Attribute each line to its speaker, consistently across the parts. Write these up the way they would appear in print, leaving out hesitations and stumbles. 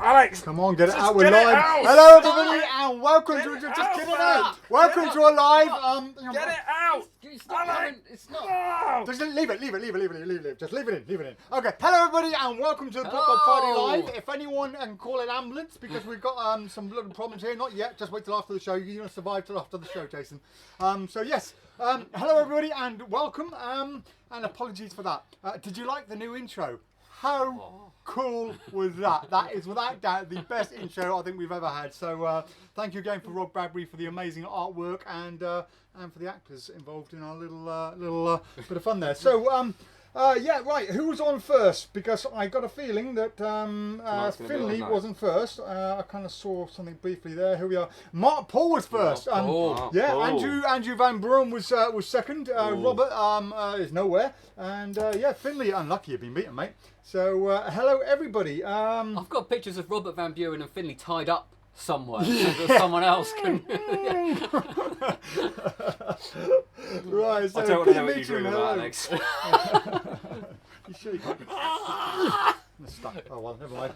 Speaker 1: Alex!
Speaker 2: Come on, get it
Speaker 1: Just
Speaker 2: out. We're
Speaker 1: get it
Speaker 2: live.
Speaker 1: out.
Speaker 2: Hello, everybody, and welcome
Speaker 1: Get
Speaker 2: to
Speaker 1: it
Speaker 2: just
Speaker 1: out,
Speaker 2: get it
Speaker 1: man.
Speaker 2: out. Welcome to a live.
Speaker 1: Get it out!
Speaker 3: Stop coming. It's not.
Speaker 1: Oh.
Speaker 2: Just leave it. Just leave it in. Okay, hello everybody, and welcome to the PropDog Friday Live. If anyone can call an ambulance because we've got some little problems here. Not yet. Just wait till after the show. You're gonna survive till after the show, Jason. So yes. Hello everybody, and welcome. And apologies for that. Did you like the new intro? How cool was that? That is without doubt the best intro I think we've ever had. So thank you again for Rob Bradbury for the amazing artwork and for the actors involved in our little bit of fun there. So yeah, right. Who was on first? Because I got a feeling that Finley wasn't first. I kind of saw something briefly there. Here we are. Mark Paul was first. Yeah,
Speaker 1: Paul.
Speaker 2: Andrew Van Brom was second. Robert is nowhere, and yeah, Finley, unlucky you've been beaten, mate. So hello everybody.
Speaker 3: I've got pictures of Robert Van Buren and Finley tied up somewhere so that someone else can.
Speaker 2: Right. So
Speaker 1: I don't want to know what you're doing with that, Alex.
Speaker 2: You sure you can't? Stuck. Oh well, never mind.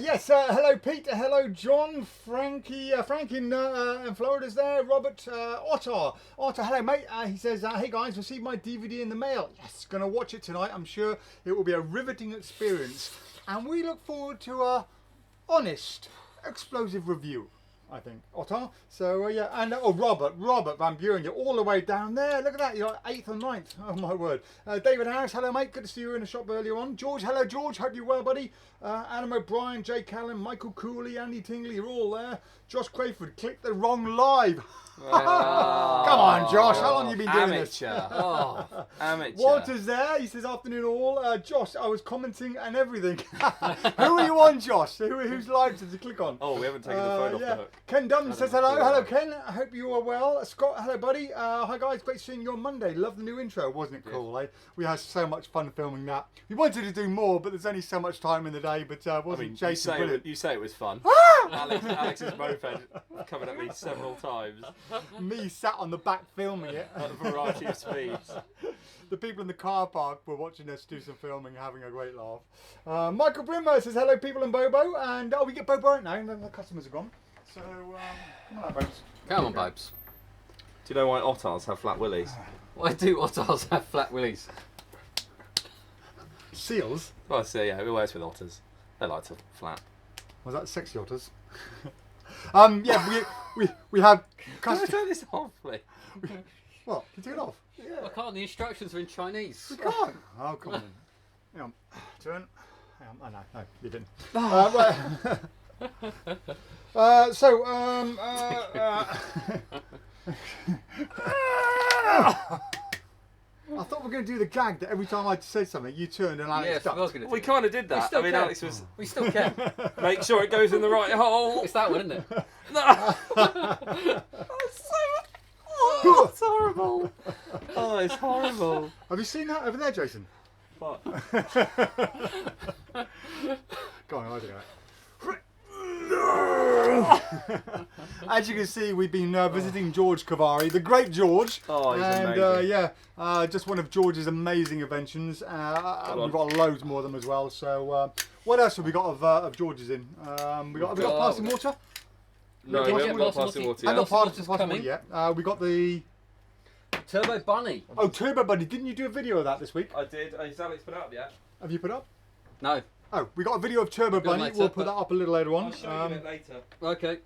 Speaker 2: Yes. Hello, Pete. Hello, John. Frankie. Frank in Florida's there. Robert. Otter. Hello, mate. He says, "Hey guys, received my DVD in the mail. Yes, gonna watch it tonight. I'm sure it will be a riveting experience, and we look forward to a honest, explosive review." I think Otter. So yeah, and Robert Van Buren, you're all the way down there. Look at that, you're 8th and 9th. Oh my word. David Harris, hello mate. Good to see you in the shop earlier on. George, hello George. Hope you're well, buddy. Adam O'Brien, Jay Callan, Michael Cooley, Andy Tingley, you're all there. Josh Crayford, click the wrong live. Come on, Josh. How long have you been doing this?
Speaker 1: Amateur.
Speaker 2: Walter's there. He says, afternoon all. Josh, I was commenting and everything. Who are you on, Josh? Whose live did you click on?
Speaker 1: Oh, we haven't taken the phone off the hook.
Speaker 2: Ken Dunn says hello. Hello, Ken. I hope you are well. Scott, hello, buddy. Hi, guys. Great seeing you on Monday. Love the new intro. Wasn't it cool, eh? We had so much fun filming that. We wanted to do more, but there's only so much time in the day. But wasn't Jason brilliant?
Speaker 1: You say it was fun. Alex's moped coming at me several times.
Speaker 2: Me sat on the back filming it.
Speaker 1: At a variety of speeds.
Speaker 2: The people in the car park were watching us do some filming, having a great laugh. Michael Brimmer says hello, people in Bobo, and we get Bobo right now. And the customers are gone. So come on, babes.
Speaker 3: Come on, babes.
Speaker 1: Do you know why otters have flat willies?
Speaker 3: Why do otters have flat willies?
Speaker 2: Seals?
Speaker 1: Well, so yeah, it works with otters. They like to flat.
Speaker 2: Was that sexy otters? Yeah, we have
Speaker 1: Can I turn this off, please?
Speaker 2: What? Can you take it off?
Speaker 3: I can't. The instructions are in Chinese.
Speaker 2: We can't. Oh, come on. Hang on. Turn. Hang on. No, you didn't. Right. I thought we were going to do the gag that every time I said something, you turned and Alex ducked.
Speaker 1: We kind of did that.
Speaker 3: still can.
Speaker 1: Alex was.
Speaker 3: We still can.
Speaker 1: Make sure it goes in the right hole.
Speaker 3: It's that one, isn't it?
Speaker 1: No. Oh, it's horrible. Oh, it's horrible.
Speaker 2: Have you seen that over there, Jason?
Speaker 1: What?
Speaker 2: Go on, I'll do that. As you can see, we've been visiting George Kovari, the great George.
Speaker 1: Oh, he's
Speaker 2: and
Speaker 1: amazing.
Speaker 2: just one of George's amazing inventions. We've got loads more of them as well. So, what else have we got of George's in? We got passing water.
Speaker 1: No, we haven't got passing water
Speaker 2: I
Speaker 1: yet.
Speaker 2: got
Speaker 3: Water's
Speaker 2: passing
Speaker 3: coming.
Speaker 2: water yet. We got the
Speaker 3: Turbo Bunny.
Speaker 2: Oh, Turbo Bunny. Didn't you do a video of that this week?
Speaker 1: I did. Has Alex put it up yet?
Speaker 2: Have you put it up?
Speaker 3: No.
Speaker 2: Oh, we got a video of Turbo Bunny.
Speaker 3: later,
Speaker 2: We'll put that up a little later on.
Speaker 1: I'll show you it later.
Speaker 3: Okay.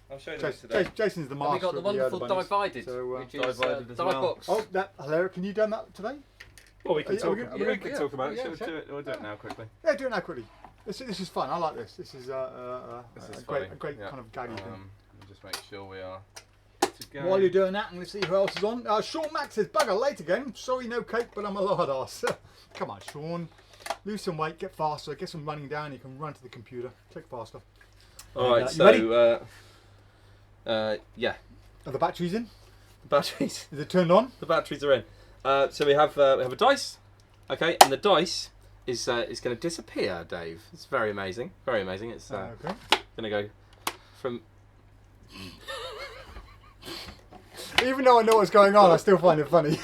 Speaker 1: I'll show you it today.
Speaker 2: Jason's the
Speaker 3: And
Speaker 2: master.
Speaker 3: we got the
Speaker 2: of
Speaker 3: wonderful
Speaker 2: the bunnies.
Speaker 3: Die-Vided,
Speaker 2: So,
Speaker 3: which is
Speaker 1: Die-Vided as
Speaker 3: die
Speaker 1: well.
Speaker 3: box.
Speaker 2: Oh, hello. Can you do that today?
Speaker 1: Well, we can talk.
Speaker 2: we
Speaker 1: We can talk about it.
Speaker 3: yeah,
Speaker 1: Shall we
Speaker 3: sure.
Speaker 1: do it? We'll do it now quickly.
Speaker 2: Yeah, do it now quickly. This is fun. I like this. This is a great
Speaker 1: funny.
Speaker 2: kind of gaggy thing.
Speaker 1: Let me just make sure we are good to go.
Speaker 2: While you're doing that, I'm going to see who else is on. Sean Max says, bugger, late again. Sorry, no cake, but I'm a lard ass. Come on, Sean. Lose some weight, get faster, get some running down. You can run to the computer. Click faster.
Speaker 1: All right,
Speaker 2: you ready?
Speaker 1: Yeah.
Speaker 2: Are the batteries in?
Speaker 1: The batteries.
Speaker 2: Is it turned on?
Speaker 1: The batteries are in. So we have a dice. Okay, and the dice is going to disappear, Dave. It's very amazing. Very amazing. It's
Speaker 2: Okay.
Speaker 1: going to go from.
Speaker 2: Even though I know what's going on, I still find it funny.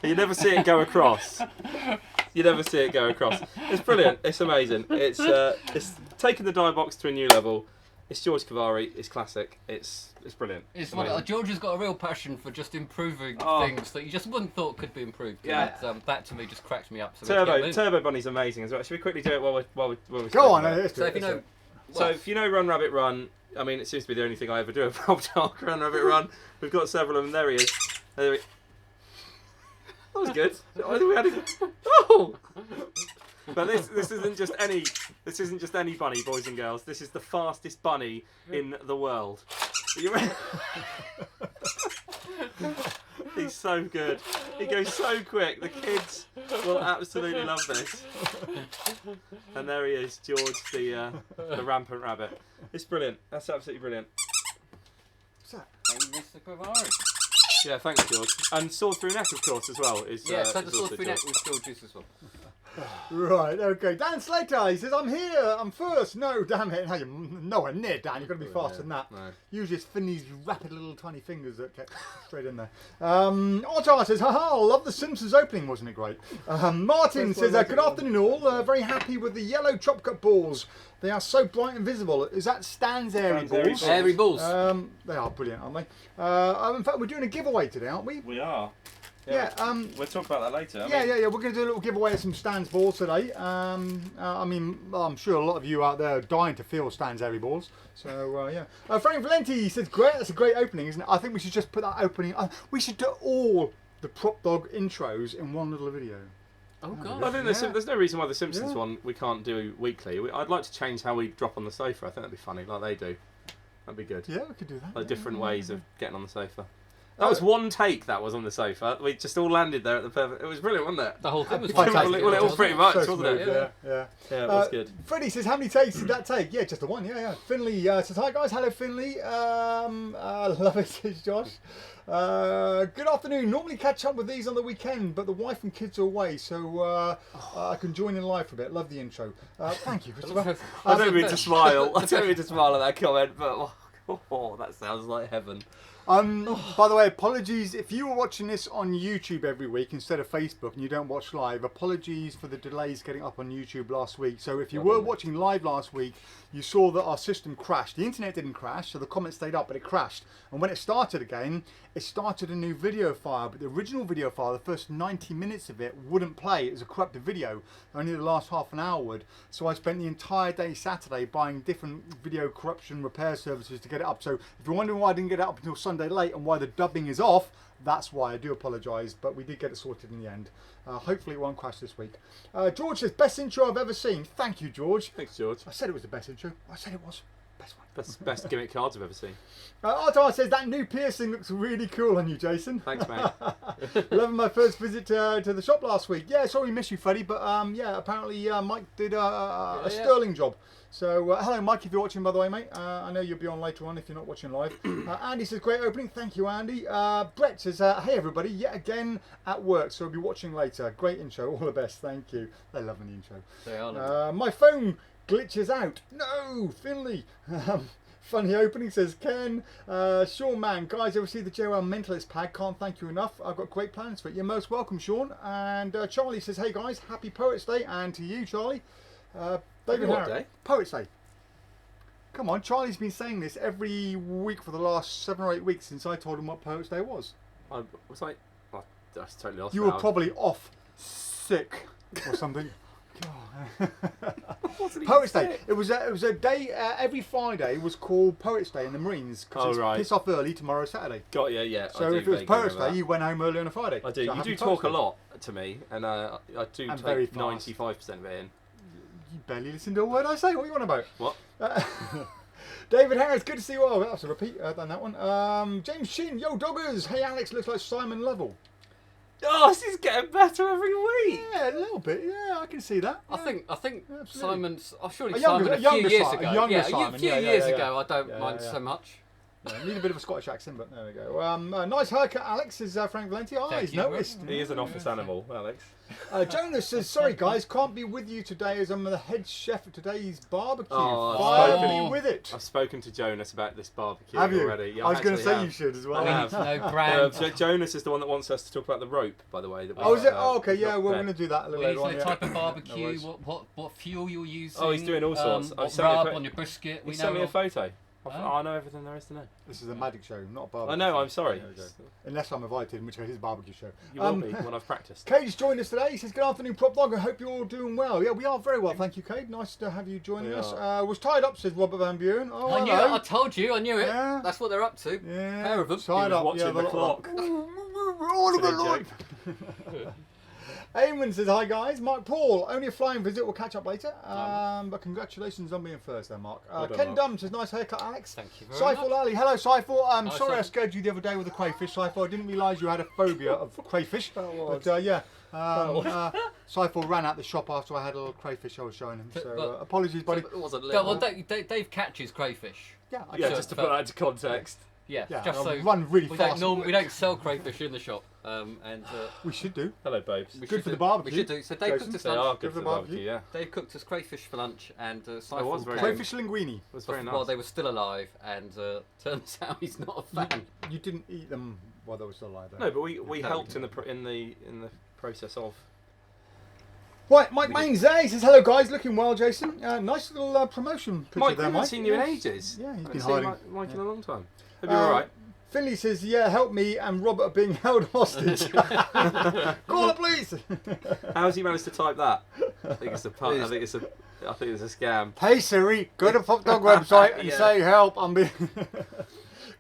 Speaker 1: You never see it go across. You never see it go across. It's brilliant. It's amazing. It's taken the die box to a new level. It's George Kovari. It's classic. It's brilliant.
Speaker 3: It's
Speaker 1: amazing.
Speaker 3: like, George has got a real passion for just improving things that you just wouldn't thought could be improved.
Speaker 1: Yeah.
Speaker 3: And, that to me just cracks me up. So
Speaker 1: Turbo Bunny's amazing as well. Should we quickly do it while we're
Speaker 2: Go on.
Speaker 3: So if you know,
Speaker 1: So if you know Run Rabbit Run, I mean, it seems to be the only thing I ever do at PropDog, Run Rabbit Run. We've got several of them. There he is. There we... That was good. I think we had a... Oh! But this isn't just any bunny, boys and girls. This is the fastest bunny in the world. You ready? He's so good. He goes so quick. The kids will absolutely love this. And there he is, George, the rampant rabbit. It's brilliant. That's absolutely brilliant.
Speaker 2: What's that?
Speaker 3: hey, Mr. Kovari.
Speaker 1: Yeah, thanks, George. And Sword Through Neck, of course, as well. Is,
Speaker 3: Yeah, so
Speaker 1: is
Speaker 3: the sword
Speaker 1: also
Speaker 3: through
Speaker 1: George.
Speaker 3: neck with George's as well.
Speaker 2: Right, okay. Dan Slater, he says, I'm here, I'm first. No, damn it. No, you're nowhere near, Dan. You've got to be faster than that.
Speaker 1: No.
Speaker 2: Usually it's Finney's rapid little tiny fingers that get straight in there. Otar says, haha, love the Simpsons opening, wasn't it great? Martin says, good afternoon all. Very happy with the yellow chop cut balls. They are so bright and visible. Is that Stan's airy balls?
Speaker 3: Airy balls.
Speaker 2: They are brilliant, aren't they? In fact, we're doing a giveaway today, aren't we?
Speaker 1: We are.
Speaker 2: Yeah.
Speaker 1: We'll talk about that later.
Speaker 2: Yeah. We're going to do a little giveaway of some Stan's balls today. I mean, I'm sure a lot of you out there are dying to feel Stan's airy balls. So, yeah. Frank Valenti says, great. That's a great opening, isn't it? I think we should just put that opening. We should do all the PropDog intros in one little video.
Speaker 3: Oh, God.
Speaker 1: I think there's no reason why the Simpsons one we can't do weekly. I'd like to change how we drop on the sofa. I think that'd be funny, like they do. That'd be good.
Speaker 2: Yeah, we could do that.
Speaker 1: Like different ways of getting on the sofa. That was one take. That was on the sofa. We just all landed there at the perfect. It was brilliant, wasn't it?
Speaker 3: The whole thing was
Speaker 2: Well,
Speaker 3: fantastic.
Speaker 1: it was pretty much,
Speaker 2: So
Speaker 1: wasn't it?
Speaker 2: smooth, yeah.
Speaker 1: Yeah, it was good.
Speaker 2: Freddie says, how many takes did that take? Yeah, just the one. Yeah. Finley says, hi guys. Hello, Finley. Love it, says Josh. Good afternoon. Normally catch up with these on the weekend, but the wife and kids are away, so I can join in live for a bit. Love the intro. Thank you, Christopher.
Speaker 1: I don't mean to smile. I don't mean to smile at that comment, but that sounds like heaven.
Speaker 2: By the way, apologies if you were watching this on YouTube every week instead of Facebook and you don't watch live. Apologies for the delays getting up on YouTube last week. So if you were watching live last week, you saw that our system crashed. The internet didn't crash, so the comments stayed up, but it crashed. And when it started again, it started a new video file. But the original video file, the first 90 minutes of it, wouldn't play. It was a corrupted video. Only the last half an hour would. So I spent the entire day Saturday buying different video corruption repair services to get it up. So if you're wondering why I didn't get it up until Sunday late and why the dubbing is off, that's why. I do apologise, but we did get it sorted in the end. Hopefully it won't crash this week. George says, best intro I've ever seen. Thank you, George.
Speaker 1: Thanks, George.
Speaker 2: I said it was the best intro. I said it was. Best one.
Speaker 1: That's the best gimmick cards I've ever seen.
Speaker 2: Artar says, that new piercing looks really cool on you, Jason.
Speaker 1: Thanks, mate.
Speaker 2: Loving my first visit to the shop last week. Yeah, sorry we missed you, Freddie, but yeah, apparently Mike did a sterling job. So, hello Mike, if you're watching, by the way, mate. I know you'll be on later on if you're not watching live. Andy says, great opening. Thank you, Andy. Brett says, hey everybody, yet again at work, so we'll be watching later. Great intro, all the best. Thank you. They love an intro.
Speaker 3: They are.
Speaker 2: My phone glitches out. No, Finley. Funny opening, says Ken. Sean, man, guys, ever see the JL Mentalist pack? Can't thank you enough. I've got great plans for it. You're most welcome, Sean. And Charlie says, hey guys, happy Poets Day. And to you, Charlie. David
Speaker 1: What
Speaker 2: Harris.
Speaker 1: day?
Speaker 2: Poets Day. Come on, Charlie's been saying this every week for the last 7 or 8 weeks since I told him what Poets Day was.
Speaker 1: I was like, that's totally lost.
Speaker 2: You were probably off sick or something. Poets Day. It was a day every Friday was called Poets Day in the Marines because it's piss off early tomorrow Saturday.
Speaker 1: Got you, yeah.
Speaker 2: So if it was Poets Day, you went home early on a Friday.
Speaker 1: I do.
Speaker 2: So
Speaker 1: you do
Speaker 2: happy
Speaker 1: talk
Speaker 2: Poets
Speaker 1: a
Speaker 2: Day.
Speaker 1: lot to me, and I do
Speaker 2: And very
Speaker 1: take
Speaker 2: fast.
Speaker 1: 95% of it in.
Speaker 2: You barely listen to a word I say. What are you on about?
Speaker 1: What?
Speaker 2: David Harris, good to see you all. That's a repeat on that one. James Shin, yo doggers. Hey Alex, looks like Simon Level.
Speaker 1: Oh, this is getting better every week.
Speaker 2: Yeah, a little bit. Yeah, I can see that.
Speaker 3: I think
Speaker 2: Absolutely.
Speaker 3: Simon's. Oh, surely
Speaker 2: A younger-
Speaker 3: Simon
Speaker 2: a younger
Speaker 3: few years
Speaker 2: Si- a
Speaker 3: ago.
Speaker 2: younger
Speaker 3: Yeah,
Speaker 2: Simon.
Speaker 3: a few
Speaker 2: Yeah,
Speaker 3: years
Speaker 2: yeah.
Speaker 3: ago. I don't
Speaker 2: Yeah,
Speaker 3: mind
Speaker 2: yeah.
Speaker 3: so much.
Speaker 2: Yeah, need a bit of a Scottish accent, but there we go. Nice haircut, Alex, is Frank Valenti. Oh,
Speaker 3: Thank
Speaker 2: he's
Speaker 3: you.
Speaker 2: noticed.
Speaker 1: He is an office animal, Alex.
Speaker 2: Jonas says, sorry guys, can't be with you today as I'm the head chef at today's barbecue.
Speaker 1: Oh,
Speaker 2: Fire
Speaker 1: spoken.
Speaker 2: me with it.
Speaker 1: I've spoken to Jonas about this barbecue
Speaker 2: Have you?
Speaker 1: already. Yeah,
Speaker 2: I was going to
Speaker 1: actually
Speaker 2: say
Speaker 1: have.
Speaker 2: you should as well.
Speaker 3: We
Speaker 1: I
Speaker 3: need to know brand.
Speaker 1: Jonas is the one that wants us to talk about the rope, by the way. That we
Speaker 2: Oh, is it?
Speaker 1: have,
Speaker 2: Oh, okay, yeah,
Speaker 1: not
Speaker 2: we're
Speaker 1: there.
Speaker 2: going to do that a little
Speaker 3: We need
Speaker 2: later
Speaker 3: to know
Speaker 2: on.
Speaker 3: type of
Speaker 2: No
Speaker 3: barbecue,
Speaker 2: worries.
Speaker 3: what fuel you're using.
Speaker 1: Oh, he's doing all sorts.
Speaker 3: What
Speaker 1: sent me a
Speaker 3: rub
Speaker 1: pho-
Speaker 3: on your brisket.
Speaker 1: He
Speaker 3: We
Speaker 1: sent me
Speaker 3: know
Speaker 1: a photo.
Speaker 3: Oh.
Speaker 1: I know everything there is to know.
Speaker 2: This is a magic show, not a barbecue.
Speaker 1: I know,
Speaker 2: show.
Speaker 1: I'm sorry.
Speaker 2: There we go. Unless I'm invited, in which case it's a barbecue show.
Speaker 1: You will be when I've practiced.
Speaker 2: Cade's joined us today. He says, good afternoon, PropDog. I hope you're all doing well. Yeah, we are very well. Thank you, Cade. Nice to have you joining
Speaker 1: We
Speaker 2: us.
Speaker 1: are.
Speaker 2: Was tied up, says Robert Van Buren. Oh,
Speaker 3: I knew it.
Speaker 2: hello.
Speaker 3: I told you. I knew it.
Speaker 2: Yeah.
Speaker 3: That's what they're up to.
Speaker 2: Yeah,
Speaker 3: Pair of them.
Speaker 2: tied
Speaker 1: He was
Speaker 2: up.
Speaker 1: watching
Speaker 2: yeah,
Speaker 1: the
Speaker 2: lot of
Speaker 1: clock.
Speaker 2: We're all a
Speaker 1: It's a
Speaker 2: bit live. Eamon says, hi guys. Mark Paul, only a flying visit. We'll catch up later. But congratulations on being first there, Mark.
Speaker 1: Well done,
Speaker 2: Ken
Speaker 1: Mark.
Speaker 2: Dunn says, nice haircut, Alex.
Speaker 3: Thank you very
Speaker 2: Saiful
Speaker 3: much.
Speaker 2: Ali, hello Saiful.
Speaker 3: Hi,
Speaker 2: Sorry I
Speaker 3: Saiful.
Speaker 2: scared you the other day with the crayfish, Saiful. I didn't realise you had a phobia of crayfish.
Speaker 1: was.
Speaker 2: But yeah, Saiful ran out the shop after I had a little crayfish I was showing him. So
Speaker 3: But-
Speaker 2: apologies, buddy.
Speaker 3: It wasn't well, Dave catches crayfish.
Speaker 2: Yeah, I
Speaker 1: Yeah,
Speaker 2: guess.
Speaker 1: just to put that into context.
Speaker 3: Yeah,
Speaker 2: Yeah,
Speaker 3: just
Speaker 2: I'll
Speaker 3: so
Speaker 2: run really
Speaker 3: we
Speaker 2: fast.
Speaker 3: we don't sell crayfish in the shop, and
Speaker 2: We should do.
Speaker 1: Hello, babes.
Speaker 3: we
Speaker 2: Good
Speaker 3: should
Speaker 2: for the
Speaker 3: do-
Speaker 2: barbecue,
Speaker 3: We should do. So Dave
Speaker 2: Jason.
Speaker 3: cooked us
Speaker 1: They are
Speaker 3: lunch.
Speaker 1: good
Speaker 2: Give
Speaker 1: for
Speaker 2: the
Speaker 1: the barbecue,
Speaker 2: barbecue.
Speaker 1: yeah.
Speaker 3: Dave cooked us crayfish for lunch, and
Speaker 1: was
Speaker 3: Saiful
Speaker 1: very
Speaker 3: came
Speaker 2: Crayfish linguine.
Speaker 1: It was very nice.
Speaker 3: while they were still alive, and turns out he's not a fan.
Speaker 2: You didn't eat them while they were still alive, though.
Speaker 1: No, but we
Speaker 3: No,
Speaker 1: helped
Speaker 3: we
Speaker 1: in the process of.
Speaker 2: Right, Mike Maines there. He says, hello guys, looking well, Jason. Nice little promotion picture
Speaker 1: Mike, we
Speaker 2: there,
Speaker 1: haven't
Speaker 2: Mike.
Speaker 1: seen you in
Speaker 2: Yes.
Speaker 1: ages.
Speaker 2: Yeah, he's
Speaker 1: Haven't
Speaker 2: been
Speaker 1: seen
Speaker 2: hiding.
Speaker 1: Mike in a long time. Hope
Speaker 2: Uh,
Speaker 1: you're all right.
Speaker 2: Finley says, yeah, help me and Robert are being held hostage. Call the police.
Speaker 1: How's he managed to type that? I think it's a pun. I think it's a scam.
Speaker 2: Hey Siri, go to PropDog website and
Speaker 1: Yeah.
Speaker 2: say help. I'm being...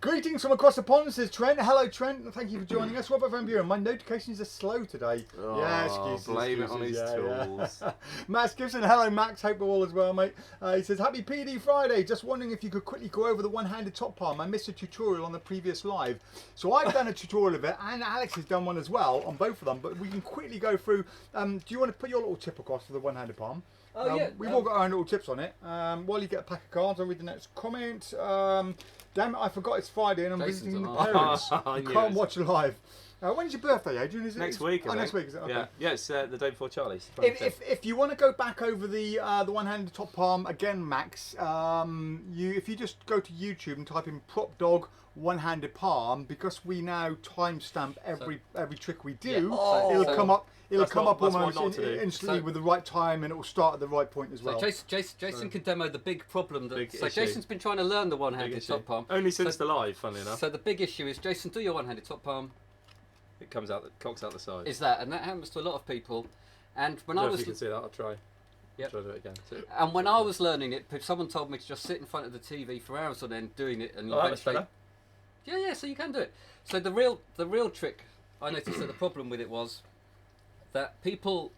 Speaker 2: Greetings from across the pond, says Trent. Hello Trent, thank you for joining us. Robert Van Buren, my notifications are slow today. Yeah, excuses.
Speaker 1: Blame it on his
Speaker 2: excuses, yeah.
Speaker 1: tools.
Speaker 2: Max Gibson, hello Max, hope we're all as well, mate. He says, happy PD Friday, just wondering if you could quickly go over the one-handed top palm. I missed a tutorial on the previous live. So I've done a tutorial of it, and Alex has done one as well on both of them, but we can quickly go through. Do you want to put your little tip across for the one-handed palm?
Speaker 3: Oh, yeah.
Speaker 2: We've all got our own little tips on it. While you get a pack of cards, I'll read the next comment. Damn it, I forgot it's Friday and I'm
Speaker 3: Jason's
Speaker 2: visiting the
Speaker 3: on.
Speaker 2: parents.
Speaker 1: I
Speaker 2: You
Speaker 1: knew
Speaker 2: can't
Speaker 1: it.
Speaker 2: watch live. When's your birthday, Adrian? Is it
Speaker 1: Next week. I
Speaker 2: Oh,
Speaker 1: think.
Speaker 2: next week. Is it? Okay.
Speaker 1: Yeah, it's the day before Charlie's.
Speaker 2: If you want to go back over the one-handed top palm again, Max, if you just go to YouTube and type in PropDog one-handed palm, because we now timestamp every trick we do,
Speaker 3: Yeah.
Speaker 2: it'll come up. It'll
Speaker 1: That's
Speaker 2: come
Speaker 1: what-
Speaker 2: up
Speaker 1: that's what
Speaker 2: almost
Speaker 1: not to do.
Speaker 2: instantly
Speaker 3: So-
Speaker 2: with the right time, and it will start at the right point as
Speaker 3: So
Speaker 2: well.
Speaker 3: Jason can demo the big problem that.
Speaker 1: Big
Speaker 3: so
Speaker 1: issue.
Speaker 3: Jason's been trying to learn the one-handed
Speaker 1: Big issue.
Speaker 3: top palm.
Speaker 1: Only since
Speaker 3: So-
Speaker 1: the live, funnily enough.
Speaker 3: So the big issue is, Jason, do your one-handed top palm.
Speaker 1: It comes out, cocks out the side.
Speaker 3: Is that, and that happens to a lot of people. And when
Speaker 1: I
Speaker 3: I
Speaker 1: don't know if
Speaker 3: was
Speaker 1: you can see that. I'll try.
Speaker 3: Yep.
Speaker 1: Try to do it again. See?
Speaker 3: and when I was learning it, someone told me to just sit in front of the TV for hours on end doing it, and you
Speaker 1: Oh, that's
Speaker 3: eventually.
Speaker 1: better.
Speaker 3: Yeah, so you can do it. So the real trick, I noticed that the problem with it was that people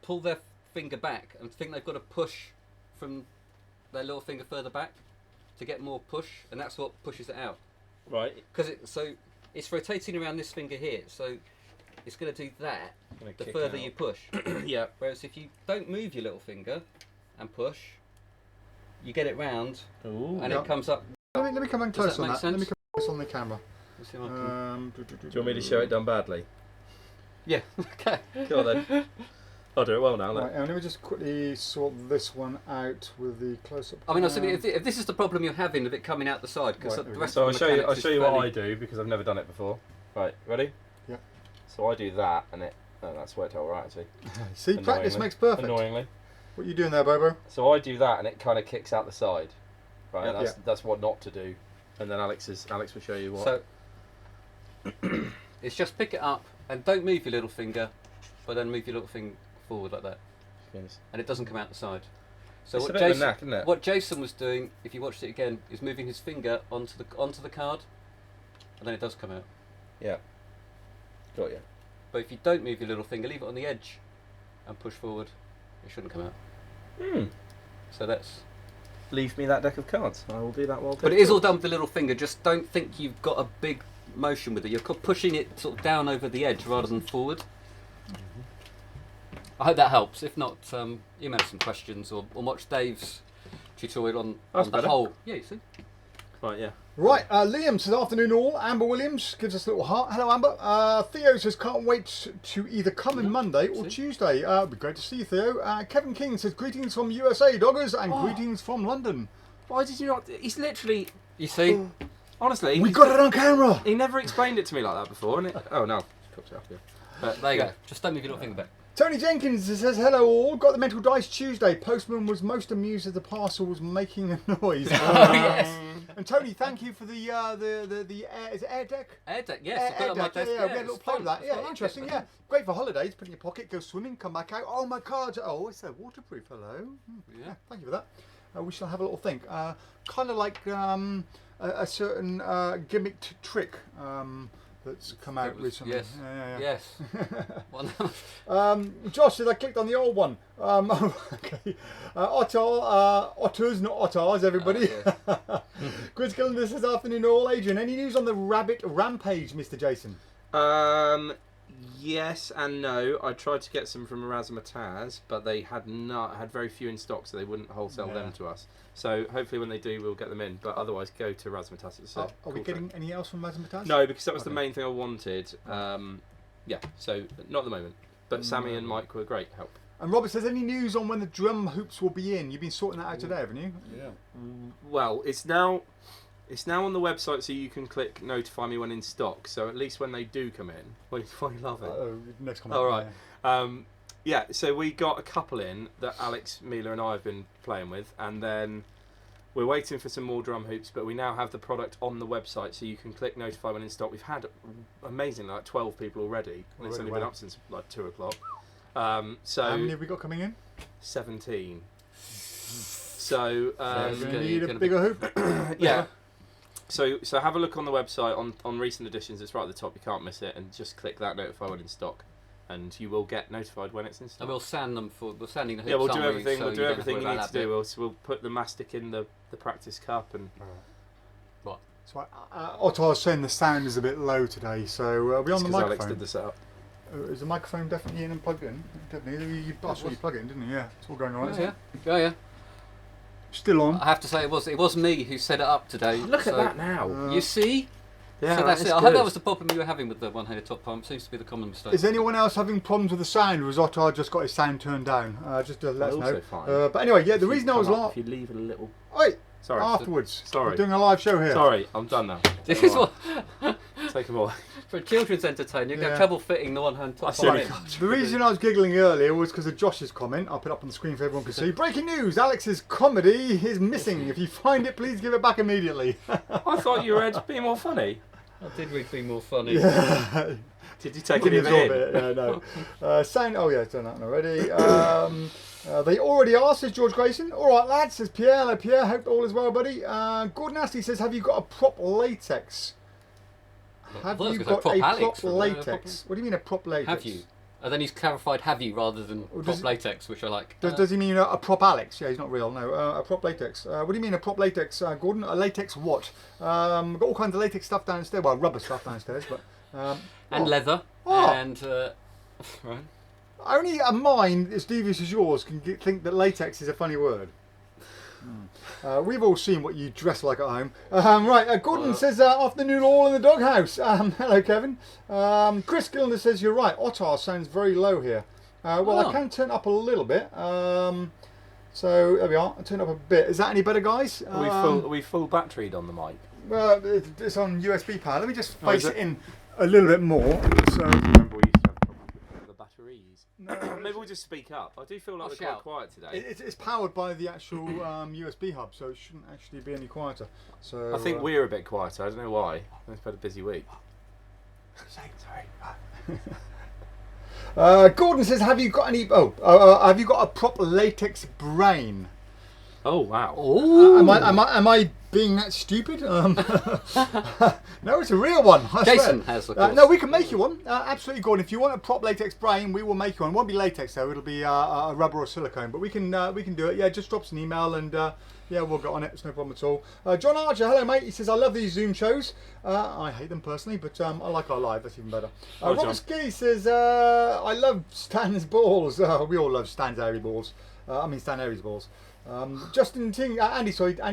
Speaker 3: pull their finger back and think they've got to push from their little finger further back to get more push, and that's what pushes it out.
Speaker 1: Right.
Speaker 3: Because it's rotating around this finger here, so it's going to do that
Speaker 1: Gonna
Speaker 3: the
Speaker 1: kick
Speaker 3: further
Speaker 1: out.
Speaker 3: you push.
Speaker 1: Yeah.
Speaker 3: Whereas if you don't move your little finger and push, you get it round
Speaker 1: Ooh.
Speaker 3: and
Speaker 2: Yeah.
Speaker 3: it comes up.
Speaker 2: Let me come in
Speaker 3: Does
Speaker 2: close
Speaker 3: that
Speaker 2: on
Speaker 3: make
Speaker 2: that. Let me
Speaker 3: sense?
Speaker 2: come close on the camera.
Speaker 3: Let's see if I can-
Speaker 2: Do
Speaker 1: Do you want me to show it done badly?
Speaker 3: Yeah. Okay.
Speaker 1: Go on then. I'll do it well now. Look.
Speaker 2: Right, and let me just quickly sort this one out with the close-up.
Speaker 3: I mean, if this is the problem you're having of it coming out the side, because
Speaker 2: Right,
Speaker 3: the
Speaker 2: there we
Speaker 3: rest
Speaker 1: So I'll
Speaker 3: of the
Speaker 1: show you. I'll
Speaker 3: mechanics
Speaker 1: show
Speaker 3: is
Speaker 1: you what
Speaker 3: fairly-
Speaker 1: I do because I've never done it before. Right. Ready?
Speaker 2: Yeah.
Speaker 1: So I do that, and it. Oh, that's worked out all right actually.
Speaker 2: See, practice
Speaker 1: Annoyingly.
Speaker 2: makes perfect.
Speaker 1: Annoyingly.
Speaker 2: What are you doing there, Bobo?
Speaker 1: So I do that, and it kind of kicks out the side. Right.
Speaker 3: Yep.
Speaker 1: That's what not to do. And then Alex will show you what.
Speaker 3: So it's just pick it up and don't move your little finger, but then move your little finger forward like that, and it doesn't come out the side. So
Speaker 1: It's
Speaker 3: what
Speaker 1: a bit of a
Speaker 3: Jason,
Speaker 1: knack, isn't it?
Speaker 3: what Jason was doing, if you watched it again, is moving his finger onto the card, and then it does come out.
Speaker 1: Yeah. Got you.
Speaker 3: But if you don't move your little finger, leave it on the edge, and push forward, it shouldn't come out.
Speaker 1: Hmm.
Speaker 3: So that's.
Speaker 1: Leave me that deck of cards. I will do that while.
Speaker 3: But it is all done with the little finger. Just don't think you've got a big motion with it. You're pushing it sort of down over the edge rather than forward. I hope that helps. If not, email some questions or watch Dave's tutorial on
Speaker 1: That's
Speaker 3: the
Speaker 1: better.
Speaker 3: whole. Yeah, you see.
Speaker 1: Right, yeah.
Speaker 2: Right, Liam says, afternoon all. Amber Williams gives us a little heart. Hello, Amber. Theo says, can't wait to either come in Monday or Tuesday. It'd be great to see you, Theo. Kevin King says, greetings from USA, doggers, and greetings from London.
Speaker 1: Why did you not? He's literally.
Speaker 3: You see?
Speaker 1: Honestly.
Speaker 2: We got it on camera.
Speaker 1: He never explained it to me like that before. And oh, no. Cooked it up, yeah.
Speaker 3: But there you go. Just don't move your little finger back.
Speaker 2: Tony Jenkins says, hello all. Got the mental dice Tuesday. Postman was most amused as the parcel was making a noise.
Speaker 3: Yes.
Speaker 2: And Tony, thank you for the air, is it Air Deck?
Speaker 3: Air deck, yes.
Speaker 2: Air
Speaker 3: I've got it on my
Speaker 2: deck,
Speaker 3: desk.
Speaker 2: yeah, we had a little play with that.
Speaker 3: It's
Speaker 2: Yeah,
Speaker 3: fun.
Speaker 2: interesting, yeah. Great for holidays, put it in your pocket, go swimming, come back out. Oh, my cards. Oh, it's so waterproof, hello.
Speaker 3: Yeah.
Speaker 2: Thank you for that. We shall have a little think. Kind of like a certain gimmicked trick that's come out recently.
Speaker 3: Yes.
Speaker 2: Yeah.
Speaker 3: Yes. One.
Speaker 2: Josh said I clicked on the old one. Okay. Otters, not otters, everybody. Chris Gillinder says, afternoon all. Adrian, any news on the rabbit rampage, Mr. Jason?
Speaker 1: Yes and no. I tried to get some from Razzmatazz, but they had very few in stock, so they wouldn't wholesale them to us. So hopefully when they do, we'll get them in. But otherwise, go to Razzmatazz. It's
Speaker 2: Are we getting any else from Razzmatazz?
Speaker 1: No, because that was the main thing I wanted. Yeah, so not at the moment. But Sammy and Mike were great help.
Speaker 2: And Robert says, any news on when the drum hoops will be in? You've been sorting that out today, haven't you?
Speaker 3: Yeah.
Speaker 1: Well, it's now on the website, so you can click notify me when in stock. So at least when they do come in, why you love it?
Speaker 2: Next comment.
Speaker 1: All right. Yeah, so we got a couple in that Alex, Mila and I have been playing with, and then we're waiting for some more drum hoops, but we now have the product on the website, so you can click notify when in stock. We've had amazing, like 12 people already, and it's only been up since like 2 o'clock. So
Speaker 2: how many have we got coming in?
Speaker 1: 17. So
Speaker 2: we're going to need a bigger hoop.
Speaker 1: yeah. So have a look on the website on recent editions. It's right at the top. You can't miss it, and just click that notify when in stock, and you will get notified when it's in stock.
Speaker 3: And we'll sand them we're sanding the hoops.
Speaker 1: Yeah, we'll do
Speaker 3: aren't we?
Speaker 1: everything.
Speaker 3: So
Speaker 1: We'll do everything you
Speaker 3: don't
Speaker 1: need
Speaker 3: have
Speaker 1: to
Speaker 3: worry
Speaker 1: do.
Speaker 3: about
Speaker 1: We'll put the mastic in the practice cup and.
Speaker 3: What?
Speaker 2: So Otto was saying the sound is a bit low today, so are we on the microphone?
Speaker 1: Alex did the setup.
Speaker 2: Is the microphone definitely in and plugged in? Definitely. You plug it in, didn't you? Yeah, it's all going all right.
Speaker 3: Yeah.
Speaker 2: Still on.
Speaker 3: I have to say it was me who set it up today.
Speaker 1: Look at that now.
Speaker 3: You see?
Speaker 1: Yeah,
Speaker 3: so that's it. I
Speaker 1: good.
Speaker 3: hope that was the problem you were having with the one-handed top pump. Seems to be the common mistake.
Speaker 2: Is anyone else having problems with the sound, or has Otto just got his sound turned down? Just to let us know.
Speaker 1: Fine.
Speaker 2: But anyway, yeah, the reason I was
Speaker 1: if you leave it a little.
Speaker 2: Oi!
Speaker 1: Sorry.
Speaker 2: Afterwards.
Speaker 1: Sorry.
Speaker 2: We're doing a live show here.
Speaker 1: Sorry, I'm done now.
Speaker 3: This is what
Speaker 1: Take them away.
Speaker 3: for a children's entertainment. You
Speaker 2: Yeah.
Speaker 3: have trouble fitting the one-hand top
Speaker 1: Sorry.
Speaker 3: pump in.
Speaker 2: The reason I was giggling earlier was because of Josh's comment. I'll put it up on the screen for everyone to see. Breaking news! Alex's comedy is missing. If you find it, please give it back immediately.
Speaker 1: I thought you were being more funny.
Speaker 3: I did we be more funny?
Speaker 2: Yeah.
Speaker 1: Did you take any of it in?
Speaker 2: Yeah, no. Sound. Oh yeah, I've done that one already. They already asked, says George Grayson. All right, lads, says Pierre. Hello, Pierre. Hope all is well, buddy. Gordon Astley says, have you got a prop latex? Have
Speaker 3: Well,
Speaker 2: you
Speaker 3: it's 'cause
Speaker 2: got a
Speaker 3: Alex
Speaker 2: prop
Speaker 3: from,
Speaker 2: latex? What do you mean a prop latex?
Speaker 3: Have you? And then he's clarified have you rather than
Speaker 2: does
Speaker 3: prop
Speaker 2: it-
Speaker 3: latex, which I like.
Speaker 2: Does he mean a prop Alex? Yeah, he's not real. No, a prop latex. What do you mean a prop latex, Gordon? A latex what? We've got all kinds of latex stuff downstairs. Well, rubber stuff downstairs, but
Speaker 3: and leather.
Speaker 2: Oh.
Speaker 3: And right.
Speaker 2: only a mind as devious as yours can think that latex is a funny word. We've all seen what you dress like at home. Right, Gordon says, afternoon all in the doghouse. Hello, Kevin. Chris Gilner says, you're right, Ottar sounds very low here. Well, I can turn up a little bit. So, there we are. I'll turn up a bit. Is that any better, guys?
Speaker 1: Are we full batteried on the mic?
Speaker 2: Well, it's on USB power. Let me just
Speaker 1: Oh, is
Speaker 2: face
Speaker 1: it?
Speaker 2: it in a little bit more. So,
Speaker 1: Remember we used to have problems with the batteries. Maybe we'll just speak up. I do feel like
Speaker 3: I'll
Speaker 1: we're
Speaker 3: shout.
Speaker 1: quite quiet today.
Speaker 2: it's powered by the actual USB hub, so it shouldn't actually be any quieter. So
Speaker 1: I think we're a bit quieter. I don't know why. We've had a busy week.
Speaker 2: Sorry. Gordon says, "Have you got any? Have you got a prop latex brain?
Speaker 1: Oh wow.
Speaker 2: Am I being that stupid? No, it's a real one. I
Speaker 3: Jason
Speaker 2: swear.
Speaker 3: has, of course.
Speaker 2: No, we can make you one. Absolutely, Gordon. If you want a prop latex brain, we will make you one. It won't be latex though. It'll be a rubber or silicone. But we can do it. Yeah, just drop us an email and yeah, we'll get on it. It's no problem at all. John Archer, hello mate. He says, I love these Zoom shows. I hate them personally, but I like our live. That's even better.
Speaker 1: Oh,
Speaker 2: Robert Ski says, I love Stan's balls. We all love Stan's airy balls. I mean Stan Airy's balls. Justin Ting, Andy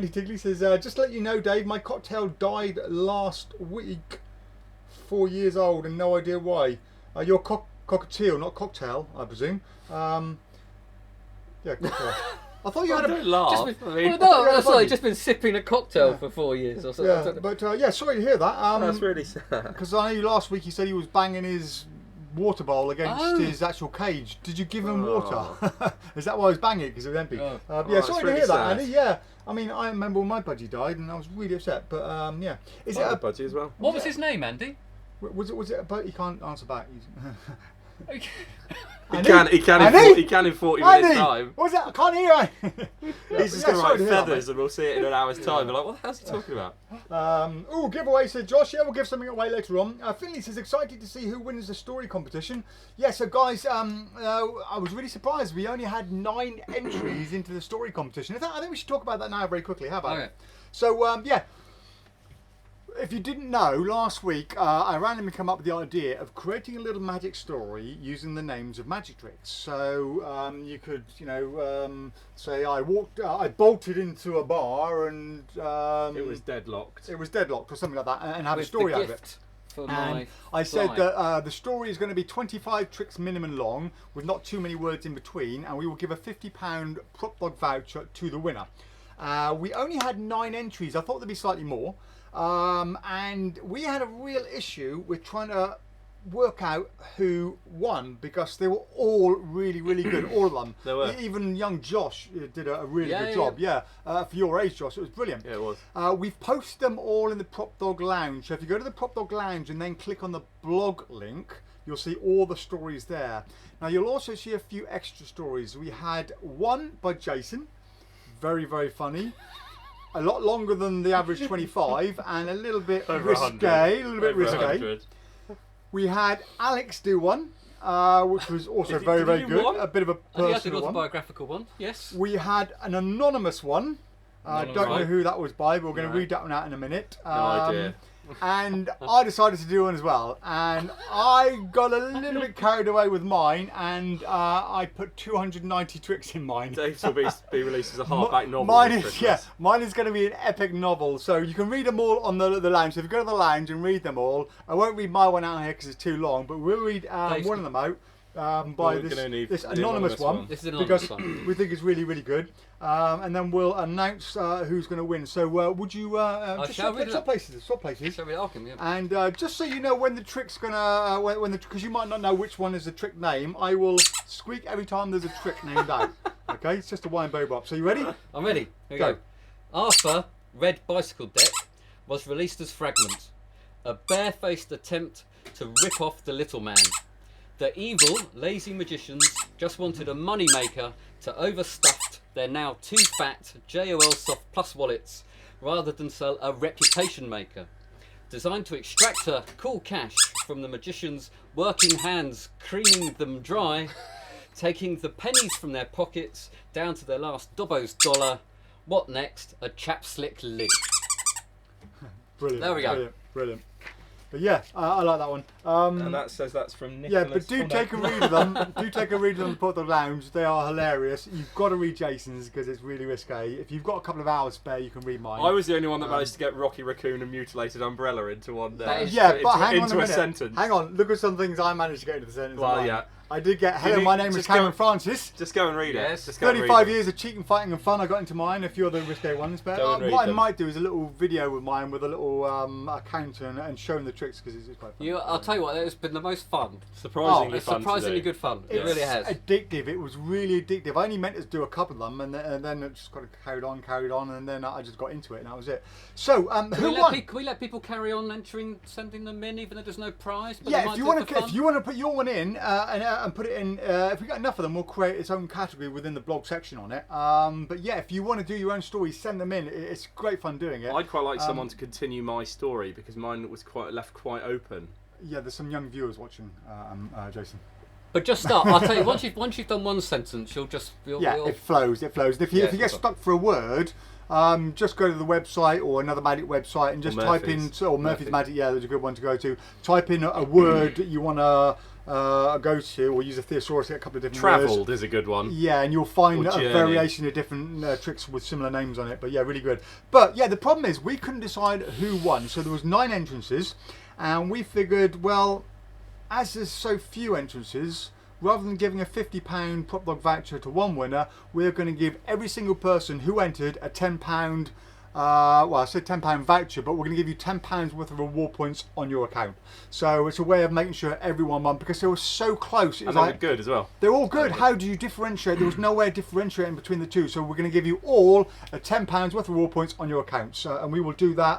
Speaker 2: Tigley says, just to let you know, Dave, my cocktail died last week. 4 years old and no idea why. Your cockatiel, not cocktail, I presume. Yeah, cocktail. I thought you had
Speaker 1: Don't laugh.
Speaker 3: Just been sipping a cocktail for 4 years or something.
Speaker 2: Yeah, but sorry to hear that.
Speaker 1: That's really sad.
Speaker 2: Because I know last week you said he was banging his water bowl against his actual cage. Did you give him water? Is that why he was banging it? Because it was empty. Sorry to hear that, Andy. Yeah, I mean, I remember when my budgie died and I was really upset. But yeah, is it a
Speaker 1: budgie as well?
Speaker 4: What was his name, Andy?
Speaker 2: Was it a but he can't answer back.
Speaker 1: He can in 40 minutes time.
Speaker 2: What was that? I can't hear.
Speaker 1: He's just going to write feathers and we'll see it in an hour's time. We're like, what the hell's he talking about?
Speaker 2: Giveaway, said Josh. Yeah, we'll give something away later on. Finley says, excited to see who wins the story competition. Yeah, so guys, I was really surprised. We only had 9 entries into the story competition. I think we should talk about that now very quickly. How about it? So, yeah. If you didn't know, last week I randomly came up with the idea of creating a little magic story using the names of magic tricks. So you could, say I bolted into a bar and
Speaker 1: it was deadlocked.
Speaker 2: It was deadlocked or something like that, and have a story out of it. And I said that the story is going to be 25 tricks minimum long, with not too many words in between, and we will give a £50 PropDog voucher to the winner. We only had 9 entries. I thought there'd be slightly more. And we had a real issue with trying to work out who won because they were all really, really good, all of them.
Speaker 1: They were.
Speaker 2: Even young Josh did a really good job. Yeah, for your age, Josh, it was brilliant.
Speaker 1: Yeah, it was.
Speaker 2: We've posted them all in the PropDog Lounge. So if you go to the PropDog Lounge and then click on the blog link, you'll see all the stories there. Now you'll also see a few extra stories. We had one by Jason, very, very funny. A lot longer than the average 25 and a little bit risque. We had Alex do one, which was also very, very good.
Speaker 3: One?
Speaker 2: A bit of a personal one.
Speaker 3: Autobiographical one, yes.
Speaker 2: We had an anonymous one. Don't know who that was by, but we're going to read that one out in a minute.
Speaker 1: No idea.
Speaker 2: And I decided to do one as well, and I got a little bit carried away with mine, and I put 290 tricks in mine.
Speaker 1: Dave's will be released as a hardback novel.
Speaker 2: Mine is going to be an epic novel, so you can read them all on the lounge. So if you go to the lounge and read them all, I won't read my one out here because it's too long, but we'll read one of them out. By this anonymous one.
Speaker 3: This is an anonymous
Speaker 2: because
Speaker 3: one.
Speaker 2: we think it's really, really good. And then we'll announce who's going to win. So would you just swap places?
Speaker 3: Shall we ask him? Yeah.
Speaker 2: And just so you know when the trick's gonna, because you might not know which one is the trick name, I will squeak every time there's a trick named out. Okay, it's just a wine bob. So you ready?
Speaker 3: I'm ready. Here we go. Arthur Red Bicycle Deck was released as Fragment, a barefaced attempt to rip off the little man. The evil, lazy magicians just wanted a moneymaker to overstuff their now too fat JOL Soft Plus wallets rather than sell a reputation maker. Designed to extract a cool cash from the magicians' working hands, creaming them dry, taking the pennies from their pockets down to their last Dobbo's dollar. What next? A chapslick lid.
Speaker 2: Brilliant.
Speaker 3: There we go.
Speaker 2: Brilliant. But yeah, I like that one.
Speaker 1: And that says that's from Nicholas.
Speaker 2: Yeah, but do take a read of them. Do take a read of them at the Lounge. They are hilarious. You've got to read Jason's because it's really risque. If you've got a couple of hours spare, you can read mine.
Speaker 1: I was the only one that managed to get Rocky Raccoon and Mutilated Umbrella into one day.
Speaker 2: Yeah, but hang on a minute.
Speaker 1: Sentence.
Speaker 2: Hang on, look at some things I managed to get into the sentence.
Speaker 1: Well, yeah.
Speaker 2: I did get, hello, my name is Cameron Francis.
Speaker 1: Just go and read it.
Speaker 3: Yes.
Speaker 1: Just go
Speaker 2: 35 years of cheating, fighting and fun I got into mine, a few other risque ones. But what I might do is a little video with mine with a little counter and showing the tricks because it's quite fun.
Speaker 3: I'll tell you what, it's been the most fun.
Speaker 1: Surprisingly fun.
Speaker 3: Surprisingly good fun. It really has.
Speaker 2: Addictive. It was really addictive. I only meant to do a couple of them and then it just kind of carried on and then I just got into it and that was it. So, who won?
Speaker 3: Can we let people carry on entering, sending them in even though there's no prize? But
Speaker 2: yeah, if you want to put your one in and put it in, if we got enough of them, we'll create its own category within the blog section on it. But yeah, if you want to do your own stories, send them in. It's great fun doing it.
Speaker 1: I'd quite like someone to continue my story because mine was left quite open.
Speaker 2: Yeah, there's some young viewers watching, Jason.
Speaker 3: But just start. I'll tell you, once you've done one sentence, it flows. If you get stuck for a word, just go to the website or another Magic website and just type in, or Murphy's Magic, yeah, that's a good one to go to. Type in a word that you want to
Speaker 2: go to, or use a thesaurus to get a couple of different words.
Speaker 1: Travelled is a good one.
Speaker 2: Yeah, and you'll find a
Speaker 1: journey.
Speaker 2: variation of different tricks with similar names on it. But yeah, really good. But yeah, the problem is we couldn't decide who won. So there was 9 entrances, and we figured, well, as there's so few entrances, rather than giving a £50 PropDog voucher to one winner, we're going to give every single person who entered a £10. Well, I said £10 voucher, but we're going to give you £10 worth of reward points on your account. So it's a way of making sure everyone won, because they were so close. It was
Speaker 1: And they
Speaker 2: like,
Speaker 1: were good as well.
Speaker 2: they're all good. How do you differentiate? There was no way of differentiating between the two. So we're going to give you all a £10 worth of reward points on your accounts. And we will do that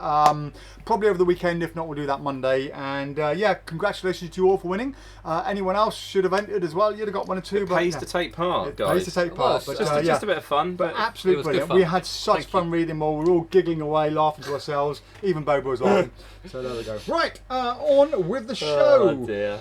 Speaker 2: probably over the weekend. If not, we'll do that Monday. And yeah, congratulations to you all for winning. Anyone else should have entered as well. You'd have got 1 or 2.
Speaker 1: It pays to take part,
Speaker 2: It
Speaker 1: guys.
Speaker 2: pays to take part.
Speaker 3: Well,
Speaker 2: But,
Speaker 1: Just, just a bit of fun,
Speaker 2: but
Speaker 1: but
Speaker 2: absolutely
Speaker 3: it was good
Speaker 2: brilliant.
Speaker 3: fun.
Speaker 2: We had such
Speaker 3: Thank
Speaker 2: fun reading them all. We were all giggling away, laughing to ourselves. Even Bobo was laughing. So there we go. Right, on with the show.
Speaker 1: oh dear.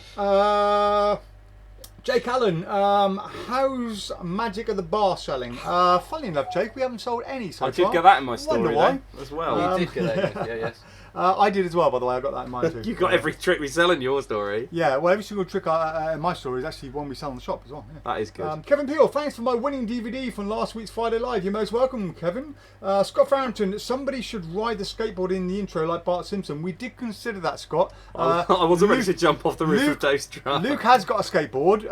Speaker 2: Jake Allen, how's Magic at the Bar selling? Funny enough, Jake, we haven't sold any so
Speaker 1: I
Speaker 2: far.
Speaker 1: did get that in my story
Speaker 2: Wonder why.
Speaker 1: though, as well.
Speaker 3: You did get that. Yeah, yes.
Speaker 2: I did as well, by the way. I got that in mine too.
Speaker 1: You got every trick we sell in your story.
Speaker 2: Yeah, well, every single trick in my story is actually one we sell in the shop as well. Yeah.
Speaker 1: That is good.
Speaker 2: Kevin Peel, thanks for my winning DVD from last week's Friday Live. You're most welcome, Kevin. Scott Farrington, somebody should ride the skateboard in the intro like Bart Simpson. We did consider that, Scott.
Speaker 1: I wasn't ready to jump off the roof of Dave's truck.
Speaker 2: Luke has got a skateboard,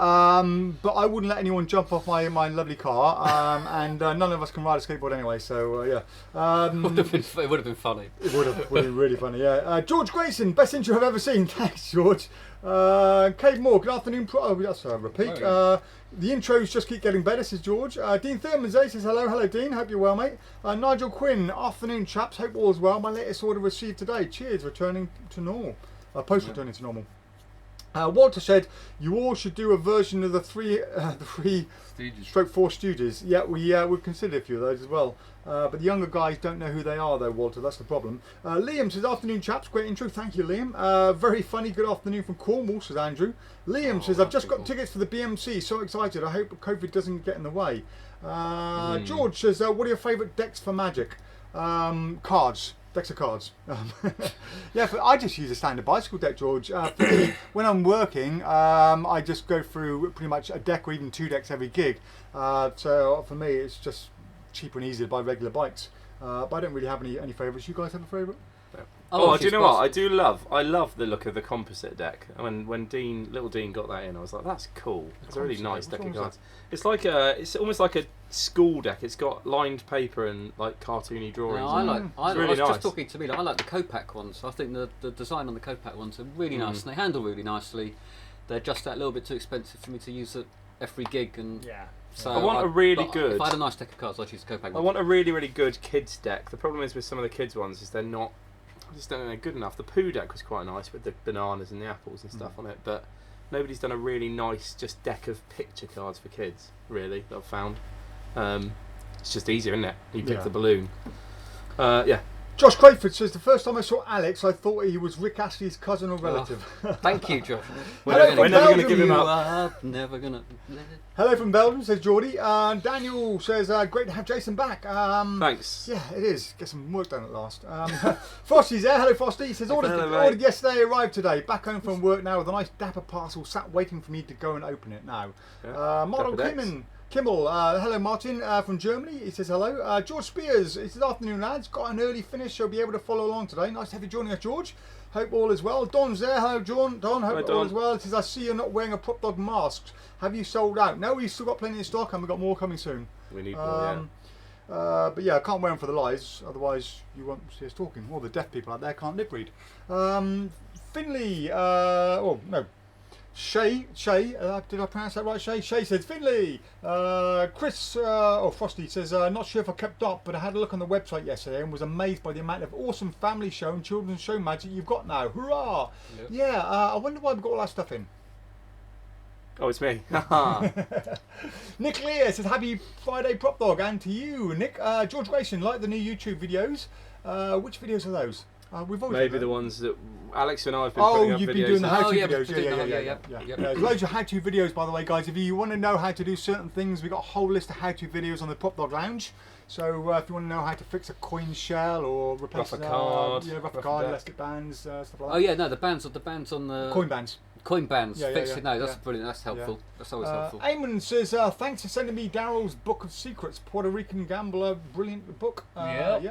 Speaker 2: but I wouldn't let anyone jump off my lovely car, and none of us can ride a skateboard anyway, so yeah.
Speaker 3: It would have been funny.
Speaker 2: It would have been really funny, yeah. George Grayson, best intro I've ever seen. Thanks, George. Cade Moore, good afternoon. That's a repeat. The intros just keep getting better, says George. Dean Thurman says hello. Hello, Dean. Hope you're well, mate. Nigel Quinn, afternoon, chaps. Hope all is well. My latest order received today. Cheers, returning to normal. Post-returning to normal. Walter said, you all should do a version of the three stroke 4 Stooges. Yeah, we've considered a few of those as well. But the younger guys don't know who they are though, Walter, that's the problem. Liam says, afternoon chaps, great intro, thank you Liam. Very funny, good afternoon from Cornwall, says Andrew. Liam says, I've just got tickets for the BMC, so excited, I hope COVID doesn't get in the way. George says, what are your favourite decks for Magic? Cards. Decks of cards. Yeah, I just use a standard bicycle deck, George. For me, when I'm working, I just go through pretty much a deck or even 2 decks every gig. So for me, it's just cheaper and easier to buy regular bikes. But I don't really have any favourites. You guys have a favourite?
Speaker 1: Oh, do you know what? I love the look of the composite deck. When little Dean got that in, I was like, that's cool. It's a really nice deck of cards. It's like it's almost like a school deck. It's got lined paper and like cartoony drawings.
Speaker 3: No, I
Speaker 1: really
Speaker 3: was
Speaker 1: nice.
Speaker 3: just talking to me. I like the Copac ones. I think the design on the Copac ones are really nice, and they handle really nicely. They're just that little bit too expensive for me to use at every gig, and
Speaker 2: yeah.
Speaker 3: So
Speaker 1: I want a really good.
Speaker 3: If I had a nice deck of cards, I'd use the Copac.
Speaker 1: I want a really, really good kids deck. The problem is with some of the kids ones is they're not. I just don't think they're good enough. The Pooh deck was quite nice with the bananas and the apples and stuff on it, but nobody's done a really nice just deck of picture cards for kids. Really, that I've found. It's just easier, isn't it? You pick the balloon. Yeah.
Speaker 2: Josh Crayford says, the first time I saw Alex, I thought he was Rick Astley's cousin or relative.
Speaker 3: Thank you, Josh.
Speaker 1: We're never going to give him up.
Speaker 3: Never gonna.
Speaker 2: Hello from Belgium, says Geordie. Daniel says, great to have Jason back.
Speaker 1: Thanks.
Speaker 2: Yeah, it is. Get some work done at last. Frosty's there. Hello, Frosty. He says, ordered yesterday, arrived today. Back home from work now with a nice dapper parcel, sat waiting for me to go and open it now.
Speaker 1: Yeah.
Speaker 2: Martin Kimmel, hello Martin from Germany. He says hello. George Spears, he says, afternoon lads. Got an early finish, so be able to follow along today. Nice to have you joining us, George. Hope all is well. Don's there. Hello, John. Don, hope all is well. He says, I see you're not wearing a PropDog mask. Have you sold out? No, we've still got plenty in stock and we've got more coming soon.
Speaker 1: We need more,
Speaker 2: but yeah, I can't wear them for the lies, otherwise you won't see us talking. All the deaf people out there can't lip read. Finley, Shay, did I pronounce that right, Shay? Shay says, Finley, Chris, Frosty says, not sure if I kept up, but I had a look on the website yesterday and was amazed by the amount of awesome family show and children's show magic you've got now. Hurrah! Yep. Yeah, I wonder why we've got all that stuff in.
Speaker 1: Oh, it's me.
Speaker 2: Nick Lear says, happy Friday PropDog, and to you, Nick. George Grayson, like the new YouTube videos. Which videos are those? We've always
Speaker 1: maybe the ones that Alex and I have been putting up videos.
Speaker 2: You've been doing the how-to videos.
Speaker 3: Yeah.
Speaker 2: There's loads of how-to videos, by the way, guys. If you want to know how to do certain things, we've got a whole list of how-to videos on the PropDog Lounge. So if you want to know how to fix a coin shell or replace
Speaker 1: rough a card,
Speaker 2: elastic bands, stuff like that.
Speaker 3: Oh yeah, no, the bands on the
Speaker 2: coin bands.
Speaker 3: Coin bands,
Speaker 2: Yeah, yeah,
Speaker 3: fixing
Speaker 2: yeah,
Speaker 3: those. That's
Speaker 2: yeah.
Speaker 3: brilliant. That's helpful. That's always helpful.
Speaker 2: Eamon says, thanks for sending me Daryl's Book of Secrets, Puerto Rican Gambler, brilliant book.
Speaker 3: Yeah.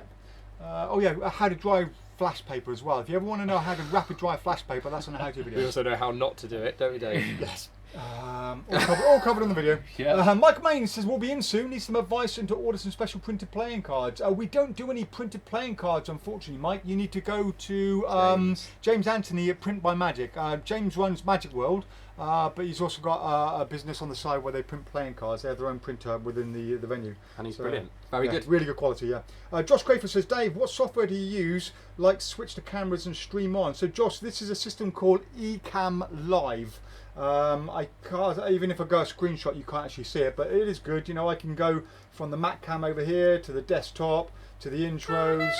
Speaker 2: Oh yeah, how to dry flash paper as well. If you ever want to know how to rapid dry flash paper, that's on a how-to video.
Speaker 1: We also know how not to do it, don't we, Dave?
Speaker 2: Yes. All covered on the video.
Speaker 3: Yeah.
Speaker 2: Mike Main says, we'll be in soon. Need some advice and to order some special printed playing cards. We don't do any printed playing cards, unfortunately, Mike. You need to go to James Anthony at Print by Magic. James runs Magic World, but he's also got a business on the side where they print playing cards. They have their own printer within the venue.
Speaker 1: And he's brilliant.
Speaker 3: Very good.
Speaker 2: Really good quality, yeah. Josh Crayford says, Dave, what software do you use, like switch the cameras and stream on? So, Josh, this is a system called Ecamm Live. I can't, even if I go a screenshot, you can't actually see it, but it is good. You know, I can go from the Mac cam over here to the desktop to the intros.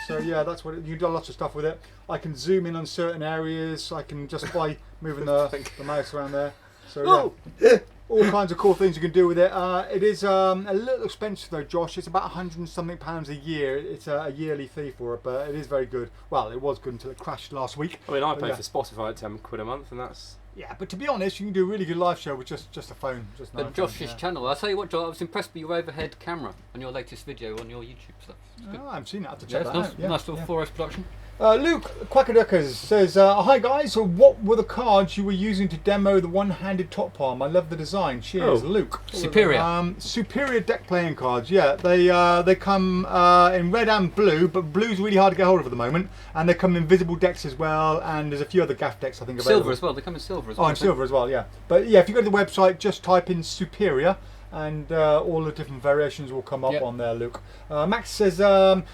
Speaker 2: So yeah, that's what you can do. Lots of stuff with it. I can zoom in on certain areas. I can just by moving the mouse around there. So yeah, all kinds of cool things you can do with it. It is a little expensive though, Josh. It's about £100 and something a year. It's a yearly fee for it, but it is very good. Well, it was good until it crashed last week.
Speaker 1: I mean, I pay for Spotify at £10 a month, and that's...
Speaker 2: Yeah, but to be honest, you can do a really good live show with just a phone. Just an
Speaker 3: But
Speaker 2: iPhone,
Speaker 3: Josh's channel, I'll tell you what, Josh, I was impressed with your overhead camera on your latest video on your YouTube stuff. It's good.
Speaker 2: I haven't seen it. I have to
Speaker 3: Yeah,
Speaker 2: check
Speaker 3: it's
Speaker 2: that
Speaker 3: nice,
Speaker 2: out. Yeah,
Speaker 3: nice little
Speaker 2: yeah.
Speaker 3: 4S production.
Speaker 2: Luke Quackaduckers says, hi guys, so what were the cards you were using to demo the one-handed top palm? I love the design. Cheers, Luke.
Speaker 3: Superior.
Speaker 2: Superior deck playing cards, yeah. They come in red and blue, but blue's really hard to get hold of at the moment. And they come in visible decks as well, and there's a few other gaff decks I think available.
Speaker 3: Silver as well, they come in silver as well.
Speaker 2: Oh, and silver as well, yeah. But yeah, if you go to the website, just type in Superior, and all the different variations will come up on there, Luke. Max says,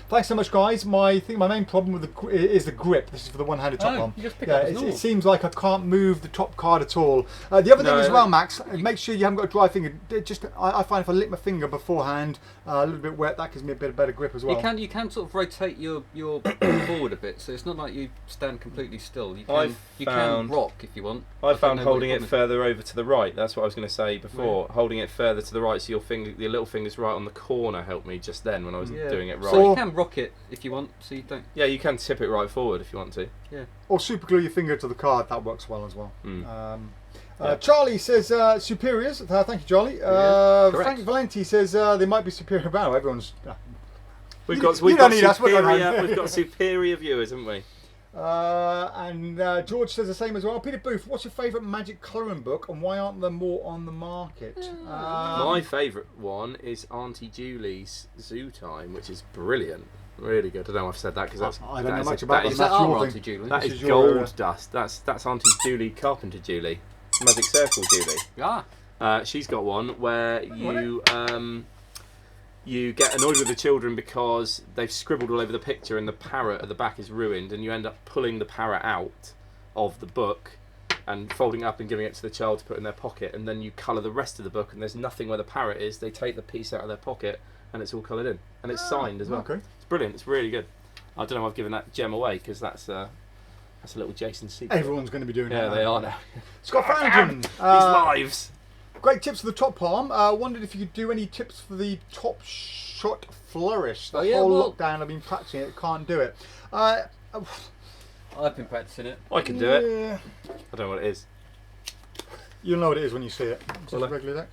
Speaker 2: thanks so much, guys. I think my main problem with is the grip. This is for the one-handed top palm.
Speaker 3: You just pick up
Speaker 2: it seems like I can't move the top card at all. The other thing as well, Max, make sure you haven't got a dry finger. I find if I lick my finger beforehand, a little bit wet, that gives me a bit better grip as well.
Speaker 3: You can sort of rotate your forward a bit, so it's not like you stand completely still. You can rock if you want.
Speaker 1: I found holding it further over to the right. That's what I was going to say before. Holding it further to the right, so your little finger's right on the corner, helped me just then when I was doing it right.
Speaker 3: So you can rock it if you want, so you don't.
Speaker 1: Yeah, you can tip it right forward if you want to.
Speaker 3: Yeah.
Speaker 2: Or super glue your finger to the card. That works well as well. Charlie says superiors. Thank you, Charlie. Frank Valenti says they might be superior. Wow, everyone's.
Speaker 1: We've got superior viewers, haven't we?
Speaker 2: And George says the same as well. Peter Booth, what's your favourite magic colouring book, and why aren't there more on the market?
Speaker 1: My favourite one is Auntie Julie's Zoo Time, which is brilliant. Really good. I don't know if I've said that because that's.
Speaker 2: I don't know much about that.
Speaker 3: Is that our Auntie Julie?
Speaker 1: That is gold dust. That's Auntie Julie Carpenter Julie, Magic Circle Julie.
Speaker 3: Yeah.
Speaker 1: She's got one where you get annoyed with the children because they've scribbled all over the picture and the parrot at the back is ruined, and you end up pulling the parrot out of the book and folding it up and giving it to the child to put in their pocket, and then you colour the rest of the book and there's nothing where the parrot is. They take the piece out of their pocket and it's all coloured in, and it's signed as well. Okay. It's brilliant. It's really good. I don't know if I've given that gem away because that's a little Jason secret.
Speaker 2: Everyone's going to be doing that.
Speaker 1: Yeah, they are now.
Speaker 2: Scott Farrington.
Speaker 1: These lives.
Speaker 2: Great tips for the top palm. Wondered if you could do any tips for the top shot flourish. The whole lockdown I've been practicing it, can't do it.
Speaker 3: I've been practicing it.
Speaker 1: I can do it. I don't know what it is.
Speaker 2: You'll know what it is when you see it. It's just a regular deck.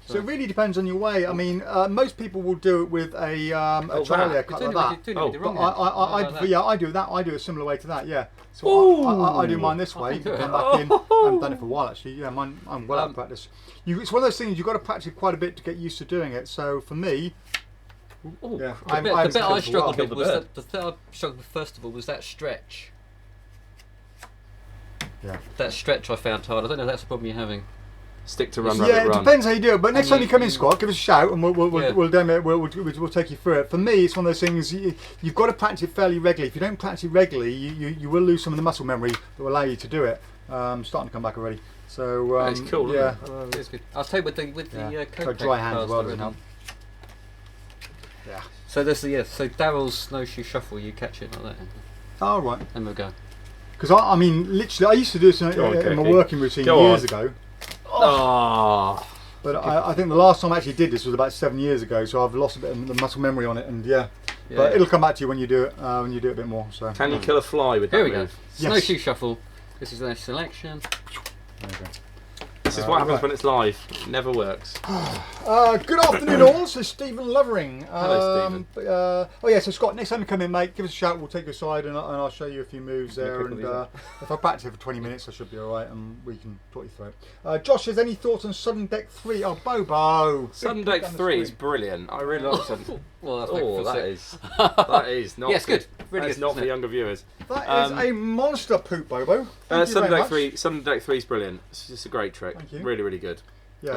Speaker 2: So it really depends on your way. I mean, most people will do it with a Charlie cut like that. I do that. I do a similar way to that. Yeah. So I do mine this way. Come back in. I haven't done it for a while actually. Yeah, mine. I'm well out of practice. It's one of those things you've got to practice quite a bit to get used to doing it. So for me,
Speaker 3: the bit I struggled with was the thing I struggled with first of all was that stretch.
Speaker 2: Yeah.
Speaker 3: That stretch I found hard. I don't know if that's the problem you're having.
Speaker 1: Stick to run,
Speaker 2: it depends how you do it. But next time you come in, Scott, give us a shout and we'll demo it. We'll take you through it. For me, it's one of those things you've got to practice it fairly regularly. If you don't practice it regularly, you will lose some of the muscle memory that will allow you to do it. Starting to come back already. So
Speaker 1: it's cool.
Speaker 2: Yeah,
Speaker 3: it's good. I'll tell you with the coat
Speaker 2: dry hands as well doesn't help. Yeah.
Speaker 3: So there's so Daryl's snowshoe shuffle. You catch it like that.
Speaker 2: Oh right.
Speaker 3: And we'll go.
Speaker 2: Because I mean, literally, I used to do this in my working routine years ago.
Speaker 1: Oh.
Speaker 2: But I think the last time I actually did this was about 7 years ago, so I've lost a bit of the muscle memory on it, and but it'll come back to you when you do it. When you do it a bit more. So
Speaker 1: can you kill a fly with that move?
Speaker 3: Yes. Snowshoe shuffle. This is their selection.
Speaker 2: There you go.
Speaker 1: This is what happens when it's live. It never works.
Speaker 2: Good afternoon, all. This is Stephen Lovering.
Speaker 1: Hello, Stephen.
Speaker 2: Oh yeah, so Scott, next time you come in, mate, give us a shout. We'll take you aside and I'll show you a few moves there. And if I practice it for 20 minutes, I should be all right, and we can talk you through it. Josh, has any thoughts on Sudden Deck 3? Oh, Bobo.
Speaker 1: Sudden Deck 3 is brilliant. I really like Sudden.
Speaker 3: Well, that's
Speaker 1: that is not.
Speaker 3: Yes, good. Really
Speaker 1: It's
Speaker 3: good,
Speaker 1: not
Speaker 3: isn't
Speaker 1: for
Speaker 3: it?
Speaker 1: younger viewers.
Speaker 2: That is a monster poop, Bobo. Thank you
Speaker 1: Sudden
Speaker 2: very
Speaker 1: Deck
Speaker 2: much.
Speaker 1: 3 is brilliant. It's just a great trick.
Speaker 2: Thank you.
Speaker 1: Really, really good.
Speaker 2: Yeah,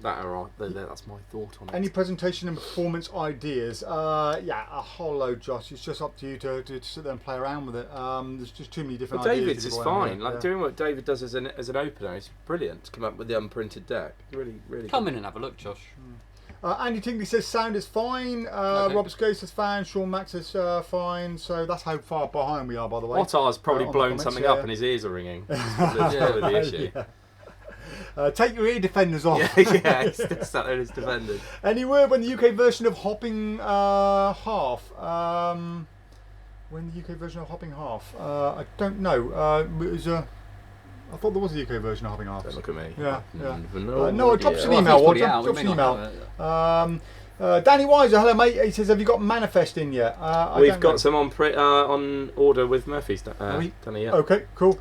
Speaker 1: That's my thought on it.
Speaker 2: any presentation and performance ideas? Yeah, a whole load, Josh. It's just up to you to sit there and play around with it. There's just too many different
Speaker 1: Well,
Speaker 2: ideas.
Speaker 1: David's
Speaker 2: to
Speaker 1: is
Speaker 2: go around
Speaker 1: fine.
Speaker 2: with, yeah.
Speaker 1: Doing what David does as an opener is brilliant. To come up with the unprinted deck, really, really.
Speaker 3: Come
Speaker 1: good.
Speaker 3: in and have a look, Josh.
Speaker 2: Andy Tingley says sound is fine.
Speaker 3: Okay.
Speaker 2: Robert Scase says fan. Sean Max says fine. So that's how far behind we are, by the way.
Speaker 1: Ottar's probably
Speaker 2: on the
Speaker 1: blown
Speaker 2: comments,
Speaker 1: something
Speaker 2: yeah.
Speaker 1: up and his ears are ringing. That's probably the issue.
Speaker 2: Take your ear defenders off.
Speaker 1: Yeah, he's still sat there in his defenders.
Speaker 2: Any word when the UK version of Hopping Half? When the UK version of Hopping Half? I don't know. I thought there was a UK version of Hopping Half.
Speaker 1: Don't look at me.
Speaker 2: Yeah.
Speaker 1: No,
Speaker 2: drop us an
Speaker 3: Well, I think
Speaker 2: email.
Speaker 3: it's probably
Speaker 2: Drop
Speaker 3: out. We
Speaker 2: us
Speaker 3: may
Speaker 2: an
Speaker 3: not
Speaker 2: email.
Speaker 3: have it.
Speaker 2: Danny Weiser, hello mate. He says, have you got Manifest in yet?
Speaker 1: We've got some on order with Murphy's. Danny, yeah.
Speaker 2: Okay, cool.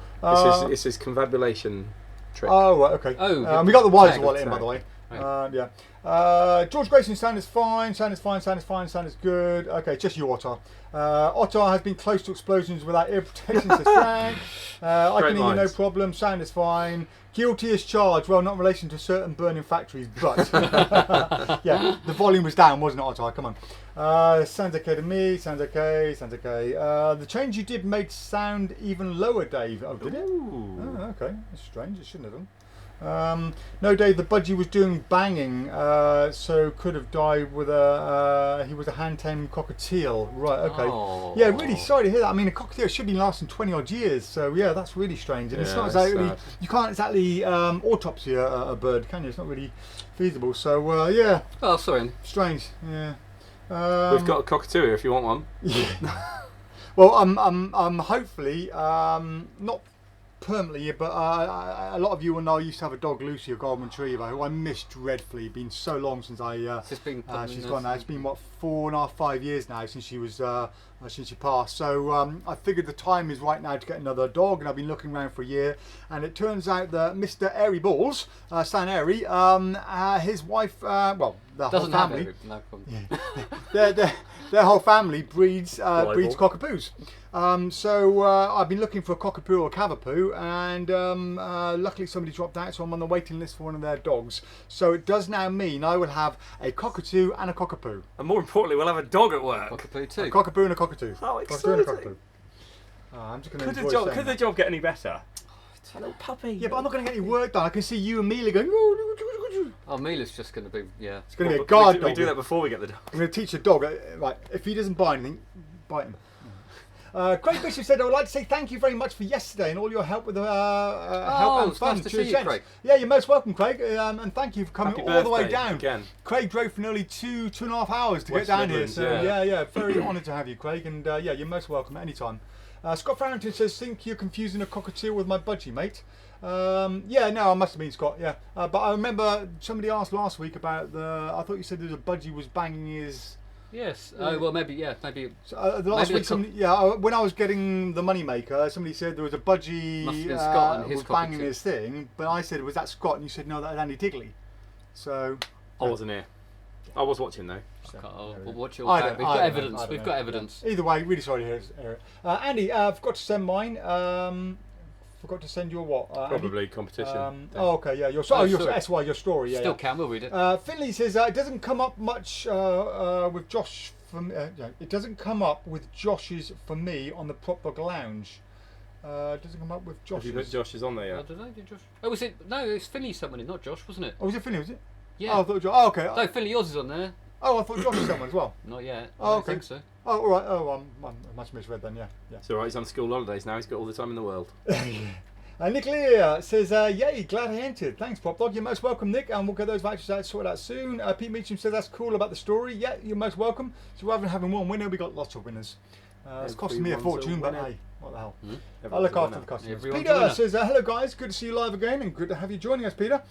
Speaker 1: This is confabulation trick.
Speaker 2: Oh, right, okay.
Speaker 3: Oh,
Speaker 2: we got the Weiser
Speaker 3: tag,
Speaker 2: wallet in, by
Speaker 1: tag.
Speaker 2: the way.
Speaker 3: Right.
Speaker 2: Yeah. George Grayson, sound is fine. Sound is fine. Sound is fine. Sound is good. Okay, just you, Ottar. Ottar has been close to explosions without ear protection, says Frank. I can hear you, no problem. Sound is fine. Guilty as charged. Well, not in relation to certain burning factories, but yeah, the volume was down, wasn't it, Ottar? Come on. Sounds okay to me. Sounds okay. Sounds okay. The change you did made sound even lower, Dave. Oh, did it?
Speaker 1: Ooh.
Speaker 2: Oh, okay. That's strange. It shouldn't have done. No, Dave, the budgie was doing banging, so could have died with he was a hand-tamed cockatiel. Right, okay.
Speaker 3: Oh.
Speaker 2: Yeah, really sorry to hear that. I mean, a cockatiel should be lasting 20 odd years, so yeah, that's really strange. And it's
Speaker 1: Yeah,
Speaker 2: not
Speaker 1: it's
Speaker 2: exactly,
Speaker 1: sad.
Speaker 2: you can't exactly autopsy a bird, can you? It's not really feasible, so yeah,
Speaker 3: Oh, sorry.
Speaker 2: strange, yeah.
Speaker 1: We've got a cockatoo here if you want one.
Speaker 2: Well, I'm hopefully not permanently, but a lot of you will know I used to have a dog, Lucy, a golden retriever, who I missed dreadfully. It's been so long since
Speaker 3: It's been
Speaker 2: she's gone now. It's been what 4.5, 5 years now since she was since she passed. So I figured the time is right now to get another dog, and I've been looking around for a year. And it turns out that Mr. Airy Balls, Stan Airy, his wife, well, the whole
Speaker 3: Doesn't have
Speaker 2: family,
Speaker 3: it. No problem.
Speaker 2: their whole family breeds
Speaker 1: Rival.
Speaker 2: cockapoos. So I've been looking for a cockapoo or a cavapoo, and luckily somebody dropped out, so I'm on the waiting list for one of their dogs. So it does now mean I will have a cockatoo and a cockapoo.
Speaker 1: And more importantly, we'll have a dog at work.
Speaker 3: Cockapoo
Speaker 2: A
Speaker 3: too.
Speaker 2: cockapoo and a cockatoo.
Speaker 1: How
Speaker 2: Cockatoo and a
Speaker 1: exciting.
Speaker 2: cockapoo. I'm just going to
Speaker 1: Could the job get any better? A little puppy.
Speaker 2: Yeah, but I'm not going to get any work done. I can see you and Mila going.
Speaker 3: Oh, Mila's just going to be, yeah.
Speaker 2: It's going to be a guard dog.
Speaker 1: We do that before we get the dog.
Speaker 2: I'm going to teach a dog. Right, if he doesn't buy anything, bite him. Craig Bishop said, I would like to say thank you very much for yesterday and all your help with help and
Speaker 3: it's
Speaker 2: fun.
Speaker 3: nice to
Speaker 2: Cheers,
Speaker 3: see you,
Speaker 2: gents.
Speaker 3: Craig.
Speaker 2: Yeah, you're most welcome, Craig, and thank you for coming
Speaker 1: Happy
Speaker 2: all the way
Speaker 1: birthday
Speaker 2: down.
Speaker 1: again.
Speaker 2: Craig drove for nearly two and a half hours to
Speaker 1: West
Speaker 2: get down
Speaker 1: Midlands,
Speaker 2: here, so
Speaker 1: yeah.
Speaker 2: yeah, very honoured to have you, Craig, and yeah, you're most welcome at any time. Scott Farrington says, think you're confusing a cockatiel with my budgie, mate. Yeah, no, I must have been Scott, yeah. But I remember somebody asked last week about I thought you said that a budgie was banging his...
Speaker 3: Yes. Oh, well, maybe, yeah, maybe.
Speaker 2: So, the last
Speaker 3: Maybe
Speaker 2: week, when I was getting the moneymaker, somebody said there was a budgie
Speaker 3: Must have been Scott and his
Speaker 2: was banging
Speaker 3: cockatoo.
Speaker 2: his thing, but I said, was that Scott? And you said, no, that was Andy Tigley. So
Speaker 1: I wasn't here. I was watching though.
Speaker 3: We'll watch it all
Speaker 2: I
Speaker 3: back.
Speaker 2: don't-
Speaker 3: We've
Speaker 2: I
Speaker 3: got
Speaker 2: don't know,
Speaker 3: evidence.
Speaker 2: I don't
Speaker 3: We've
Speaker 2: know.
Speaker 3: got evidence.
Speaker 2: either way, really sorry to hear it. Andy, I forgot to send mine. Forgot to send your what? Andy?
Speaker 1: Probably competition.
Speaker 2: Oh, okay, yeah. Your
Speaker 3: sorry.
Speaker 2: your story. Yeah.
Speaker 3: Still
Speaker 2: yeah.
Speaker 3: can, we'll read it.
Speaker 2: Finley says it doesn't come up much with Josh. It doesn't come up with Josh's for me on the PropDog Lounge. It doesn't come up with
Speaker 1: Have you put
Speaker 2: Josh's.
Speaker 1: Josh's on there
Speaker 3: I
Speaker 1: yet?
Speaker 3: don't know, did Josh? Oh, was it? No, it's Finley someone in, not Josh, wasn't it?
Speaker 2: Oh, was it Finley? Was it?
Speaker 3: Yeah.
Speaker 2: Oh, I thought Josh. Oh, okay.
Speaker 3: No, Finley, yours is on there.
Speaker 2: Oh, I thought Josh was someone as well.
Speaker 3: Not yet.
Speaker 2: Oh,
Speaker 3: I don't
Speaker 2: okay.
Speaker 3: think so.
Speaker 2: Oh, all right. Oh, I must have misread then. Yeah.
Speaker 1: It's alright, he's on school holidays now, he's got all the time in the world.
Speaker 2: Nick Lear says, yay, glad I entered. Thanks, PropDog. You're most welcome, Nick, and we'll get those vouchers sorted out soon. Pete Meacham says, that's cool about the story. Yeah, you're most welcome. So rather than having one winner, we got lots of winners. It's costing me a
Speaker 1: Everyone's
Speaker 2: fortune, but
Speaker 1: winner.
Speaker 2: hey, what the hell. I'll
Speaker 1: Everyone's
Speaker 2: look
Speaker 1: a
Speaker 2: after
Speaker 1: winner.
Speaker 2: the customers.
Speaker 3: Everyone's a
Speaker 2: Peter
Speaker 3: winner.
Speaker 2: says, hello guys, good to see you live again and good to have you joining us, Peter.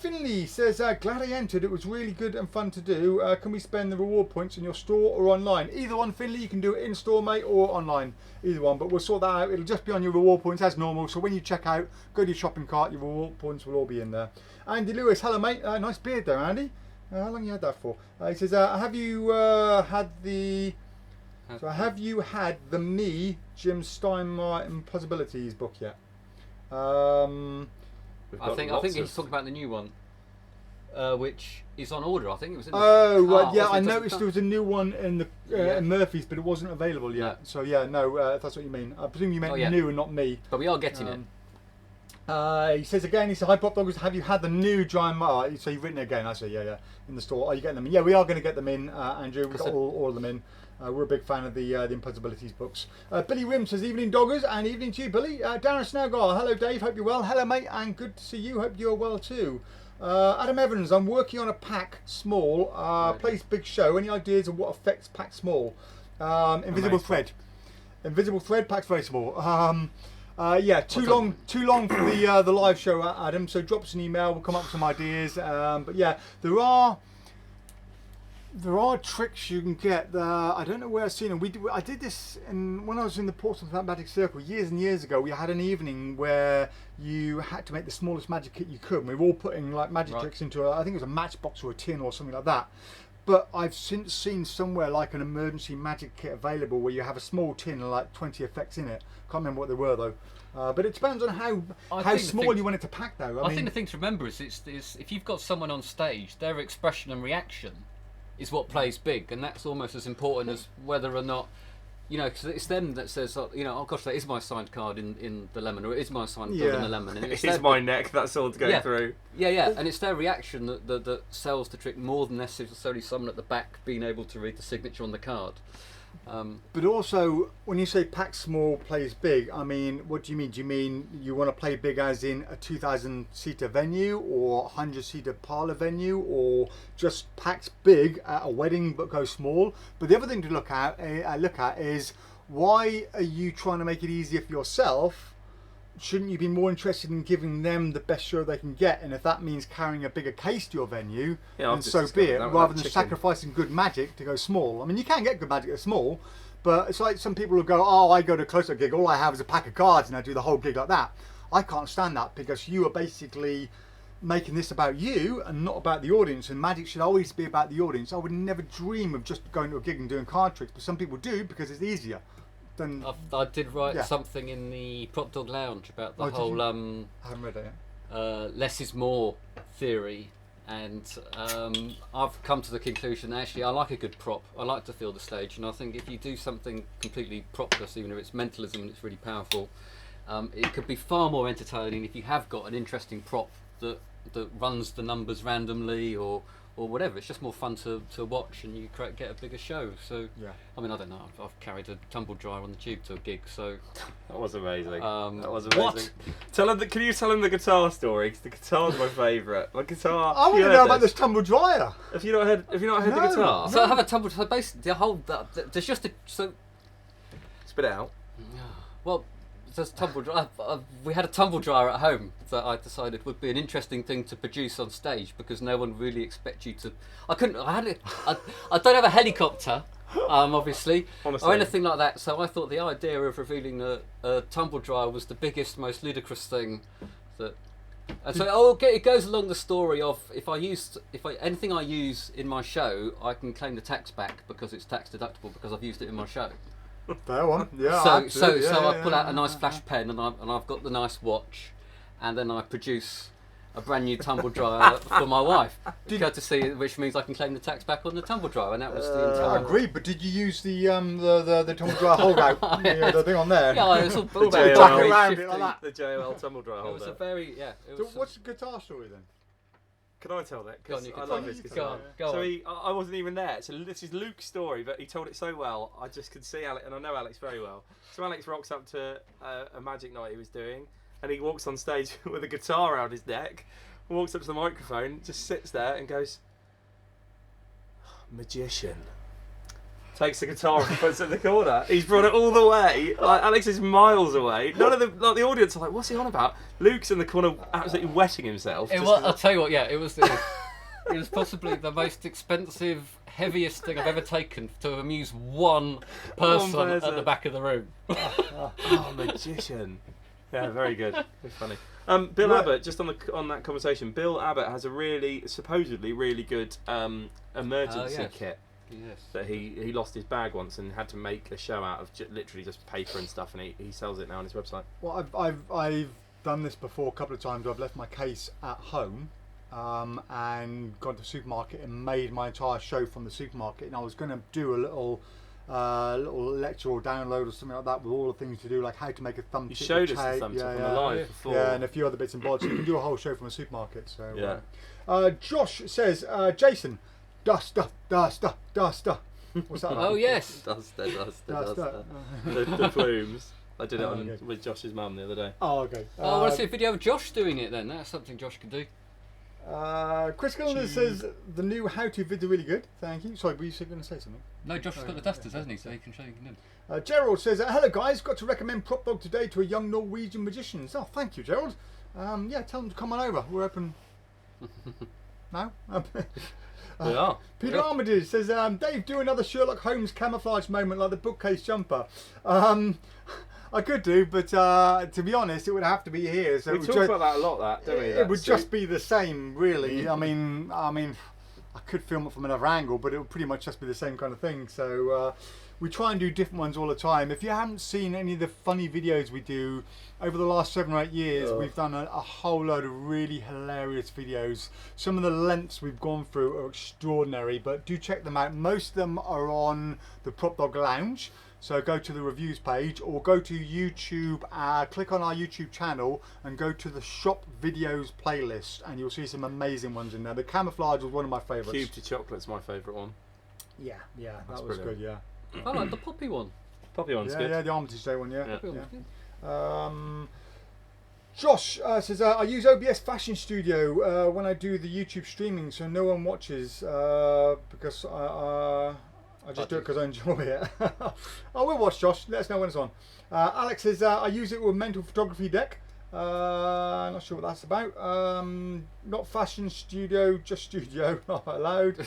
Speaker 2: Finley says, glad I entered, it was really good and fun to do. Can we spend the reward points in your store or online? Either one, Finley, you can do it in store, mate, or online. Either one, but we'll sort that out. It'll just be on your reward points as normal, so when you check out, go to your shopping cart, your reward points will all be in there. Andy Lewis, hello mate, nice beard there, Andy. How long you had that for? He says, have you had the... So have you had the Me, Jim Steinmeier Impossibilities book yet?
Speaker 1: We've
Speaker 3: I
Speaker 1: got
Speaker 3: think
Speaker 1: lots
Speaker 3: he's
Speaker 1: of-
Speaker 3: talking about the new one, which is on order. I think it was in the
Speaker 2: Oh, right,
Speaker 3: cart,
Speaker 2: yeah,
Speaker 3: wasn't
Speaker 2: I
Speaker 3: it?
Speaker 2: noticed there was a new one in the
Speaker 3: Yeah.
Speaker 2: in Murphy's, but it wasn't available yet.
Speaker 3: No.
Speaker 2: So yeah, no, if that's what you mean. I presume you meant
Speaker 3: Oh, yeah.
Speaker 2: new and not Me.
Speaker 3: But we are getting it.
Speaker 2: He says again, he said, hi PropDog, have you had the new Giant so you've written it again, I say, yeah, in the store. Are you getting them in? Yeah, we are going to get them in, Andrew. We've got all of them in. We're a big fan of the Impossibilities books. Billy Rim says, evening doggers, and evening to you, Billy. Darren Snowgar, hello Dave, hope you're well. Hello mate, and good to see you, hope you're well too. Adam Evans, I'm working on a pack small, place big show. Any ideas of what affects pack small? Invisible
Speaker 1: Amazing.
Speaker 2: thread. Invisible thread, pack's very small. Yeah, too long for the live show, Adam. So drop us an email. We'll come up with some ideas. But yeah, there are tricks you can get. I don't know where I've seen them. I did this when I was in the Portsmouth Magic Circle years and years ago. We had an evening where you had to make the smallest magic kit you could. And we were all putting like magic tricks into I think it was a matchbox or a tin or something like that. But I've since seen somewhere like an emergency magic kit available where you have a small tin and like 20 effects in it. Can't remember what they were though. But it depends on how
Speaker 3: think
Speaker 2: small you want it to pack though.
Speaker 3: I think the thing to remember is if you've got someone on stage, their expression and reaction is what plays big, and that's almost as important as whether or not, because it's them that says, oh gosh, that is my signed card in the lemon, or it is my signed card in the lemon. And
Speaker 1: It's
Speaker 3: their-
Speaker 1: my neck, that's all to go through.
Speaker 3: Yeah, and it's their reaction that sells the trick more than necessarily someone at the back being able to read the signature on the card.
Speaker 2: But also, when you say pack small, plays big, I mean, what do you mean? Do you mean you want to play big as in a 2,000-seater venue or a 100-seater parlour venue, or just packs big at a wedding but go small? But the other thing to look at is, why are you trying to make it easier for yourself? Shouldn't you be more interested in giving them the best show they can get? And if that means carrying a bigger case to your venue,
Speaker 1: Yeah, I've
Speaker 2: then
Speaker 1: just
Speaker 2: so be
Speaker 1: discovered
Speaker 2: it,
Speaker 1: that with
Speaker 2: rather
Speaker 1: that
Speaker 2: than
Speaker 1: chicken.
Speaker 2: sacrificing good magic to go small. I mean, you can get good magic at small, but it's like some people will go, oh, I go to a close-up gig, all I have is a pack of cards and I do the whole gig like that. I can't stand that, because you are basically making this about you and not about the audience, and magic should always be about the audience. I would never dream of just going to a gig and doing card tricks, but some people do because it's easier. Then
Speaker 3: I did write
Speaker 2: Yeah.
Speaker 3: something in the PropDog Lounge about the
Speaker 2: Oh, did
Speaker 3: whole
Speaker 2: you? I haven't read it yet.
Speaker 3: less is more theory, and I've come to the conclusion that actually I like a good prop. I like to feel the stage, and I think if you do something completely propless, even if it's mentalism and it's really powerful, it could be far more entertaining if you have got an interesting prop that runs the numbers randomly or whatever. It's just more fun to watch, and you get a bigger show. So
Speaker 2: Yeah.
Speaker 3: I mean, I don't know. I've carried a tumble dryer on the tube to a gig, so
Speaker 1: That was amazing. That was
Speaker 3: what?
Speaker 1: amazing. Can you tell him the guitar story? 'Cause the guitar's my favourite. My guitar.
Speaker 2: I want
Speaker 1: you
Speaker 2: to
Speaker 1: heard
Speaker 2: know about
Speaker 1: this?
Speaker 2: this tumble dryer.
Speaker 1: Have you not heard the
Speaker 2: No.
Speaker 1: guitar?
Speaker 3: So I have a tumble. So basically, the whole there's just a so.
Speaker 1: Spit it out.
Speaker 3: Well, there's tumble dryer. We had a tumble dryer at home that I decided would be an interesting thing to produce on stage, because no one really expects you to. I don't have a helicopter, obviously,
Speaker 1: Honestly.
Speaker 3: or anything like that. So I thought the idea of revealing a tumble dryer was the biggest, most ludicrous thing that. And so it goes along the story of anything I use in my show, I can claim the tax back because it's tax deductible because I've used it in my show.
Speaker 2: Fair one. Yeah.
Speaker 3: So
Speaker 2: absolutely. Yeah,
Speaker 3: I
Speaker 2: yeah,
Speaker 3: pull
Speaker 2: yeah,
Speaker 3: out a nice
Speaker 2: yeah,
Speaker 3: flash pen, and I've got the nice watch, and then I produce a brand new tumble dryer for my wife, courtesy, which means I can claim the tax back on the tumble dryer, and that was the
Speaker 2: I
Speaker 3: entire.
Speaker 2: agree, but did you use the tumble dryer holdout, the thing on there?
Speaker 3: Yeah, it's all
Speaker 1: The
Speaker 3: about
Speaker 1: JOL.
Speaker 3: very
Speaker 2: Around it
Speaker 3: shifty.
Speaker 2: like that.
Speaker 1: The JOL tumble dryer
Speaker 3: It was a
Speaker 1: holder.
Speaker 3: very
Speaker 2: So what's the guitar story then?
Speaker 1: Can I tell that?
Speaker 3: Go on,
Speaker 1: Because
Speaker 3: you
Speaker 1: I
Speaker 3: can
Speaker 1: love
Speaker 3: tell
Speaker 1: this
Speaker 3: it.
Speaker 1: guitar.
Speaker 3: Go
Speaker 1: So
Speaker 3: on.
Speaker 1: I wasn't even there. So this is Luke's story, but he told it so well. I just could see Alex, and I know Alex very well. So Alex rocks up to a magic night he was doing, and he walks on stage with a guitar around his neck, walks up to the microphone, just sits there and goes, "Magician, takes the guitar and puts it in the corner. He's brought it all the way. Like, Alex is miles away. None of the audience are like, what's he on about? Luke's in the corner absolutely wetting himself.
Speaker 3: I'll tell you what, yeah, it was possibly the most expensive, heaviest thing I've ever taken to amuse one person at the back of the room.
Speaker 1: Oh, magician. Yeah, very good. Very funny. Bill Abbott, just on that conversation, Bill Abbott has a supposedly really good emergency kit.
Speaker 3: Yes.
Speaker 1: That he lost his bag once and had to make a show out of literally just paper and stuff, and he sells it now on his website.
Speaker 2: Well, I've done this before a couple of times. I've left my case at home and gone to the supermarket and made my entire show from the supermarket. And I was going to do a little lecture or download or something like that with all the things to do, like how to make a thumb tip.
Speaker 1: You showed us the thumb tip on the live before.
Speaker 2: Yeah, and a few other bits and bobs. So you can do a whole show from a supermarket. So Josh says, Jason, duster. What's that?
Speaker 3: Oh yes,
Speaker 1: duster. The plumes. I did it with Josh's mum the other day.
Speaker 2: Oh, okay.
Speaker 3: I want to see a video of Josh doing it then. That's something Josh can do.
Speaker 2: Chris Gilder says the new how-to vids are really good. Thank you. Sorry, were you going to say something?
Speaker 3: No, Josh has got the dusters, hasn't he? So he can show you them.
Speaker 2: Gerald says, hello guys, got to recommend PropDog today to a young Norwegian magician. Oh, thank you, Gerald. Yeah, tell them to come on over. We're open now.
Speaker 1: We are.
Speaker 2: Peter Armitage says, Dave, do another Sherlock Holmes camouflage moment like the bookcase jumper. I could do, but to be honest, it would have to be here. So
Speaker 1: we talk about that a lot, don't we?
Speaker 2: It would just be the same, really. I mean, I could film it from another angle, but it would pretty much just be the same kind of thing. So we try and do different ones all the time. If you haven't seen any of the funny videos we do over the last 7 or 8 years, we've done a whole load of really hilarious videos. Some of the lengths we've gone through are extraordinary, but do check them out. Most of them are on the PropDog Lounge. So go to the reviews page or go to YouTube, click on our YouTube channel and go to the shop videos playlist and you'll see some amazing ones in there. The camouflage was one of my favourites.
Speaker 1: Cube to Chocolate's my favourite one.
Speaker 2: Yeah,
Speaker 1: That's
Speaker 2: that was
Speaker 1: brilliant.
Speaker 2: good, yeah.
Speaker 3: I like the poppy one.
Speaker 1: Poppy one's good.
Speaker 2: Yeah, the Armitage Day one, yeah.
Speaker 1: Yeah.
Speaker 2: Josh says, I use OBS Fashion Studio when I do the YouTube streaming so no one watches because I just do it because I enjoy it. I will watch, Josh. Let us know when it's on. Alex says, I use it with mental photography deck. Not sure what that's about. Not fashion studio, just studio. Not allowed.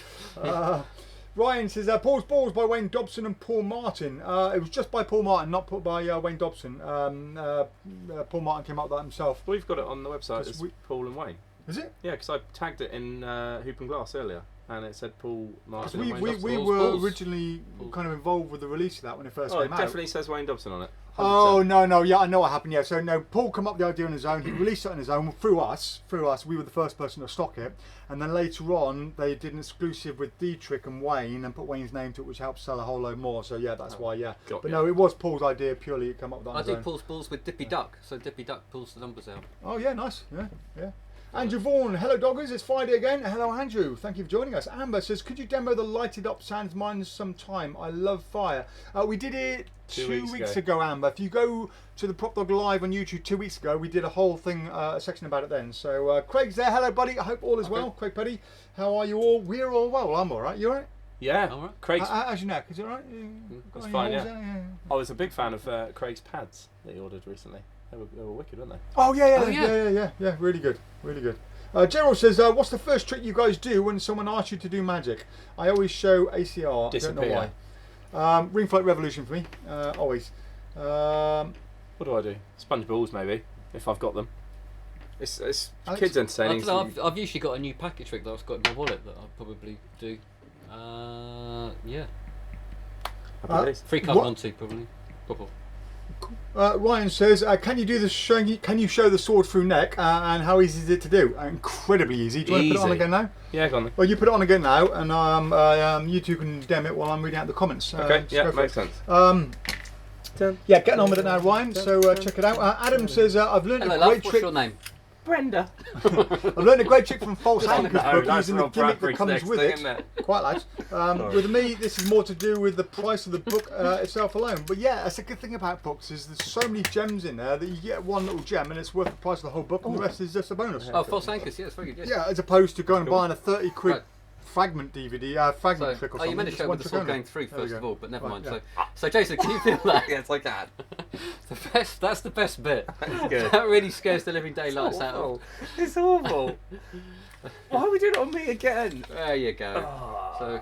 Speaker 2: Ryan says, Paul's Balls by Wayne Dobson and Paul Martin. It was just by Paul Martin, not put by Wayne Dobson. Paul Martin came up with that himself.
Speaker 1: We've got it on the website as Paul and Wayne.
Speaker 2: Is it?
Speaker 1: Yeah, because I tagged it in Hoop and Glass earlier. And it said Paul Martin and Wayne Dobson.
Speaker 2: We were originally kind of involved with the release of that when it first came out.
Speaker 1: It definitely says Wayne Dobson on it. 100%.
Speaker 2: Oh, no, yeah, I know what happened, yeah. So, no, Paul came up with the idea on his own. He released it on his own through us. We were the first person to stock it. And then later on, they did an exclusive with Dietrich and Wayne and put Wayne's name to it, which helped sell a whole load more. So, yeah, that's why, yeah. No, it was Paul's idea purely. He came up with that on his own.
Speaker 3: I do Paul's Balls with Dippy Duck. So Dippy Duck pulls the numbers out.
Speaker 2: Oh, yeah, nice. Yeah. Andrew Vaughan, hello doggers, it's Friday again. Hello Andrew, thank you for joining us. Amber says, could you demo the lighted up Sans Minds some time? I love fire. We did it two weeks ago, Amber. If you go to the PropDog Live on YouTube 2 weeks ago, we did a whole thing, a section about it then. So Craig's there, hello buddy, I hope all is well. Craig Petty, how are you all? We're all well, I'm alright, you alright?
Speaker 1: Yeah,
Speaker 3: all right.
Speaker 1: Craig's...
Speaker 2: how's your neck, is it alright?
Speaker 1: It's fine, yeah. I was a big fan of Craig's pads that he ordered recently. They were wicked, weren't they?
Speaker 2: Oh yeah, really good. Gerald says, what's the first trick you guys do when someone asks you to do magic? I always show ACR.
Speaker 1: Disappear.
Speaker 2: I don't know why. Ring Flight Revolution for me, always.
Speaker 1: What do I do? Sponge balls, maybe, if I've got them. It's kids entertaining.
Speaker 3: I've usually got a new packet trick that I've got in my wallet that I'll probably do. Yeah. Free card Monty, probably.
Speaker 2: Ryan says, can you show the sword through neck and how easy is it to do? Incredibly easy. Do you want to put it on again now?
Speaker 1: Yeah, go on then.
Speaker 2: Well, you put it on again now and you two can dem it while I'm reading out the comments.
Speaker 1: Okay, yeah, makes sense.
Speaker 2: Yeah, getting on with it now, Ryan, so check it out. Adam says, I've learned a great trick.
Speaker 3: What's your name?
Speaker 1: Brenda.
Speaker 2: I've learned a great trick from False Anchor's book using the gimmick that comes
Speaker 1: next
Speaker 2: with
Speaker 1: thing,
Speaker 2: it. Quite lads. With me, this is more to do with the price of the book itself alone. But yeah, that's a good thing about books is there's so many gems in there that you get one little gem and it's worth the price of the whole book and the rest is just a bonus.
Speaker 3: Oh, False Anchors, yeah, it's very good. Yes.
Speaker 2: Yeah, as opposed to going and buying a 30 quid fragment DVD, fragment
Speaker 3: So,
Speaker 2: trick or
Speaker 3: oh,
Speaker 2: something.
Speaker 3: you meant to
Speaker 2: Just
Speaker 3: show
Speaker 2: one
Speaker 3: with the
Speaker 2: trick
Speaker 3: sword
Speaker 2: only.
Speaker 3: going through
Speaker 2: There we
Speaker 3: first
Speaker 2: go.
Speaker 3: of all, but never
Speaker 2: Right,
Speaker 3: mind.
Speaker 2: yeah.
Speaker 3: So Jason, can you feel that? Yes, I can. That's the best bit.
Speaker 1: That's good.
Speaker 3: That really scares the living daylights out of.
Speaker 1: It's awful. Why are we doing it on me again?
Speaker 3: There you go. So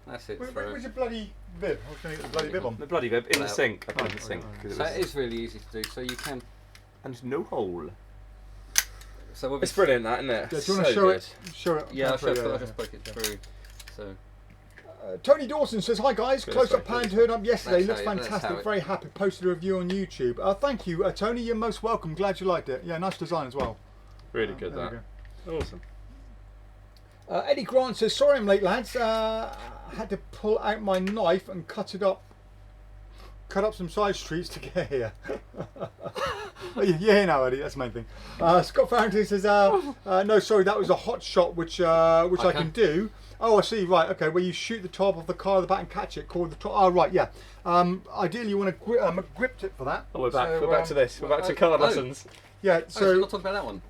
Speaker 3: that's it.
Speaker 2: Where's your bloody bib? I was going to get the bloody bib on.
Speaker 1: The bloody bib in the
Speaker 3: Well,
Speaker 1: sink. I put it in the
Speaker 2: oh,
Speaker 1: sink.
Speaker 2: oh,
Speaker 1: 'cause
Speaker 3: So
Speaker 1: it
Speaker 3: it
Speaker 1: was,
Speaker 3: is really easy to do. So you can.
Speaker 1: and no hole.
Speaker 3: So
Speaker 1: It's brilliant, that, isn't it?
Speaker 2: Yeah, do you want
Speaker 1: So
Speaker 2: to show
Speaker 1: good.
Speaker 2: it? Show it.
Speaker 3: Yeah, I'll
Speaker 2: yeah,
Speaker 3: just poke it through. So
Speaker 2: Tony Dawson says, hi guys,
Speaker 1: Good,
Speaker 2: close up
Speaker 1: sorry,
Speaker 2: pan turned up yesterday,
Speaker 3: That's
Speaker 2: looks
Speaker 3: how it- that's
Speaker 2: fantastic,
Speaker 3: how it-
Speaker 2: very happy, posted a review on YouTube. Thank you, Tony, you're most welcome, glad you liked it. Yeah, nice design as well.
Speaker 1: Really good,
Speaker 2: There we
Speaker 1: that. Awesome.
Speaker 2: Eddie Grant says, sorry I'm late lads, I had to pull out my knife and cut up some side streets to get here. You're here now, Eddie, that's the main thing. Scott Farrington says, no, sorry, that was a hot shot which I can do. Oh, I see, right, okay, where you shoot the top of the car at the back and catch it, called the top. Oh, right, yeah. Ideally, you want to grip tip for that.
Speaker 1: Oh, we're back.
Speaker 2: So,
Speaker 1: We're back to this. We're back to card lessons.
Speaker 2: Yeah,
Speaker 3: so you're
Speaker 2: so,
Speaker 3: not talking about that one.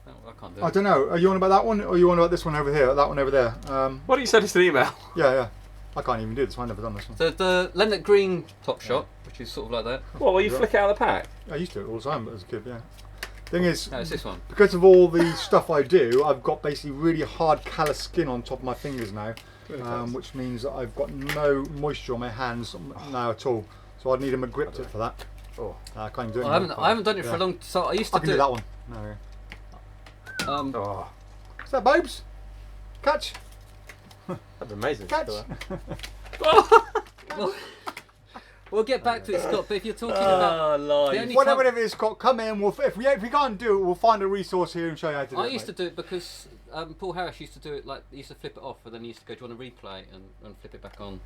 Speaker 3: No, I can't do it.
Speaker 2: I don't know, are you on about that one, or are you on about this one over here, that one over there?
Speaker 1: Why don't you send us an email?
Speaker 2: Yeah. I can't even do this one, I've never done this one.
Speaker 3: So the Leonard Green top shot, which is sort of like that.
Speaker 1: What, will you flick it out of the pack?
Speaker 2: I used to do it all the time as a kid, yeah. Thing is,
Speaker 3: No, it's this one.
Speaker 2: because of all the stuff I do, I've got basically really hard callous skin on top of my fingers now, which means that I've got no moisture on my hands now at all. So I'd need a grip tip for that.
Speaker 1: Oh.
Speaker 2: I can't even do it.
Speaker 3: I haven't done it for a long. So I used to
Speaker 2: I can do
Speaker 3: it.
Speaker 2: that one. No.
Speaker 1: Oh.
Speaker 2: Is that Bobes? Catch!
Speaker 1: That's amazing.
Speaker 2: Catch!
Speaker 3: Well, we'll get back to it, Scott. But if you're talking about the only
Speaker 2: Whatever
Speaker 3: time,
Speaker 2: it is, Scott, come in. If we can't do it, we'll find a resource here and show you how to do it.
Speaker 3: I used to
Speaker 2: mate.
Speaker 3: do it because Paul Harris used to do it like he used to flip it off, and then he used to go, "Do you want to replay?" and flip it back on.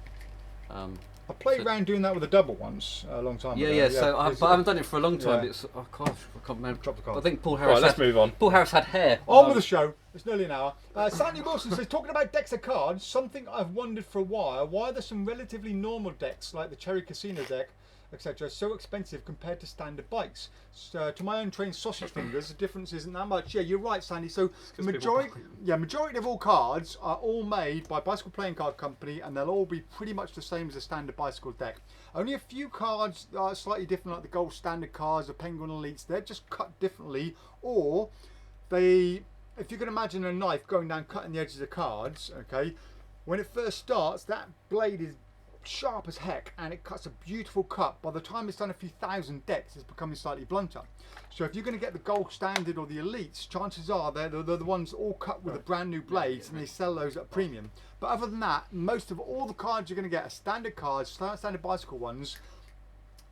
Speaker 2: I played
Speaker 3: so-
Speaker 2: around doing that with a double once a long time
Speaker 3: Yeah,
Speaker 2: ago.
Speaker 3: yeah. So but I haven't done it for a long time.
Speaker 2: Yeah.
Speaker 3: It's gosh, I can't remember.
Speaker 2: Drop the card.
Speaker 3: I think Paul Harris.
Speaker 1: Right, let's
Speaker 3: had,
Speaker 1: move on.
Speaker 3: Paul Harris had hair.
Speaker 2: On with the show. It's nearly an hour. Sandy Wilson says, talking about decks of cards, something I've wondered for a while, why are there some relatively normal decks like the Cherry Casino deck, etc., so expensive compared to standard bikes? So, to my own trained sausage fingers, the difference isn't that much. Yeah, you're right, Sandy. So the majority of all cards are all made by Bicycle Playing Card Company, and they'll all be pretty much the same as a standard bicycle deck. Only a few cards are slightly different, like the gold standard cards, the Penguin Elites. They're just cut differently, or they. If you can imagine a knife going down cutting the edges of cards, okay, when it first starts, that blade is sharp as heck and it cuts a beautiful cut. By the time it's done a few thousand decks, it's becoming slightly blunter. So if you're going to get the gold standard or the elites, chances are they're the ones all cut with the brand new blades, and they sell those at a premium. But other than that, most of all the cards you're going to get are standard cards, standard bicycle ones.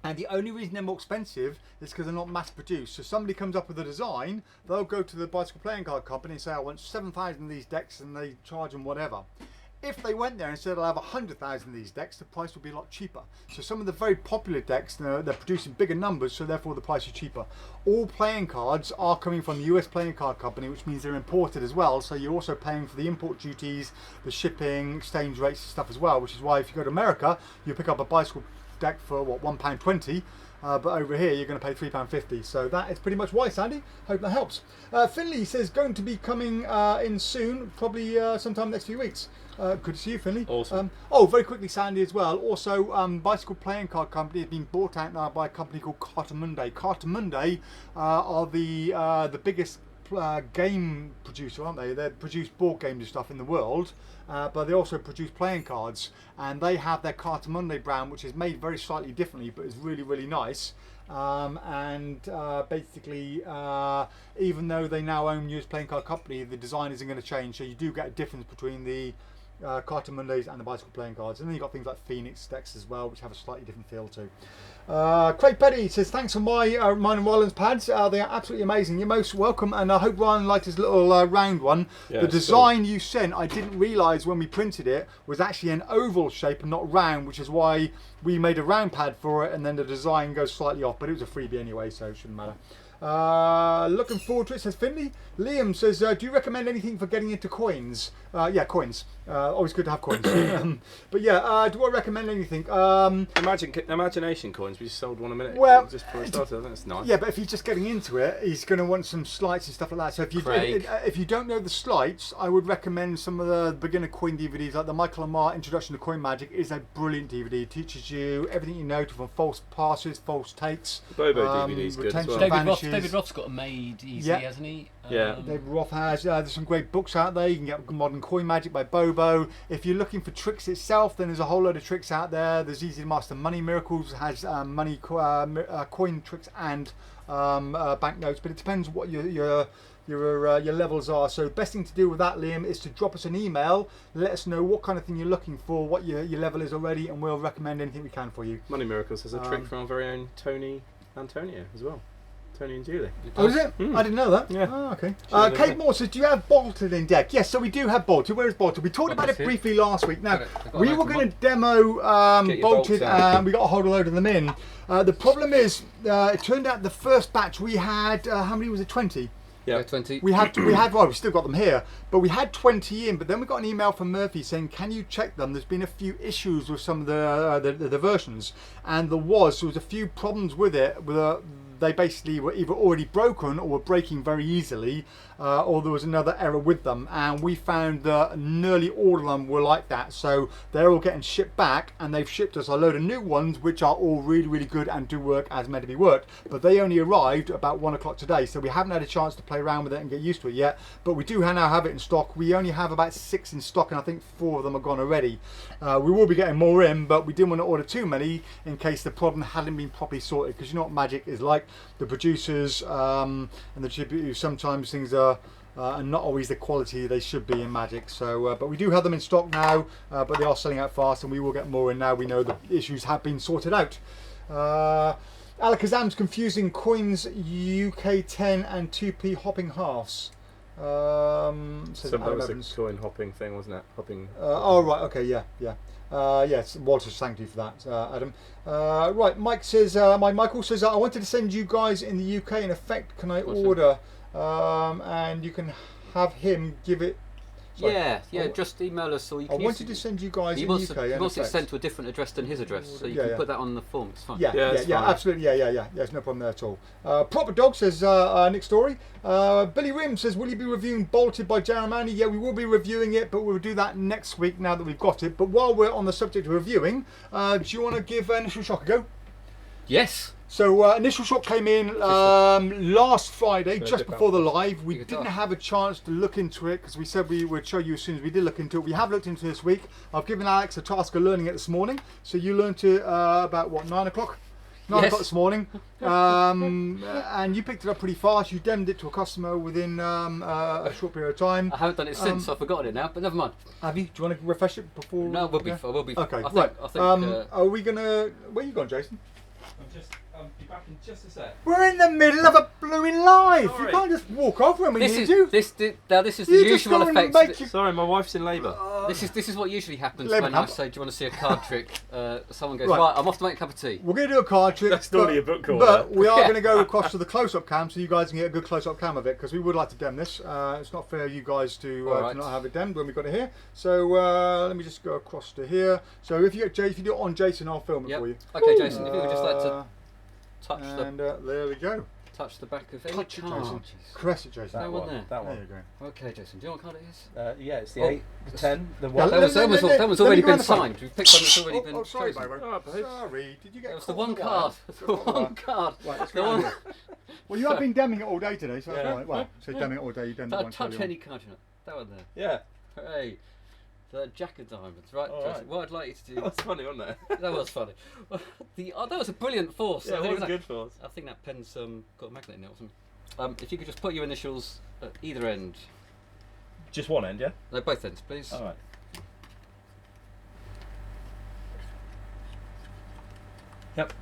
Speaker 2: And the only reason they're more expensive is because they're not mass produced. So somebody comes up with a design, they'll go to the Bicycle Playing Card Company and say, I want 7,000 of these decks, and they charge them whatever. If they went there and said, I'll have 100,000 of these decks, the price would be a lot cheaper. So some of the very popular decks, they're producing bigger numbers, so therefore the price is cheaper. All playing cards are coming from the US Playing Card Company, which means they're imported as well. So you're also paying for the import duties, the shipping, exchange rates and stuff as well, which is why if you go to America, you pick up a bicycle deck for what, £1.20, but over here you're going to pay £3.50. So that is pretty much why, Sandy. Hope that helps. Finley says going to be coming in soon, probably sometime next few weeks. Good to see you, Finley.
Speaker 1: Awesome.
Speaker 2: Very quickly, Sandy, as well. Also, Bicycle Playing Card Company has been bought out now by a company called Cartamundi. Cartamundi are the biggest game producer, aren't they? They produce board games and stuff in the world, but they also produce playing cards, and they have their Cartamundi brand, which is made very slightly differently, but is really, really nice. Basically, even though they now own US Playing Card Company, the design isn't going to change, so you do get a difference between the Cartamundis and the Bicycle Playing Cards. And then you've got things like Phoenix decks as well, which have a slightly different feel too. Craig Petty says, thanks for mine and Ryland's pads. They are absolutely amazing. You're most welcome, and I hope Ryland liked his little round one.
Speaker 1: Yeah,
Speaker 2: the design you sent, I didn't realise when we printed it, was actually an oval shape and not round, which is why we made a round pad for it, and then the design goes slightly off, but it was a freebie anyway, so it shouldn't matter. Looking forward to it, says Finley. Liam says, do you recommend anything for getting into coins? Yeah, coins. Always good to have coins. But yeah, do I recommend anything?
Speaker 1: Imagination coins. We just sold one a minute
Speaker 2: Well,
Speaker 1: just before we started. I think that's nice.
Speaker 2: Yeah, but if he's just getting into it, he's going to want some sleights and stuff like that. So if you don't know the sleights, I would recommend some of the beginner coin DVDs, like the Michael Lamar Introduction to Coin Magic is a brilliant DVD. It teaches you everything you know from false passes, false takes.
Speaker 1: The Bobo DVD is good as well.
Speaker 4: David Roth's got them made easy, hasn't he?
Speaker 1: Yeah.
Speaker 2: David Roth has. There's some great books out there. You can get Modern Coin Magic by Bobo. If you're looking for tricks itself, then there's a whole load of tricks out there. There's Easy to Master Money Miracles, has coin tricks and banknotes, but it depends what your levels are. So the best thing to do with that, Liam, is to drop us an email, let us know what kind of thing you're looking for, what your level is already, and we'll recommend anything we can for you.
Speaker 1: Money Miracles has a trick from our very own Tony Antonio as well. Tony and Julie.
Speaker 2: Oh, is it? I didn't know that.
Speaker 1: Yeah.
Speaker 2: Oh, okay. Kate Moore says, do you have Bolted in deck? Yes, so we do have Bolted. Where is Bolted? We talked about it briefly last week. Now, we were going to demo Bolted and we got a whole load of them in. The problem is, it turned out the first batch we had, how many was it, 20?
Speaker 3: Yeah, 20.
Speaker 2: We had, well, we still got them here, but we had 20 in, but then we got an email from Murphy saying, can you check them? There's been a few issues with some of the versions, and there was a few problems with it, they basically were either already broken or were breaking very easily, or there was another error with them, and we found that nearly all of them were like that. So they're all getting shipped back, and they've shipped us a load of new ones which are all really, really good and do work as meant to be worked, but they only arrived about 1 o'clock today, so we haven't had a chance to play around with it and get used to it yet, but we do now have it in stock. We only have about 6 in stock, and I think 4 of them are gone already. We will be getting more in, but we didn't want to order too many in case the problem hadn't been properly sorted, because you know what Magic is like. The producers and the distributors, sometimes things are not always the quality they should be in Magic. So, but we do have them in stock now, but they are selling out fast, and we will get more in now. We know the issues have been sorted out. Alakazam's confusing coins UK 10 and 2p hopping halves.
Speaker 1: So that was a coin hopping thing, wasn't it? Hopping.
Speaker 2: Oh right, okay, yeah. Yes, Walter, thank you for that, Adam. Right, Mike says, Michael says, I wanted to send you guys in the UK. In effect, can I order? And you can have him give it. Sorry.
Speaker 3: Yeah, just email us, or you
Speaker 2: I
Speaker 3: can
Speaker 2: wanted to send you guys in the UK.
Speaker 3: He wants it sent to a different address than his address, so you can put that on the form. It's fine.
Speaker 2: Yeah, absolutely. Yeah. There's no problem there at all. PropDog says, Nick Story. Billy Rim says, will you be reviewing Bolted by Jared Manley? Yeah, we will be reviewing it, but we'll do that next week now that we've got it. But while we're on the subject of reviewing, do you want to give Initial Shock a go?
Speaker 3: Yes.
Speaker 2: So Initial Shock came in last Friday, just before the live. We didn't have a chance to look into it because we said we would show you as soon as we did look into it. We have looked into it this week. I've given Alex a task of learning it this morning. So you learned it about what, 9 o'clock? 9 o'clock this morning. And you picked it up pretty fast. You demmed it to a customer within a short period of time.
Speaker 3: I haven't done it since. I've forgotten it now, but never mind.
Speaker 2: Have you? Do you want to refresh it before?
Speaker 3: No, we'll be.
Speaker 2: Okay,
Speaker 3: I
Speaker 2: right.
Speaker 3: think,
Speaker 2: are we gonna? Where are you going, Jason?
Speaker 1: I'll be back in just a sec.
Speaker 2: We're in the middle of a blooming live.
Speaker 1: Sorry.
Speaker 2: You can't just walk off when we need you.
Speaker 3: This is the
Speaker 2: You just
Speaker 3: usual
Speaker 2: go and
Speaker 3: effect.
Speaker 2: make your-
Speaker 1: Sorry, my wife's in labour.
Speaker 3: This is what usually happens
Speaker 2: Labour
Speaker 3: when
Speaker 2: camp.
Speaker 3: I say, "Do you want to see a card trick?" Someone goes,
Speaker 2: Right.
Speaker 3: "Right, I'm off to make a cup of tea."
Speaker 2: We're going to do a card trick.
Speaker 1: That's normally a book call.
Speaker 2: But we are going to go across to the close-up cam so you guys can get a good close-up cam of it, because we would like to dem this. It's not fair you guys to not have it demmed when we've got it here. So let me just go across to here. So if you do it on Jason, I'll film it for you.
Speaker 3: Okay, Jason, if you would just like to touch
Speaker 2: there we go.
Speaker 3: Touch the back of any
Speaker 2: Touch it,
Speaker 3: card.
Speaker 2: Jason. Caress it, Jason.
Speaker 3: No one there.
Speaker 1: That
Speaker 2: There
Speaker 1: one.
Speaker 2: you go.
Speaker 3: Okay, Jason, do you know what card it is?
Speaker 1: Yeah, it's the 8, the 10, the 1.
Speaker 2: Yeah,
Speaker 3: That was
Speaker 2: let
Speaker 3: already
Speaker 2: me go on
Speaker 3: been
Speaker 2: the front.
Speaker 3: signed. We've picked one that's already been
Speaker 2: sorry,
Speaker 3: chosen.
Speaker 2: Byron. Sorry. Did you get
Speaker 3: That was the
Speaker 2: caught
Speaker 3: one
Speaker 2: in wire?
Speaker 3: card. The one card.
Speaker 2: Right, let's
Speaker 3: The
Speaker 2: go on
Speaker 3: one.
Speaker 2: here. Well, you have been demming it all day today, so that's
Speaker 1: Yeah.
Speaker 2: right. Well, so demming it all day, you demmed it
Speaker 3: Don't
Speaker 2: once
Speaker 3: touch
Speaker 2: earlier on.
Speaker 3: any card, you know. That one there.
Speaker 1: Yeah,
Speaker 3: Hey, the Jack of Diamonds, right?
Speaker 1: All
Speaker 3: Jason,
Speaker 1: right.
Speaker 3: what I'd like you to do.
Speaker 1: that was funny, wasn't it?
Speaker 3: That was funny. That was a brilliant force.
Speaker 1: Yeah,
Speaker 3: I
Speaker 1: it
Speaker 3: think
Speaker 1: was
Speaker 3: that-
Speaker 1: good for us.
Speaker 3: I think that pen's got a magnet in it or something. If you could just put your initials at either end.
Speaker 1: Just one end, yeah?
Speaker 3: No, both ends, please.
Speaker 1: Alright. Yep.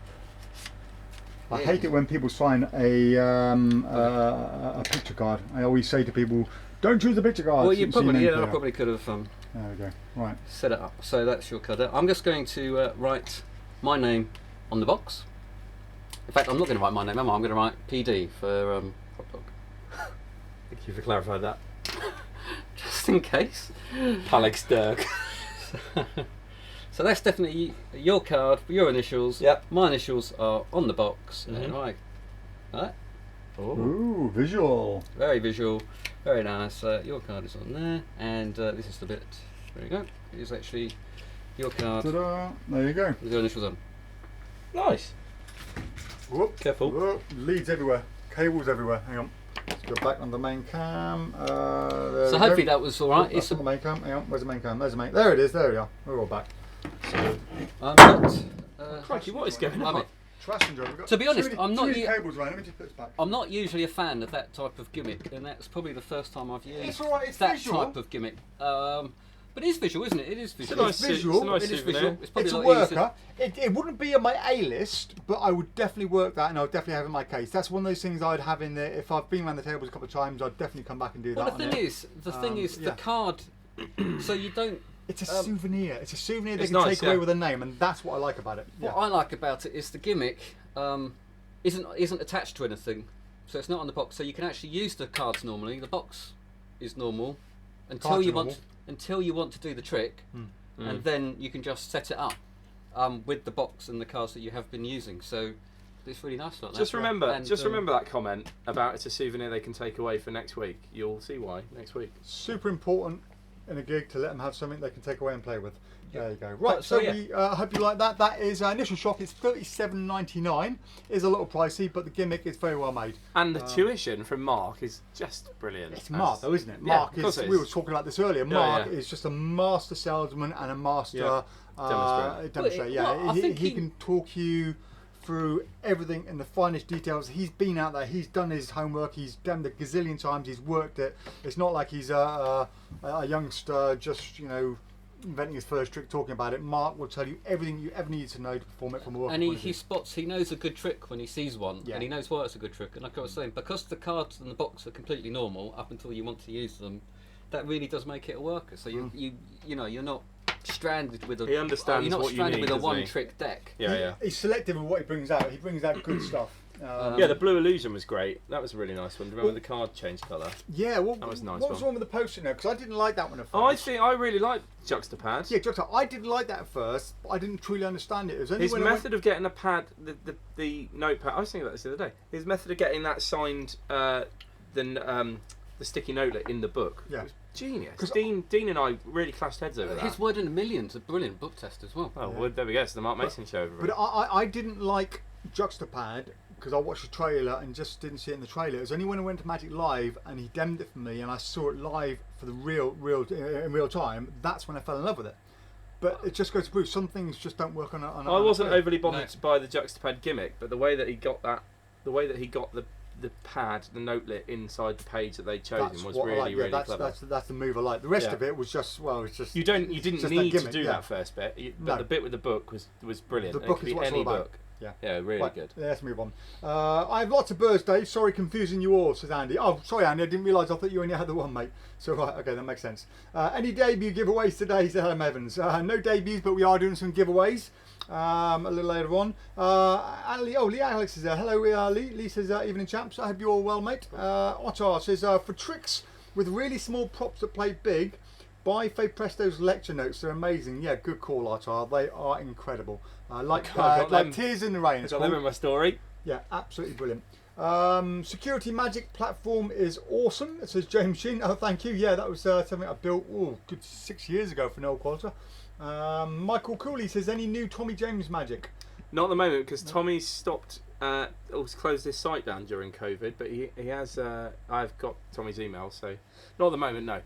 Speaker 2: I hate it when people sign a picture card. I always say to people, don't choose the picture card.
Speaker 3: Well, you probably,
Speaker 2: I
Speaker 3: I probably could have
Speaker 2: There we go. Right.
Speaker 3: set it up. So that's your card. I'm just going to write my name on the box. In fact, I'm not going to write my name, am I? I'm going to write PD for PropDog.
Speaker 1: Thank you for clarifying that.
Speaker 3: Just in case.
Speaker 1: Alex Dirk.
Speaker 3: So that's definitely your card, your initials.
Speaker 1: Yep.
Speaker 3: My initials are on the box.
Speaker 1: Mhm.
Speaker 3: Right.
Speaker 2: Ooh, visual.
Speaker 3: Very visual, very nice. Your card is on there, and this is the bit. There you go. It is actually your card
Speaker 2: Ta-da. There you go.
Speaker 3: with your initials on.
Speaker 1: Nice.
Speaker 2: Whoop.
Speaker 1: Careful.
Speaker 2: Whoop. Leads everywhere. Cables everywhere. Hang on. Let's go back on the main cam. There
Speaker 3: So
Speaker 2: we
Speaker 3: hopefully
Speaker 2: go.
Speaker 3: that was all right.
Speaker 2: That's on the main cam. Hang on. Where's the main cam? There's the main. There it is. There we are. We're all back. So,
Speaker 3: I'm not.
Speaker 1: Crikey, what is going
Speaker 3: I
Speaker 1: on?
Speaker 3: mean,
Speaker 2: trash and we've got
Speaker 3: To be honest,
Speaker 2: too
Speaker 3: I'm not
Speaker 2: many
Speaker 3: u-
Speaker 2: cables around. Let me just put this back.
Speaker 3: I'm not usually a fan of that type of gimmick, and that's probably the first time I've used
Speaker 2: It's all right, it's
Speaker 3: that
Speaker 2: visual.
Speaker 3: type of gimmick. But it is visual, isn't it? It is
Speaker 1: It's a
Speaker 3: visual.
Speaker 1: nice,
Speaker 2: visual.
Speaker 1: It's a nice
Speaker 3: It is
Speaker 1: souvenir.
Speaker 3: visual. It's probably
Speaker 2: It's a
Speaker 3: a lot easier.
Speaker 2: worker. It wouldn't be on my A list, but I would definitely work that, and I would definitely have it in my case. That's one of those things I'd have in there. If I've been around the tables a couple of times, I'd definitely come back and do
Speaker 3: Well,
Speaker 2: that.
Speaker 3: the
Speaker 2: on
Speaker 3: thing
Speaker 2: it.
Speaker 3: is, the
Speaker 2: yeah.
Speaker 3: card. So you don't.
Speaker 2: It's a souvenir. It's a souvenir they
Speaker 1: It's
Speaker 2: can
Speaker 1: nice,
Speaker 2: take away
Speaker 1: yeah.
Speaker 2: with a name, and that's what I like about it.
Speaker 3: What I like about it is the gimmick isn't attached to anything, so it's not on the box. So you can actually use the cards normally. The box is normal until
Speaker 2: Cards are
Speaker 3: you
Speaker 2: normal.
Speaker 3: want to do the trick, and then you can just set it up with the box and the cards that you have been using. So it's really nice like that.
Speaker 1: Just remember,
Speaker 3: And,
Speaker 1: remember that comment about it's a souvenir they can take away for next week. You'll see why next week.
Speaker 2: Super important in a gig to let them have something they can take away and play with. There you go. Right,
Speaker 1: So,
Speaker 2: so we hope you like that. That is initial shock. It's $37.99. Is a little pricey, but the gimmick is very well made.
Speaker 1: And the tuition from Mark is just brilliant.
Speaker 2: It's Mark, though, isn't it?
Speaker 1: Yeah,
Speaker 2: Mark
Speaker 1: of course
Speaker 2: is.
Speaker 1: it
Speaker 2: We
Speaker 1: is.
Speaker 2: were talking about this earlier.
Speaker 1: Yeah,
Speaker 2: Mark
Speaker 1: yeah.
Speaker 2: is just a master salesman and a master
Speaker 1: Demonstrator.
Speaker 2: demonstrator. Yeah,
Speaker 3: Well, I think
Speaker 2: he
Speaker 3: he-
Speaker 2: can talk you through everything in the finest details. He's been out there. He's done his homework. He's done it a gazillion times. He's worked it. It's not like he's a youngster just inventing his first trick, talking about it. Mark will tell you everything you ever need to know to perform it from a working
Speaker 3: And
Speaker 2: point of view.
Speaker 3: he knows a good trick when he sees one,
Speaker 2: Yeah.
Speaker 3: and he knows why it's a good trick. And like I was saying, because the cards in the box are completely normal up until you want to use them, that really does make it a worker. So you're not stranded with a.
Speaker 1: He understands
Speaker 3: You're not
Speaker 1: what you
Speaker 3: stranded
Speaker 1: need,
Speaker 3: with a
Speaker 1: doesn't he?
Speaker 3: one-trick deck.
Speaker 1: Yeah.
Speaker 2: He's selective in what he brings out. He brings out good stuff.
Speaker 1: Yeah, the blue illusion was great. That was a really nice one. Do you remember the card changed colour?
Speaker 2: Yeah, well,
Speaker 1: That was a nice
Speaker 2: what was
Speaker 1: one.
Speaker 2: wrong with the post-it note? Because I didn't like that one at first.
Speaker 1: Oh, I really like Juxtapad.
Speaker 2: Yeah, Doctor, I didn't like that at first, but I didn't truly understand it. It was only
Speaker 1: His
Speaker 2: when I
Speaker 1: method of getting a pad, the notepad. I was thinking about this the other day. His method of getting that signed, the sticky notelet in the book.
Speaker 2: Yeah.
Speaker 1: Was genius.
Speaker 2: 'Cause
Speaker 1: Dean and I really clashed heads over that.
Speaker 3: His Word in a Million's a brilliant book test as well.
Speaker 1: Oh, well, there we go. It's the Mark Mason show over
Speaker 2: But
Speaker 1: it.
Speaker 2: I didn't like Juxtapad because I watched the trailer and just didn't see it in the trailer. It was only when I went to Magic Live and he demoed it for me and I saw it live for the in real time. That's when I fell in love with it. But it just goes to prove some things just don't work on a.
Speaker 1: I wasn't
Speaker 2: on a
Speaker 1: overly bothered by the Juxtapad gimmick, but the way that he got the pad, the notelet inside the page that they'd chosen
Speaker 2: That's
Speaker 1: was
Speaker 2: what I
Speaker 1: really,
Speaker 2: like.
Speaker 1: really
Speaker 2: Yeah,
Speaker 1: clever.
Speaker 2: that's the move I like. The rest
Speaker 1: Yeah.
Speaker 2: of it was just it's just.
Speaker 1: You didn't
Speaker 2: just that
Speaker 1: need to
Speaker 2: gimmick,
Speaker 1: do
Speaker 2: yeah.
Speaker 1: that first bit, but
Speaker 2: No.
Speaker 1: the bit with the book was brilliant.
Speaker 2: The
Speaker 1: And
Speaker 2: book
Speaker 1: it could
Speaker 2: is
Speaker 1: be
Speaker 2: what it's all
Speaker 1: any
Speaker 2: about.
Speaker 1: book.
Speaker 2: Yeah.
Speaker 1: Really
Speaker 2: Right,
Speaker 1: good.
Speaker 2: let's move on. I have lots of birthdays. Sorry, confusing you all, says Andy. Oh, sorry, Andy. I didn't realise. I thought you only had the one, mate. So, right, okay, that makes sense. Any debut giveaways today, says Adam Evans. No debuts, but we are doing some giveaways a little later on. Lee Alex is there. Hello, Lee. Lee says, evening, chaps. I hope you're all well, mate. Ottar says, for tricks with really small props that play big, buy Faye Presto's lecture notes. They're amazing. Yeah, good call, Ottar. They are incredible. Like
Speaker 1: them.
Speaker 2: Tears in the Rain.
Speaker 1: I
Speaker 2: It's
Speaker 1: got them
Speaker 2: called.
Speaker 1: in my story.
Speaker 2: Yeah, absolutely brilliant. Security Magic platform is awesome. It says James Shin. Oh, thank you. Yeah, that was something I built good 6 years ago for Noel Qualter. Michael Cooley says, any new Tommy James magic?
Speaker 1: Not at the moment because Tommy stopped. Closed his site down during COVID, but he has. I've got Tommy's email, so not at the moment. No.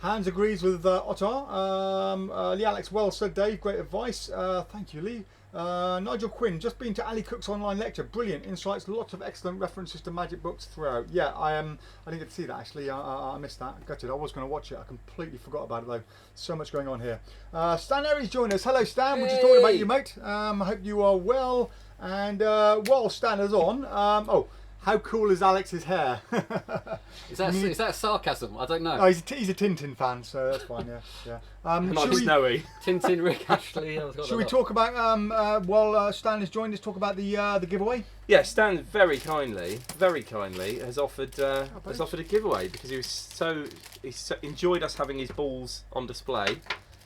Speaker 2: Hans agrees with Ottar. Lee Alex, well said, Dave. Great advice. Thank you, Lee. Nigel Quinn, just been to Ali Cook's online lecture. Brilliant insights, lots of excellent references to magic books throughout. Yeah, I didn't get to see that actually. I missed that. Gutted. I was going to watch it. I completely forgot about it though. So much going on here. Stan Aries joined us. Hello, Stan. We're just talking about you, mate. I hope you are well. And while Stan is on, How cool is Alex's hair?
Speaker 3: Is that sarcasm? I don't know.
Speaker 2: Oh, he's a Tintin fan, so that's fine. Yeah.
Speaker 1: Not Snowy.
Speaker 3: Tintin, Rick Ashley.
Speaker 2: Should we talk about while Stan has joined us? Talk about the giveaway.
Speaker 1: Yeah, Stan very kindly has offered a giveaway because he so enjoyed us having his balls on display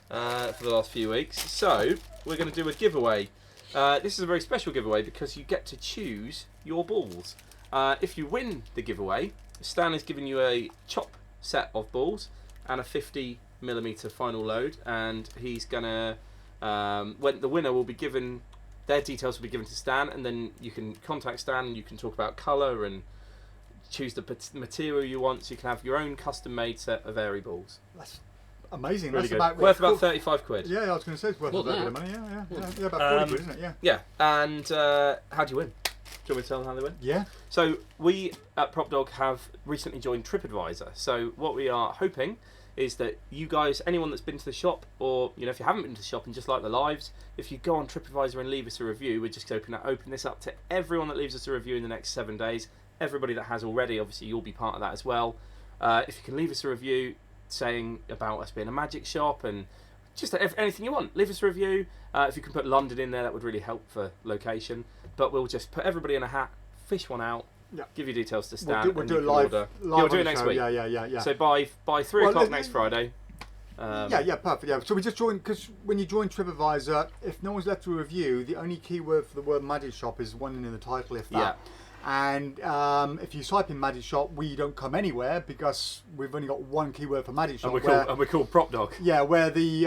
Speaker 1: for the last few weeks. So we're going to do a giveaway. This is a very special giveaway because you get to choose your balls. If you win the giveaway, Stan is giving you a chop set of balls and a 50mm final load, and he's gonna when the winner will be given, their details will be given to Stan, and then you can contact Stan and you can talk about colour and choose the material you want, so you can have your own custom made set of airy balls.
Speaker 2: That's amazing.
Speaker 1: Really
Speaker 2: That's
Speaker 1: good. Worth about 35 quid.
Speaker 2: Yeah, I was going to say it's worth a bit of money. Yeah, about 40 quid, isn't it? Yeah.
Speaker 1: Yeah, and how do you win? Do you want me to tell them how they win?
Speaker 2: Yeah.
Speaker 1: So we at PropDog have recently joined TripAdvisor. So what we are hoping is that you guys, anyone that's been to the shop, or if you haven't been to the shop and just like the lives, if you go on TripAdvisor and leave us a review, we're just open this up to everyone that leaves us a review in the next 7 days. Everybody that has already, obviously you'll be part of that as well. If you can leave us a review saying about us being a magic shop and just anything you want, leave us a review. If you can put London in there, that would really help for location. But we'll just put everybody in a hat, fish one out, give you details to Stan.
Speaker 2: We'll do it live.
Speaker 1: We'll do it next week.
Speaker 2: Yeah.
Speaker 1: So by 3 o'clock next Friday.
Speaker 2: Perfect. Yeah. So we just joined, because when you join TripAdvisor, if no one's left a review, the only keyword for the word magic shop is one in the title, if that.
Speaker 1: Yeah.
Speaker 2: And if you type in magic shop, we don't come anywhere because we've only got one keyword for magic shop.
Speaker 1: And we're called PropDog.
Speaker 2: Yeah, where the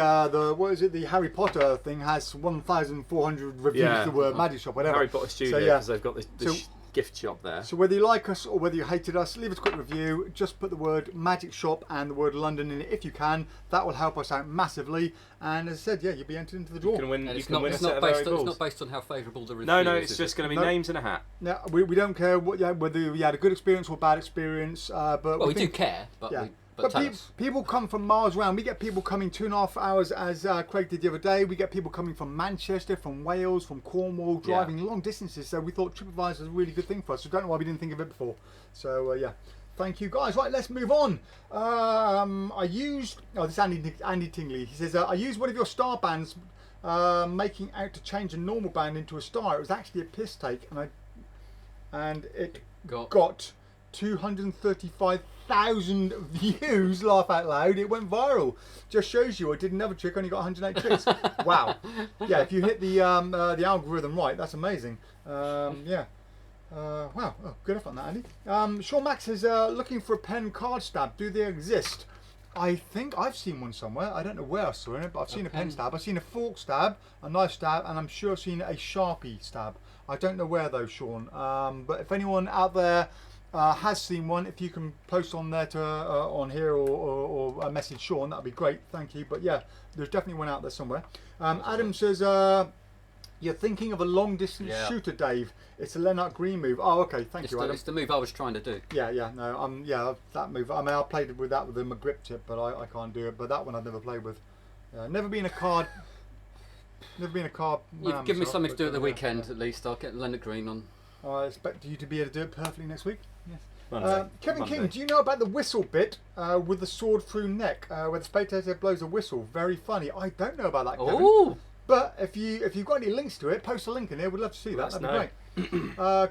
Speaker 2: what is it? The Harry Potter thing has 1,400 reviews. The word magic shop, whatever.
Speaker 1: Harry Potter Studio, because they've got this gift shop there.
Speaker 2: So whether you like us or whether you hated us, leave us a quick review. Just put the word magic shop and the word London in it if you can. That will help us out massively. And as I said, you'll be entered into the draw.
Speaker 1: You can win.
Speaker 3: And
Speaker 1: you can win a set of airy balls.
Speaker 3: It's not based on how favourable the review is.
Speaker 1: No, it's just going to be names in a hat.
Speaker 2: No, we don't care whether you had a good experience or bad experience. But
Speaker 3: we do care, but
Speaker 2: yeah.
Speaker 3: But
Speaker 2: people come from miles around. We get people coming 2.5 hours, as Craig did the other day. We get people coming from Manchester, from Wales, from Cornwall, driving long distances. So we thought TripAdvisor is a really good thing for us. So don't know why we didn't think of it before. So thank you guys. Right, let's move on. This is Andy Tingley. He says, I used one of your star bands, making out to change a normal band into a star. It was actually a piss take, and it got 235,000 views. Laugh out loud. It went viral. Just shows you I did another trick, only got 108 clicks. Wow. Yeah, if you hit the algorithm right, that's amazing. Wow. Oh, good effort on that, Andy. Sean Max is looking for a pen card stab. Do they exist? I think I've seen one somewhere. I don't know where I saw it, but I've seen a pen stab. I've seen a fork stab, a knife stab, and I'm sure I've seen a Sharpie stab. I don't know where though, Sean. But if anyone out there has seen one, if you can post on there to on here or message Sean, that'd be great. Thank you. But yeah, there's definitely one out there somewhere. Adam says you're thinking of a long distance shooter, Dave. It's a Lennart Green move. Oh, okay. Thank you, Adam.
Speaker 3: It's the move I was trying to do.
Speaker 2: That move. I mean, I played with that with a grip tip, but I can't do it. But that one I've never played with. Never been a card. Never been a card.
Speaker 3: You've given me something to do at the weekend, at least. I'll get Lennart Green on.
Speaker 2: I expect you to be able to do it perfectly next week. Yes. Kevin
Speaker 1: Monday.
Speaker 2: King, do you know about the whistle bit with the sword through neck, where the spectator blows a whistle? Very funny. I don't know about that, Kevin.
Speaker 3: Ooh.
Speaker 2: But if you've got any links to it, post a link in there. We'd love to see that. That'd be great.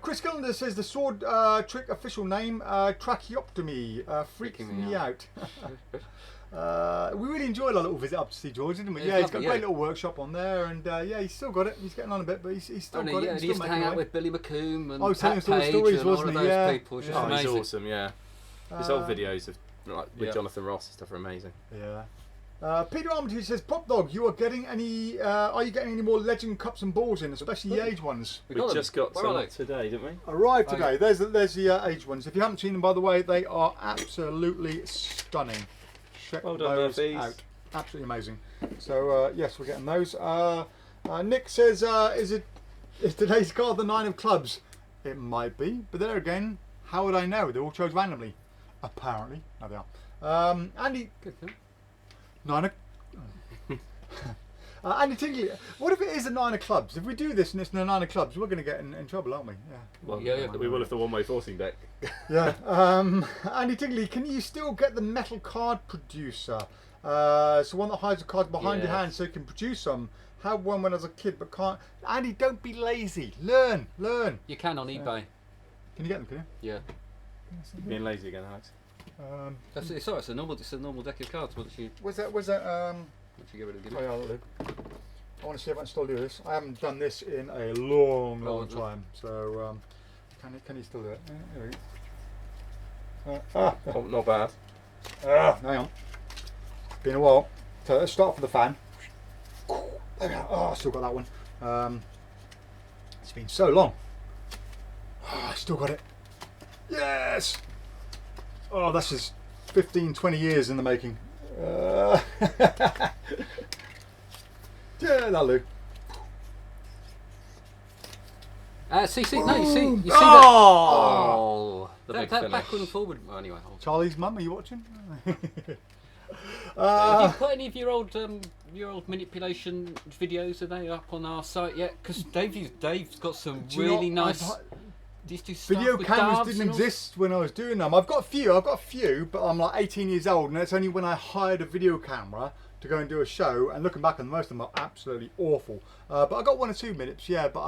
Speaker 2: Chris Gillender says the sword trick official name tracheotomy freaks me out. We really enjoyed our little visit up to see George, didn't we? Yeah, he's got a great little workshop on there, and he's still got it. He's getting on a bit, but he's still got it.
Speaker 3: He used to hang out with Billy McComb and
Speaker 2: telling
Speaker 3: Pat Page
Speaker 2: stories,
Speaker 3: and all
Speaker 2: wasn't
Speaker 3: of
Speaker 2: he?
Speaker 3: those people. It's just
Speaker 1: He's
Speaker 3: amazing.
Speaker 1: awesome. Yeah, his old videos of with Jonathan Ross and stuff are amazing.
Speaker 2: Yeah. Peter Armitage says, PropDog, are you getting any more Legend cups and balls in, especially the age ones?
Speaker 1: We just got some today, didn't we?
Speaker 2: Arrived today. There's the age ones. If you haven't seen them, by the way, they are absolutely stunning. Check
Speaker 1: Well done,
Speaker 2: those
Speaker 1: Murphys.
Speaker 2: out. Absolutely amazing. So yes, we're getting those. Nick says, is today's card the 9 of clubs? It might be, but there again, how would I know? They're all chose randomly. Apparently, there they are. Andy. 9 Andy Tingley, what if it is a 9 of clubs? If we do this and it's a 9 of clubs, we're going to get in trouble, aren't we? Yeah.
Speaker 1: Well,
Speaker 3: Yeah.
Speaker 1: we will if the one-way forcing deck.
Speaker 2: Yeah. Andy Tingley, can you still get the metal card producer? So one that hides the cards behind your hand so you can produce them. Had one when I was a kid, but can't. Andy, don't be lazy. Learn.
Speaker 3: You can on eBay.
Speaker 2: Can you get them? Can you?
Speaker 3: Yeah.
Speaker 1: Being lazy again, Alex.
Speaker 3: It's alright. It's a normal deck of cards once you
Speaker 2: Was that?
Speaker 3: once you get rid of the
Speaker 2: Oh,
Speaker 3: gimmick.
Speaker 2: yeah, I'll do. I want to see if I can still do this. I haven't done this in a long time. So can you still do it? There we go.
Speaker 1: Not bad.
Speaker 2: Hang on. It's been a while. So let's start for the fan. There we go. Oh, I still got that one. It's been so long. Oh, I still got it. Yes! Oh, this is 15, 20 years in the making. Yeah, that'll do.
Speaker 3: You see that?
Speaker 1: Oh! The big
Speaker 3: That
Speaker 1: finish.
Speaker 3: backward and forward. Well, anyway.
Speaker 2: Charlie's mum, are you watching?
Speaker 3: Have you put any of your old manipulation videos? Are they up on our site yet? Because Dave's got some
Speaker 2: Do you
Speaker 3: really
Speaker 2: know,
Speaker 3: nice. These two stuff
Speaker 2: video
Speaker 3: with
Speaker 2: cameras
Speaker 3: dubs
Speaker 2: didn't
Speaker 3: and all.
Speaker 2: exist when I was doing them. I've got a few, but I'm like 18 years old, and it's only when I hired a video camera to go and do a show. And looking back on most of them are absolutely awful. But I got 1 or 2 minutes, yeah. But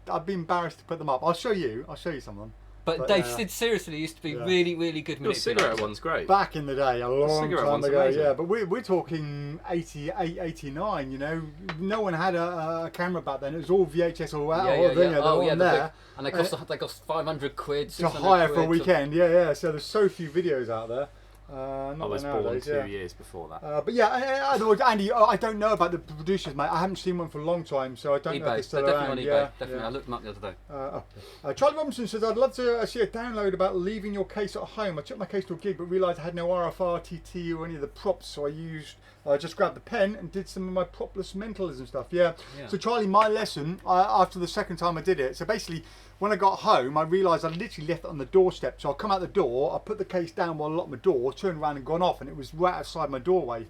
Speaker 2: I'd be embarrassed to put them up. I'll show you some of them.
Speaker 3: But Dave seriously used to be really good
Speaker 1: Your
Speaker 3: manipulation.
Speaker 1: cigarette one's great.
Speaker 2: Back in the day, a long
Speaker 1: cigarette
Speaker 2: time
Speaker 1: one's
Speaker 2: ago,
Speaker 1: amazing.
Speaker 2: yeah. But we're talking 88, 89. You know, no one had a camera back then. It was all VHS or there.
Speaker 3: And they cost 500 quid.
Speaker 2: To
Speaker 3: 600
Speaker 2: hire for a
Speaker 3: quid
Speaker 2: weekend, yeah. So there's so few videos out there.
Speaker 1: I
Speaker 2: Not
Speaker 1: was
Speaker 2: like
Speaker 1: born
Speaker 2: nowadays,
Speaker 1: 2
Speaker 2: yeah.
Speaker 1: years before that.
Speaker 2: But yeah, otherwise, Andy, I don't know about the producers, mate. I haven't seen one for a long time, so I don't know if
Speaker 3: eBay.
Speaker 2: they're still
Speaker 3: They're
Speaker 2: around.
Speaker 3: definitely on eBay.
Speaker 2: Yeah,
Speaker 3: Definitely.
Speaker 2: yeah.
Speaker 3: I looked them up the other day.
Speaker 2: Charlie Robinson says, I'd love to see a download about leaving your case at home. I took my case to a gig, but realised I had no RFR, TT or any of the props, so I just grabbed the pen and did some of my propless mentalism stuff. Yeah. So Charlie, my lesson, after the second time I did it, so basically when I got home, I realised I literally left it on the doorstep. So I come out the door, I put the case down while I locked my door, turned around and gone off, and it was right outside my doorway.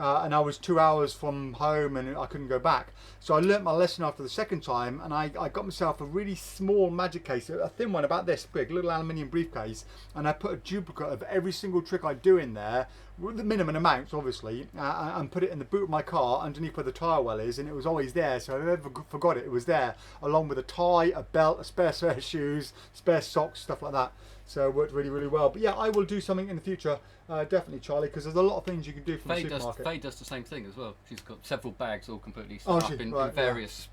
Speaker 2: And I was 2 hours from home and I couldn't go back. So I learnt my lesson after the second time, and I got myself a really small magic case, a thin one about this big, little aluminium briefcase, and I put a duplicate of every single trick I do in there, with the minimum amounts obviously, and put it in the boot of my car underneath where the tyre well is, and it was always there, so if I ever forgot it, it was there, along with a tie, a belt, a spare set of shoes, spare socks, stuff like that. So it worked really well. But yeah, I will do something in the future, definitely, Charlie, because there's a lot of things you can do from the supermarket.
Speaker 3: Faye does the same thing as well. She's got several bags all completely set
Speaker 2: Oh,
Speaker 3: up in various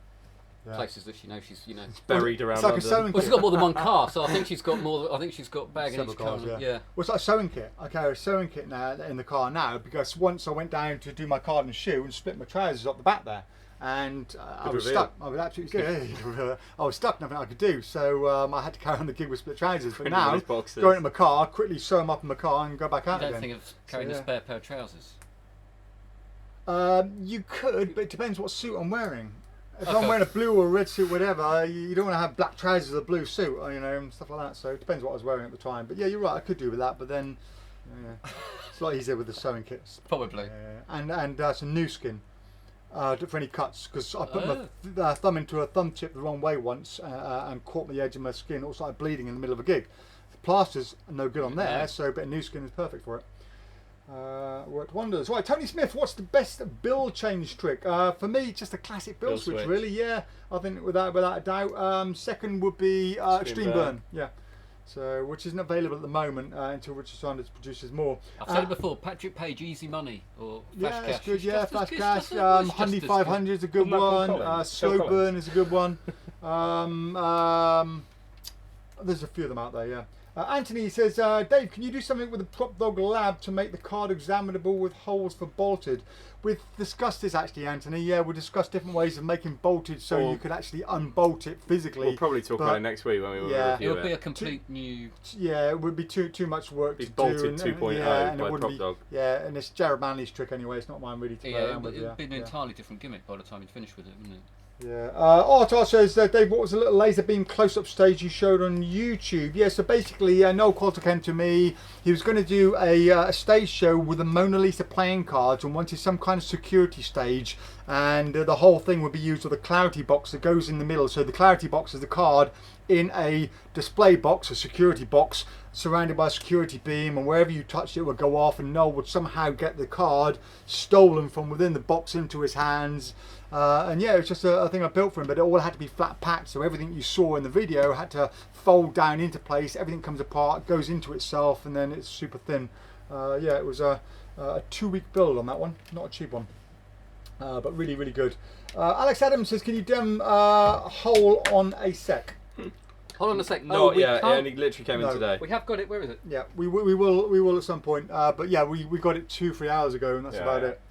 Speaker 2: Yeah.
Speaker 3: places that she knows she's
Speaker 1: Buried around
Speaker 2: It's like a
Speaker 1: London.
Speaker 2: sewing
Speaker 3: Well, she's
Speaker 2: kit.
Speaker 3: got more than one car, so I think she's got more. I think she's got bag in
Speaker 2: Several
Speaker 3: each car.
Speaker 2: cars, yeah.
Speaker 3: Yeah.
Speaker 2: Well, it's like a sewing kit. I carry a sewing kit now in the car now because once I went down to do my card and shoe and split my trousers up the back there, and I was
Speaker 1: reveal.
Speaker 2: stuck. I was absolutely good. I was stuck, nothing I could do. So I had to carry on the gig with split trousers. But now,
Speaker 1: Everybody's boxes.
Speaker 2: go into my car, quickly sew them up in my car, and go back
Speaker 3: You
Speaker 2: out
Speaker 3: don't
Speaker 2: again.
Speaker 3: think of carrying
Speaker 2: yeah.
Speaker 3: a spare pair of trousers?
Speaker 2: You could, but it depends what suit I'm wearing. If I'm
Speaker 3: Okay.
Speaker 2: wearing a blue or a red suit, whatever, you don't want to have black trousers with a blue suit, or, and stuff like that. So it depends what I was wearing at the time. But yeah, you're right. I could do with that, but then it's a lot easier with the sewing kits.
Speaker 3: Probably.
Speaker 2: And some new skin for any cuts, because I put my thumb into a thumb chip the wrong way once and caught the edge of my skin. All started bleeding in the middle of a gig. The plasters are no good on there,
Speaker 3: Yeah.
Speaker 2: so a bit of new skin is perfect for it. Worked wonders. Right, Tony Smith, what's the best bill change trick? For me, just a classic bill switch,
Speaker 1: switch.
Speaker 2: really. Yeah, I think without a doubt. Second would be Extreme Burn. Yeah. So, which isn't available at the moment until Richard Sanders produces more.
Speaker 3: I've said it before. Patrick Page, Easy Money or Flash
Speaker 2: Yeah,
Speaker 3: Cash.
Speaker 2: it's good.
Speaker 3: It's
Speaker 2: Yeah,
Speaker 3: just as
Speaker 2: Flash
Speaker 3: good,
Speaker 2: Cash.
Speaker 3: it's just as
Speaker 2: Hundy
Speaker 3: good.
Speaker 2: 500 is a good
Speaker 1: Michael
Speaker 2: one.
Speaker 1: Collins.
Speaker 2: Slow
Speaker 1: Phil
Speaker 2: Burn
Speaker 1: Collins.
Speaker 2: is a good one. There's a few of them out there. Yeah. Anthony says, Dave, can you do something with the PropDog Lab to make the card examinable with holes for bolted? We've discussed this actually, Anthony. Yeah, we discussed different ways of making bolted so you could actually unbolt it physically.
Speaker 1: We'll probably talk about it next week when we
Speaker 2: yeah.
Speaker 1: review
Speaker 3: It would be a
Speaker 1: it.
Speaker 3: complete new.
Speaker 2: Yeah, it would be too much work
Speaker 1: Be
Speaker 2: to
Speaker 1: bolted
Speaker 2: do.
Speaker 1: 2.0
Speaker 2: and
Speaker 1: by
Speaker 2: it wouldn't be,
Speaker 1: PropDog.
Speaker 2: yeah, and it's Jared Manley's trick anyway. It's not mine really to play
Speaker 3: Yeah,
Speaker 2: around with.
Speaker 3: it would be an
Speaker 2: yeah.
Speaker 3: entirely different gimmick by the time you'd finish with it, wouldn't it?
Speaker 2: Yeah. Artar says, Dave, what was the little laser beam close-up stage you showed on YouTube? Yeah, so basically, Noel Coulter came to me. He was going to do a stage show with the Mona Lisa playing cards and wanted some kind of security stage. And the whole thing would be used with a clarity box that goes in the middle. So the clarity box is the card in a display box, a security box, surrounded by a security beam, and wherever you touched it would go off, and Noel would somehow get the card stolen from within the box into his hands. And yeah, it was just a thing I built for him, but it all had to be flat packed, so everything you saw in the video had to fold down into place, everything comes apart, goes into itself, and then it's super thin. Yeah, it was a 2-week build on that one, not a cheap one, but really, really good. Alex Adams says, can you dem hole on a sec?
Speaker 3: Hold on a sec.
Speaker 1: No,
Speaker 3: we
Speaker 1: yeah, it
Speaker 3: can't.
Speaker 1: only literally came in today.
Speaker 3: We have got it. Where is it?
Speaker 2: Yeah, we will at some point, but yeah, we got it 2-3 hours ago, and that's about it.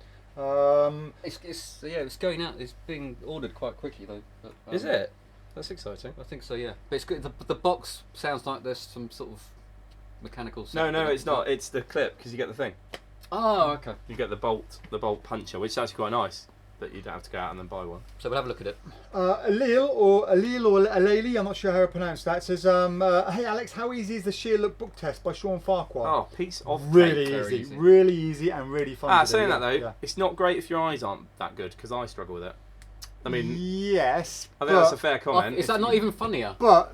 Speaker 3: It's going out. It's being ordered quite quickly though. But,
Speaker 1: Is it? That's exciting.
Speaker 3: I think so. Yeah, but it's good. The box sounds like there's some sort of mechanical.
Speaker 1: No, it's not. It's the clip because you get the thing.
Speaker 3: Oh, okay.
Speaker 1: You get the bolt puncher, which is actually quite nice. That you don't have to go out and then buy one.
Speaker 3: So we'll have a look at it.
Speaker 2: Alil or Aleli, I'm not sure how to pronounce that, says, hey Alex, how easy is the Sheer Look book test by Sean Farquhar?
Speaker 1: Oh, piece of
Speaker 2: really
Speaker 1: cake.
Speaker 2: easy, really easy and really fun.
Speaker 1: Saying that though,
Speaker 2: yeah.
Speaker 1: it's not great if your eyes aren't that good because I struggle with it. I mean,
Speaker 2: yes,
Speaker 1: I think that's a fair comment.
Speaker 3: Is that not even funnier?
Speaker 2: But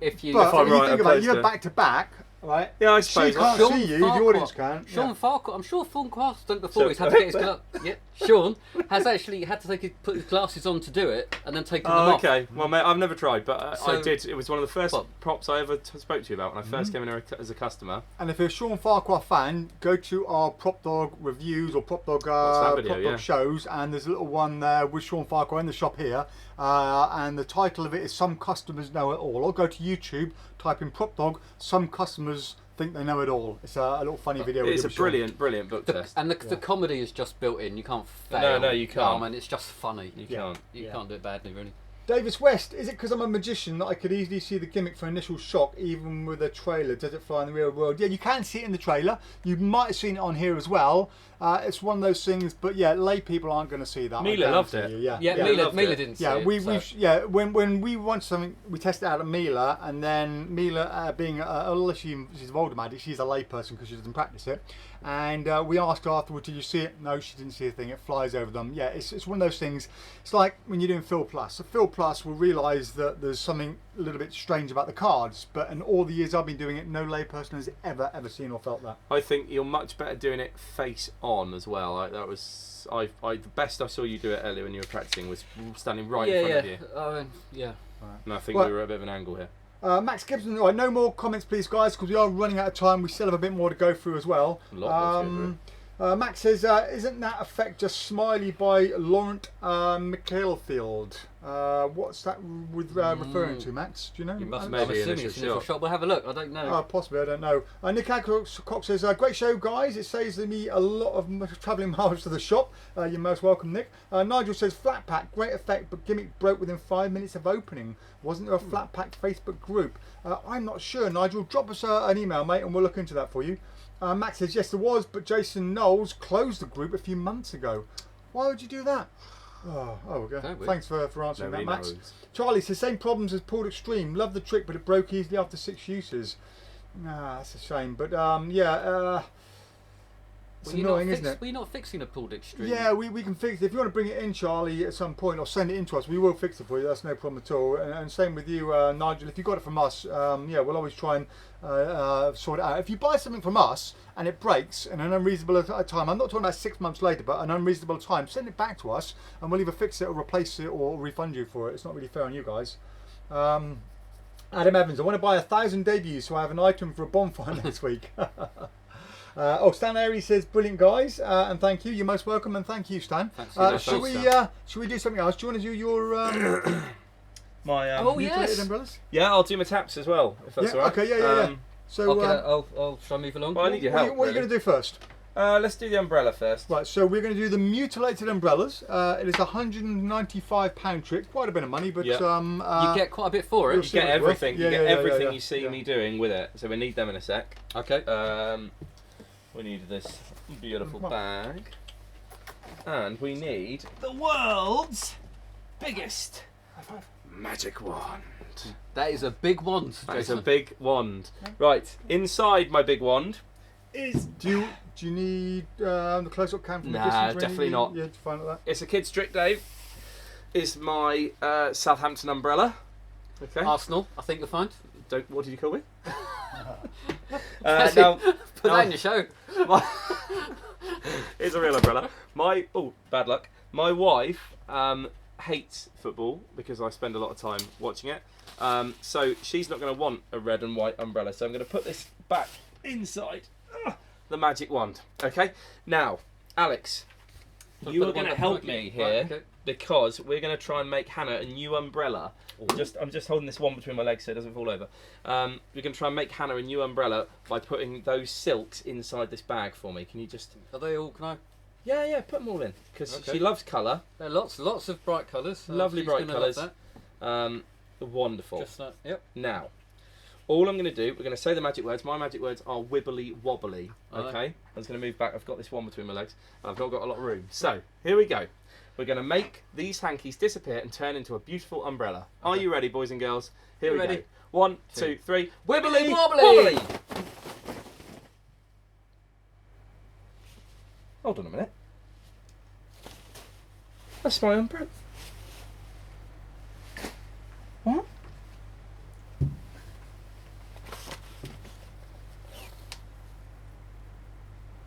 Speaker 3: if you
Speaker 2: when you
Speaker 1: right
Speaker 2: think about it,
Speaker 1: opposed
Speaker 2: you're
Speaker 1: to-
Speaker 2: back to back, right?
Speaker 1: Yeah, I suppose.
Speaker 2: She can't
Speaker 3: Sean
Speaker 2: see you,
Speaker 3: Farquhar-
Speaker 2: the audience can.
Speaker 3: Sean
Speaker 2: Yeah.
Speaker 3: Farquhar, I'm sure Farquhar's done it before.
Speaker 1: So-
Speaker 3: He's had to get his glasses. Yeah, Sean has actually had to put his glasses on to do it, and then taken them off.
Speaker 1: Okay. Well, mate, I've never tried, but I
Speaker 3: So-
Speaker 1: did. It was one of the first
Speaker 3: What?
Speaker 1: props I ever spoke to you about when I first came in here as a customer.
Speaker 2: And if you're a Sean Farquhar fan, go to our PropDog reviews or PropDog,
Speaker 1: that video,
Speaker 2: PropDog
Speaker 1: yeah.
Speaker 2: shows, and there's a little one there with Sean Farquhar in the shop here, and the title of it is Some Customers Know It All. Or go to YouTube, type in PropDog, Some Customers Think They Know It All. It's a little funny video. we
Speaker 1: It's
Speaker 2: did
Speaker 1: a
Speaker 2: with Sean.
Speaker 1: brilliant book test.
Speaker 3: And the comedy is just built in. You can't fail.
Speaker 1: No, you can't.
Speaker 3: And it's just funny.
Speaker 1: You
Speaker 2: Yeah.
Speaker 1: can't.
Speaker 3: You can't do it badly, really.
Speaker 2: Davis West, is it because I'm a magician that I could easily see the gimmick for initial shock even with a trailer? Does it fly in the real world? Yeah, you can see it in the trailer. You might have seen it on here as well. It's one of those things, but yeah, lay people aren't going to see that. I
Speaker 1: Mila loved
Speaker 2: guarantee
Speaker 1: it.
Speaker 2: you.
Speaker 3: Yeah,
Speaker 1: loved
Speaker 3: Mila
Speaker 1: it.
Speaker 3: didn't see
Speaker 2: Yeah,
Speaker 3: it.
Speaker 2: when we want something, we test it out at Mila, and then Mila, being although she's a Voldemort, she's a layperson because she doesn't practice it, and we asked her afterwards, did you see it? No, she didn't see a thing. It flies over them. Yeah, it's one of those things. It's like when you're doing Phil Plus. So Phil Plus will realise that there's something a little bit strange about the cards, but in all the years I've been doing it, no layperson has ever seen or felt that.
Speaker 1: I think you're much better doing it face on as well. Like that was the best I saw you do it earlier when you were practicing was standing right in front of you.
Speaker 3: Yeah.
Speaker 1: And I think
Speaker 2: Well-
Speaker 1: we were at a bit of an angle here.
Speaker 2: Max Gibson, all right, no more comments please guys, because we are running out of time. We still have a bit more to go through as well.
Speaker 1: A lot more to go through.
Speaker 2: Max says, isn't that effect just Smiley by Laurent McHalefield? What's that referring to, Max? Do you know?
Speaker 3: You must
Speaker 1: Maybe
Speaker 3: I'm assuming
Speaker 1: initial
Speaker 3: it's an initial
Speaker 1: shot.
Speaker 3: shot. We'll have a look. I don't know.
Speaker 2: Possibly, I don't know. Nick Cox says, great show, guys. It saves me a lot of travelling miles to the shop. You're most welcome, Nick. Nigel says, flat pack, great effect, but gimmick broke within 5 minutes of opening. Wasn't there a flat pack Facebook group? I'm not sure, Nigel. Drop us an email, mate, and we'll look into that for you. Max says, yes, there was, but Jason Knowles closed the group a few months ago. Why would you do that? Oh, okay.
Speaker 3: Don't we?
Speaker 2: Thanks for answering
Speaker 1: Nobody
Speaker 2: that, Max.
Speaker 1: knows.
Speaker 2: Charlie says, same problems as Pulled Extreme. Love the trick, but it broke easily after 6 uses. That's a shame. But it's annoying, isn't it?
Speaker 3: Were you not fixing a pulled extreme?
Speaker 2: Yeah, we can fix it. If you want to bring it in, Charlie, at some point, or send it in to us, we will fix it for you. That's no problem at all. And same with you, Nigel. If you got it from us, we'll always try and sort it out. If you buy something from us and it breaks in an unreasonable time, I'm not talking about 6 months later, but an unreasonable time, send it back to us and we'll either fix it or replace it or refund you for it. It's not really fair on you guys. Adam Evans, I want to buy 1,000 debuts so I have an item for a bonfire next week. Stan Airy says, brilliant guys, and thank you. You're most welcome, and thank you, Stan.
Speaker 3: Thanks,
Speaker 2: Should we do something else? Do you want to do your
Speaker 1: My
Speaker 2: mutilated
Speaker 3: yes.
Speaker 2: umbrellas?
Speaker 1: yeah, I'll do my taps as well if that's
Speaker 2: Yeah,
Speaker 1: all right.
Speaker 2: okay, yeah. So
Speaker 3: Shall I move along?
Speaker 1: Well, I need your
Speaker 2: what,
Speaker 1: help.
Speaker 2: what are you going to do first?
Speaker 1: Let's do the umbrella first.
Speaker 2: Right, so we're going to do the mutilated umbrellas. It is a £195 trick, quite a bit of money, but
Speaker 1: Yeah.
Speaker 3: you get quite a bit for
Speaker 2: you'll
Speaker 3: it.
Speaker 2: see
Speaker 1: You get
Speaker 2: what it's worth.
Speaker 1: everything.
Speaker 2: Yeah,
Speaker 1: You get
Speaker 2: yeah,
Speaker 1: everything
Speaker 2: yeah,
Speaker 1: you see
Speaker 2: yeah.
Speaker 1: me doing with it. So we need them in a sec.
Speaker 3: Okay.
Speaker 1: We need this beautiful
Speaker 2: Well.
Speaker 1: bag, and we need the world's biggest magic wand.
Speaker 3: That is a big wand.
Speaker 1: That is a
Speaker 3: Jason.
Speaker 1: big wand. Right, inside my big wand is...
Speaker 2: Do you need the close-up cam from a distance?
Speaker 1: Nah,
Speaker 2: or anything?
Speaker 1: definitely not.
Speaker 2: Yeah, fine with that.
Speaker 1: It's a kid's trick, Dave. It's my Southampton umbrella. Okay.
Speaker 3: Arsenal, I think you'll find.
Speaker 1: What did you call me?
Speaker 3: That's
Speaker 1: now,
Speaker 3: it. Put that in your show.
Speaker 1: It's a real umbrella. Bad luck. My wife hates football because I spend a lot of time watching it. So she's not going to want a red and white umbrella. So I'm going to put this back inside the magic wand. Okay. Now, Alex, you are going to help me here
Speaker 3: Right, okay.
Speaker 1: because we're going to try and make Hannah a new umbrella. I'm just holding this one between my legs so it doesn't fall over. We're going to try and make Hannah a new umbrella by putting those silks inside this bag for me. Can you just...
Speaker 3: Are they all? Can I?
Speaker 1: Yeah, put them all in because
Speaker 3: Okay.
Speaker 1: she loves colour.
Speaker 3: There are lots of bright colours.
Speaker 1: Lovely
Speaker 3: she's
Speaker 1: bright
Speaker 3: gonna love
Speaker 1: colours.
Speaker 3: that.
Speaker 1: Wonderful.
Speaker 3: Just that. Yep.
Speaker 1: Now, all I'm going to do, we're going to say the magic words. My magic words are wibbly wobbly.
Speaker 3: Right.
Speaker 1: Okay? I'm just going to move back. I've got this one between my legs. And I've not got a lot of room. So, here we go. We're going to make these hankies disappear and turn into a beautiful umbrella. Are you ready, boys and girls? Here we
Speaker 3: Ready.
Speaker 1: go. 1, 2, 3.
Speaker 3: Wibbly
Speaker 1: wobbly!
Speaker 3: wobbly!
Speaker 1: Hold on a minute. That's my umbrella. What?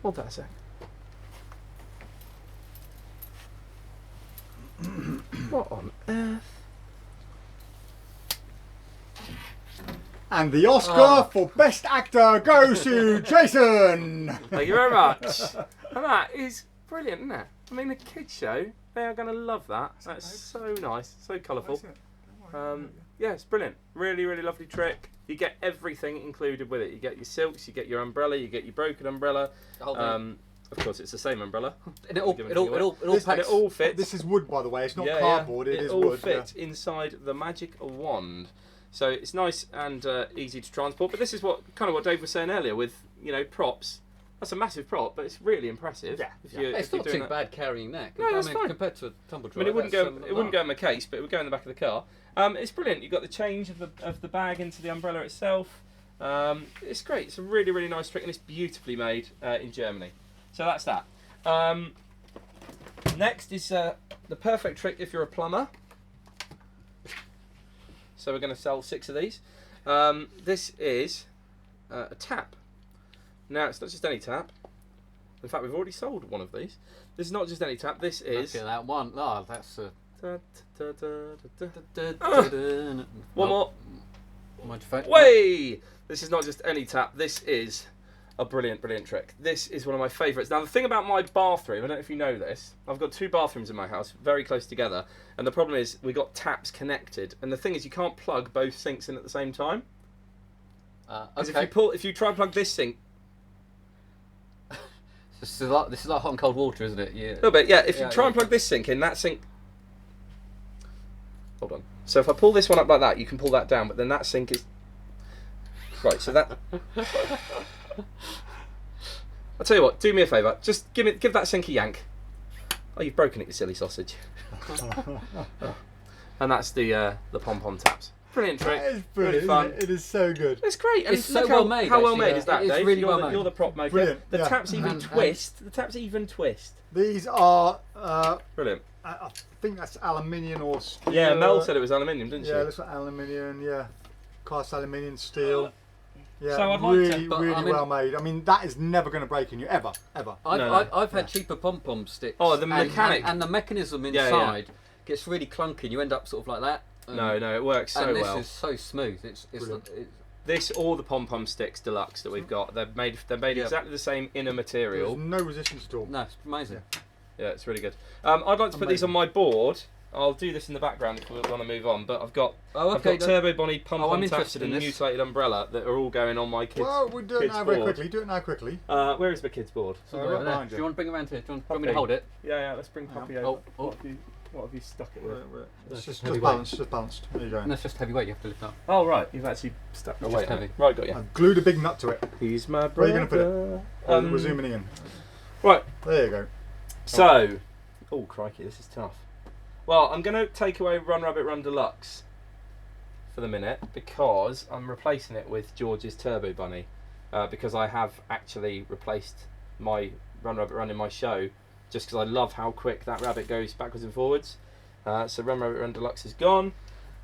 Speaker 1: Hold that a sec. What on earth?
Speaker 2: And the Oscar for Best Actor goes to Jason.
Speaker 1: Thank you very much. And that is brilliant, isn't it? I mean, a kids show, they are going to love that. That's so nice, so colourful. Yeah, it's brilliant. Really, really lovely trick. You get everything included with it. You get your silks, you get your umbrella, you get your broken umbrella.
Speaker 3: The whole thing.
Speaker 1: Of course, it's the same umbrella.
Speaker 3: And it all
Speaker 2: This-
Speaker 1: And
Speaker 3: packs.
Speaker 1: it all fits.
Speaker 2: This is wood, by the way. It's not
Speaker 1: Yeah,
Speaker 2: cardboard.
Speaker 1: yeah.
Speaker 2: It is
Speaker 1: all
Speaker 2: wood.
Speaker 1: fits inside the magic wand. So it's nice and easy to transport. But this is what Dave was saying earlier with props. That's a massive prop, but it's really impressive.
Speaker 2: Yeah,
Speaker 1: If
Speaker 2: yeah.
Speaker 1: you're,
Speaker 3: It's
Speaker 1: if you're
Speaker 3: not
Speaker 1: doing
Speaker 3: too
Speaker 1: that.
Speaker 3: bad carrying that.
Speaker 1: No, that's fine.
Speaker 3: Compared to a tumble
Speaker 1: I
Speaker 3: dryer.
Speaker 1: mean, it wouldn't
Speaker 3: that's,
Speaker 1: go. It wouldn't go in my case, but it would go in the back of the car. It's brilliant. You've got the change of the bag into the umbrella itself. It's great. It's a really, really nice trick, and it's beautifully made in Germany. So that's that. Next is the perfect trick if you're a plumber. So we're going to sell 6 of these. This is a tap. Now, it's not just any tap. In fact, we've already sold one of these. This is not just any tap. This is...
Speaker 3: Okay, that one. Oh, that's
Speaker 1: One more.
Speaker 3: Microphone.
Speaker 1: Way! This is not just any tap. This is a brilliant, brilliant trick. This is one of my favourites. Now, the thing about my bathroom, I don't know if you know this, I've got 2 bathrooms in my house, very close together, and the problem is we got taps connected, and the thing is you can't plug both sinks in at the same time. Because
Speaker 3: Okay.
Speaker 1: if you try and plug this sink,
Speaker 3: This is like hot and cold water, isn't it? Yeah.
Speaker 1: a little bit, yeah. If you
Speaker 3: Yeah,
Speaker 1: try
Speaker 3: yeah.
Speaker 1: and plug this sink in, that sink. Hold on. So if I pull this one up like that, you can pull that down, but then that sink is. Right. So that. I'll tell you what. Do me a favour. Just give that sink a yank. Oh, you've broken it, you silly sausage. And that's the Pompom Taps. Brilliant trick.
Speaker 2: That is brilliant.
Speaker 1: Really fun.
Speaker 2: Isn't it? It is so good.
Speaker 1: It's great. And
Speaker 3: It's
Speaker 1: look
Speaker 3: so well made,
Speaker 1: How well
Speaker 3: actually,
Speaker 1: made
Speaker 3: yeah.
Speaker 1: is that,
Speaker 3: It's
Speaker 1: Dave?
Speaker 3: really
Speaker 1: you're
Speaker 3: well
Speaker 1: the,
Speaker 3: made.
Speaker 1: You're the prop maker.
Speaker 2: Brilliant,
Speaker 1: The
Speaker 2: yeah.
Speaker 1: taps even
Speaker 3: And-
Speaker 1: twist. The taps even twist.
Speaker 2: These are,
Speaker 1: Brilliant.
Speaker 2: I think that's aluminium or steel.
Speaker 1: Yeah, Mel said it was aluminium, didn't she?
Speaker 2: Yeah, looks like aluminium. Yeah, cast aluminium, steel. Yeah,
Speaker 1: So I'd like to-
Speaker 2: really,
Speaker 3: but,
Speaker 2: really
Speaker 3: I mean-
Speaker 2: well made. I mean, that is never going to break in you ever.
Speaker 3: I've had cheaper pom-pom sticks.
Speaker 1: Oh, the
Speaker 3: and-
Speaker 1: mechanic.
Speaker 3: and the mechanism
Speaker 1: Yeah, yeah.
Speaker 3: inside gets really clunky, and you end up sort of like that.
Speaker 1: No, it works so
Speaker 3: and this
Speaker 1: well.
Speaker 3: is so smooth. It's
Speaker 1: This, all the pom-pom sticks deluxe that we've got, they're made
Speaker 3: Yeah.
Speaker 1: exactly the same inner
Speaker 2: There's
Speaker 1: material.
Speaker 2: no resistance at all.
Speaker 3: no, it's amazing.
Speaker 1: Yeah, it's really good. I'd like to put these on my board. I'll do this in the background if we want to move on. But I've got
Speaker 3: Oh, okay.
Speaker 1: I've got Turbo Bonnie,
Speaker 3: I'm
Speaker 1: Pom-Pom Taps,
Speaker 3: interested in
Speaker 1: and
Speaker 3: this.
Speaker 1: Mutilated Umbrella that are all going on my kids.
Speaker 2: Well, we'll do it
Speaker 1: kids
Speaker 2: now very
Speaker 1: board.
Speaker 2: quickly. Do it now quickly.
Speaker 1: Where is my kids board?
Speaker 2: Right
Speaker 3: Right there.
Speaker 2: behind
Speaker 3: Do
Speaker 2: you.
Speaker 3: you want to bring it around here? Do you want me
Speaker 1: Poppy.
Speaker 3: to hold it?
Speaker 1: Yeah, let's bring Poppy over.
Speaker 3: Oh, oh.
Speaker 1: What have you stuck it with?
Speaker 2: It's just
Speaker 3: heavy weight.
Speaker 2: balanced. Just balanced. There you go.
Speaker 3: And that's just heavy weight. You have to lift up.
Speaker 1: Oh right, you've actually stuck the
Speaker 3: It's
Speaker 1: weight.
Speaker 3: just heavy.
Speaker 1: Right, got you.
Speaker 2: I've glued a big nut to it.
Speaker 1: He's my brother.
Speaker 2: Where are you going to put it? We're zooming in.
Speaker 1: Right,
Speaker 2: There you go.
Speaker 1: so, oh crikey, this is tough. Well, I'm going to take away Run Rabbit Run Deluxe for the minute because I'm replacing it with George's Turbo Bunny because I have actually replaced my Run Rabbit Run in my show just because I love how quick that rabbit goes backwards and forwards. So Run Rabbit Run Deluxe is gone.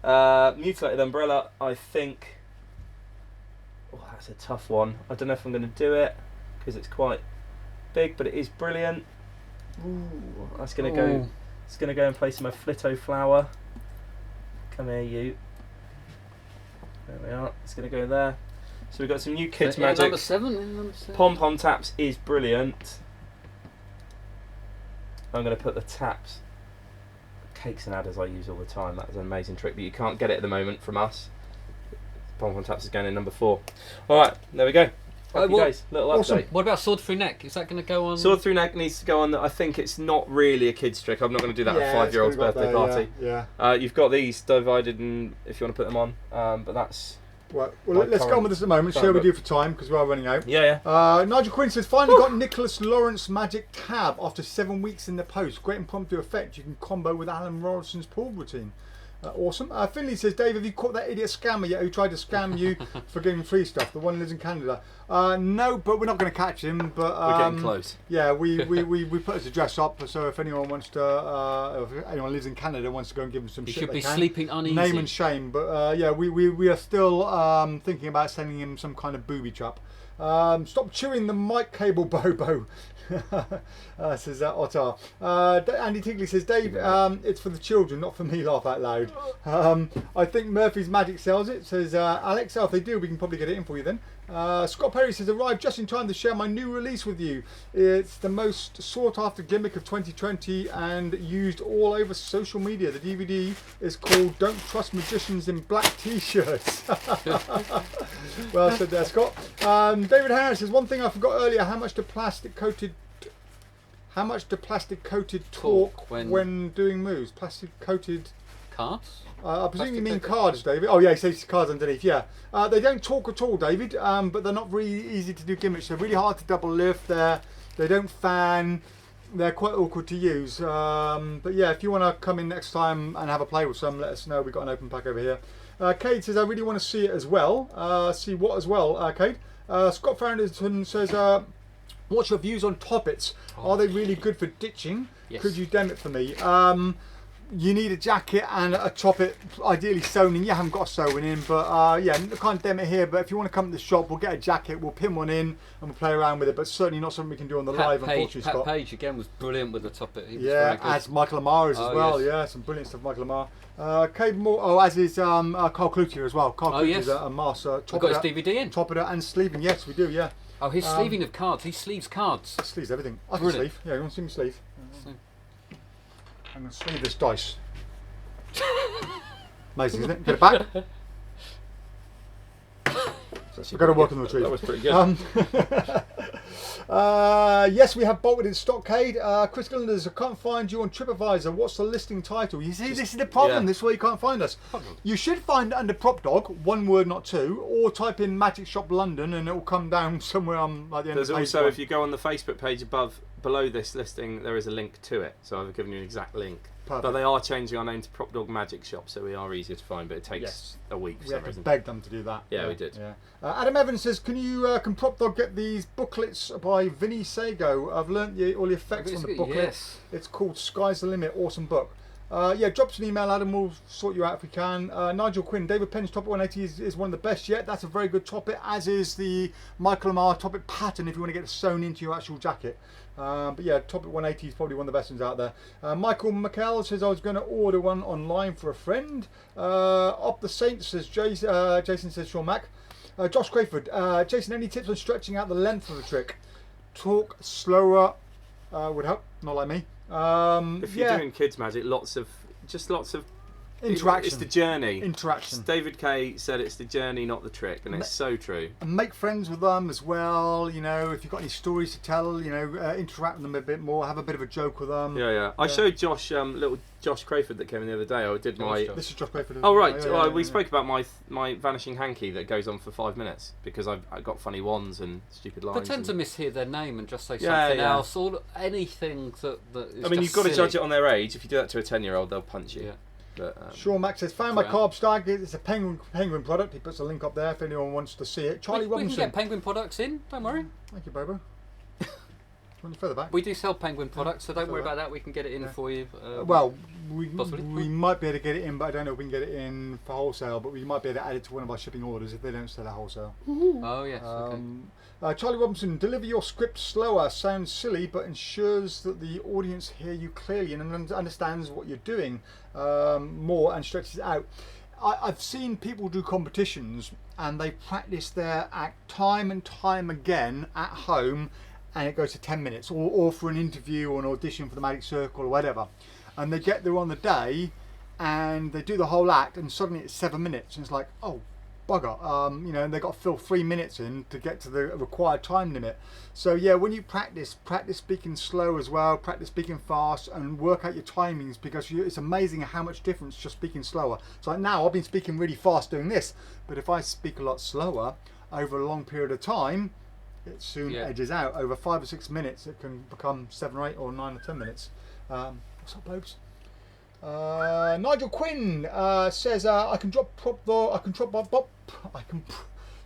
Speaker 1: Mutilated Umbrella, I think... Oh, that's a tough one. I don't know if I'm going to do it because it's quite big, but it is brilliant. Ooh, that's going to go... It's going to go in place of my Flitto Flower. Come here, you. There we are. It's going to go there. So we've got some new kids magic.
Speaker 3: Number 7.
Speaker 1: Pompom Taps is brilliant. I'm going to put the taps. Cakes and adders I use all the time. That is an amazing trick, but you can't get it at the moment from us. Pompom Taps is going in number 4. Alright, there we go. Happy days. Little
Speaker 2: awesome.
Speaker 1: update.
Speaker 3: What about Sword Through Neck? Is that going to go on?
Speaker 1: Sword Through Neck needs to go on. I think it's not really a kid's trick. I'm not going to do that at a 5-year-old's birthday party.
Speaker 2: Yeah.
Speaker 1: You've got these Die-Vided, and if you want to put them on, but that's...
Speaker 2: Well, let's go on with this at the moment. Shall we do for time because we are running out?
Speaker 1: Yeah.
Speaker 2: Nigel Quinn says, finally got Nicholas Lawrence Magic Tab after 7 weeks in the post. Great impromptu effect. You can combo with Alan Morrison's pool routine. Awesome. Finley says, Dave, have you caught that idiot scammer yet who tried to scam you for getting free stuff? The one who lives in Canada. No, but we're not going to catch him. But
Speaker 1: we're getting close.
Speaker 2: Yeah, we put his address up. So if anyone wants to, if anyone lives in Canada wants to go and give him some
Speaker 3: he
Speaker 2: shit,
Speaker 3: should be
Speaker 2: they can.
Speaker 3: sleeping uneasy.
Speaker 2: Name and shame. But yeah, we are still thinking about sending him some kind of booby trap. Stop chewing the mic cable, Bobo. Says Ottar. Andy Tigley says, Dave, it's for the children, not for me, laugh out loud. I think Murphy's Magic sells it, says Alex. If they do, we can probably get it in for you then. Scott Perry says, arrived just in time to share my new release with you. It's the most sought after gimmick of 2020 and used all over social media. The DVD is called Don't Trust Magicians in Black T-Shirts. Well said there, Scott. David Harris says, one thing I forgot earlier, how much do plastic coated talk when doing moves? Plastic coated
Speaker 3: cards?
Speaker 2: I presume you mean cards, David. Oh yeah, he says cards underneath. Yeah, they don't talk at all, David. But they're not really easy to do gimmicks. They're really hard to double lift. They don't fan. They're quite awkward to use. But yeah, if you want to come in next time and have a play with some, let us know. We've got an open pack over here. Cade says, I really want to see it as well. See what as well, Cade? Scott Farrington says, what's your views on toppets? Are they really good for ditching?
Speaker 3: Yes.
Speaker 2: Could you dem it for me? You need a jacket and a toppet, ideally sewn in. You haven't got a sewing in, but yeah, I can't dem it here. But if you want to come to the shop, we'll get a jacket, we'll pin one in, and we'll play around with it. But certainly not something we can do on the live, unfortunately,
Speaker 3: Pat
Speaker 2: Scott.
Speaker 3: Page again was brilliant with the toppet. He was
Speaker 2: Yeah,
Speaker 3: very good.
Speaker 2: as Michael Amara's as well.
Speaker 3: Yes.
Speaker 2: Yeah, some brilliant stuff, Michael Amara. Cade Moore, as is Carl Cloutier as well. Carl Cloutier's
Speaker 3: yes.
Speaker 2: a master.
Speaker 3: We've got his DVD in.
Speaker 2: Topper and sleeving. Yes, we do. Yeah.
Speaker 3: Oh, his sleeving of cards. He sleeves cards.
Speaker 2: Sleeves everything. I can
Speaker 3: Brilliant.
Speaker 2: sleeve. Yeah, you want to see me sleeve?
Speaker 3: So-
Speaker 2: I'm going to sleeve this dice. Amazing, isn't it? Get it back. I've got to work on the retrieve.
Speaker 1: That was pretty good.
Speaker 2: Yes, we have bolted in stockade. Chris Gillanders, I can't find you on TripAdvisor. What's the listing title? You see, this is the problem.
Speaker 1: Yeah.
Speaker 2: This is why you can't find us. You should find it under PropDog, one word, not two, or type in Magic Shop London, and it will come down somewhere on like the end
Speaker 1: There's
Speaker 2: of the page.
Speaker 1: also, if you go on the Facebook page below this listing, there is a link to it. So I've given you an exact link.
Speaker 2: Perfect.
Speaker 1: But they are changing our name to PropDog Magic Shop, so we are easier to find. But it takes
Speaker 2: Yes.
Speaker 1: a week for
Speaker 2: We
Speaker 1: some
Speaker 2: had to
Speaker 1: reason.
Speaker 2: beg them to do that.
Speaker 1: Yeah, we did.
Speaker 2: Yeah. Adam Evans says, can PropDog get these booklets by Vinny Sago? I've learnt all the effects on the booklet.
Speaker 3: Yes.
Speaker 2: It's called Sky's the Limit. Awesome book. Yeah, drop us an email, Adam. We'll sort you out if we can. Nigel Quinn, David Penn's Topic 180 is one of the best yet. That's a very good topic, as is the Michael Amar topic pattern if you want to get it sewn into your actual jacket. But yeah, Topic 180 is probably one of the best ones out there. Michael McKell says, I was going to order one online for a friend. Up the Saints says, Jason says, Sean Mack. Josh Crayford, Jason, any tips on stretching out the length of the trick? Talk slower would help, not like me.
Speaker 1: If you're doing kids magic, lots of
Speaker 2: Interaction.
Speaker 1: It's the journey.
Speaker 2: Interaction.
Speaker 1: David Kay said it's the journey, not the trick, and it's so true.
Speaker 2: And make friends with them as well. You know, if you've got any stories to tell, you know, interact with them a bit more. Have a bit of a joke with them.
Speaker 1: Yeah. I showed Josh, little Josh Crayford that came in the other day. I did my.
Speaker 2: This is Josh Crayford.
Speaker 1: Oh right, we spoke about my vanishing hanky that goes on for 5 minutes because I got funny wands and stupid lines.
Speaker 3: They tend to mishear their name and just say
Speaker 1: Yeah,
Speaker 3: something
Speaker 1: yeah.
Speaker 3: else, or anything that is
Speaker 1: I mean,
Speaker 3: just
Speaker 1: you've got to
Speaker 3: silly.
Speaker 1: judge it on their age. If you do that to a 10-year-old, they'll punch you.
Speaker 3: Yeah.
Speaker 1: But,
Speaker 2: Sean Mack says, found my
Speaker 3: Sorry,
Speaker 2: carb stag. It's a penguin product. He puts a link up there if anyone wants to see it. Charlie
Speaker 3: We can
Speaker 2: Robinson.
Speaker 3: get penguin products in, don't worry.
Speaker 2: Thank you, Bobo. Want you further back?
Speaker 3: We do sell penguin products, so don't worry
Speaker 2: Further.
Speaker 3: about that. We can get it in for you.
Speaker 2: Well, we
Speaker 3: possibly.
Speaker 2: might be able to get it in, but I don't know if we can get it in for wholesale. But we might be able to add it to one of our shipping orders if they don't sell it wholesale.
Speaker 3: Oh yes. Okay.
Speaker 2: Charlie Robinson, deliver your script slower. Sounds silly, but ensures that the audience hear you clearly and understands what you're doing more and stretches it out. I've seen people do competitions and they practice their act time and time again at home, and it goes to 10 minutes, or for an interview or an audition for the Magic Circle or whatever, and they get there on the day and they do the whole act and suddenly it's 7 minutes and it's like, oh bugger, you know, and they've got to fill 3 minutes in to get to the required time limit. So yeah, when you practice speaking slow as well, practice speaking fast, and work out your timings, because it's amazing how much difference just speaking slower. So like now I've been speaking really fast doing this, but if I speak a lot slower over a long period of time, it soon edges out. Over 5 or 6 minutes it can become 7 or 8 or 9 or 10 minutes. What's up, blokes? Nigel Quinn says, I can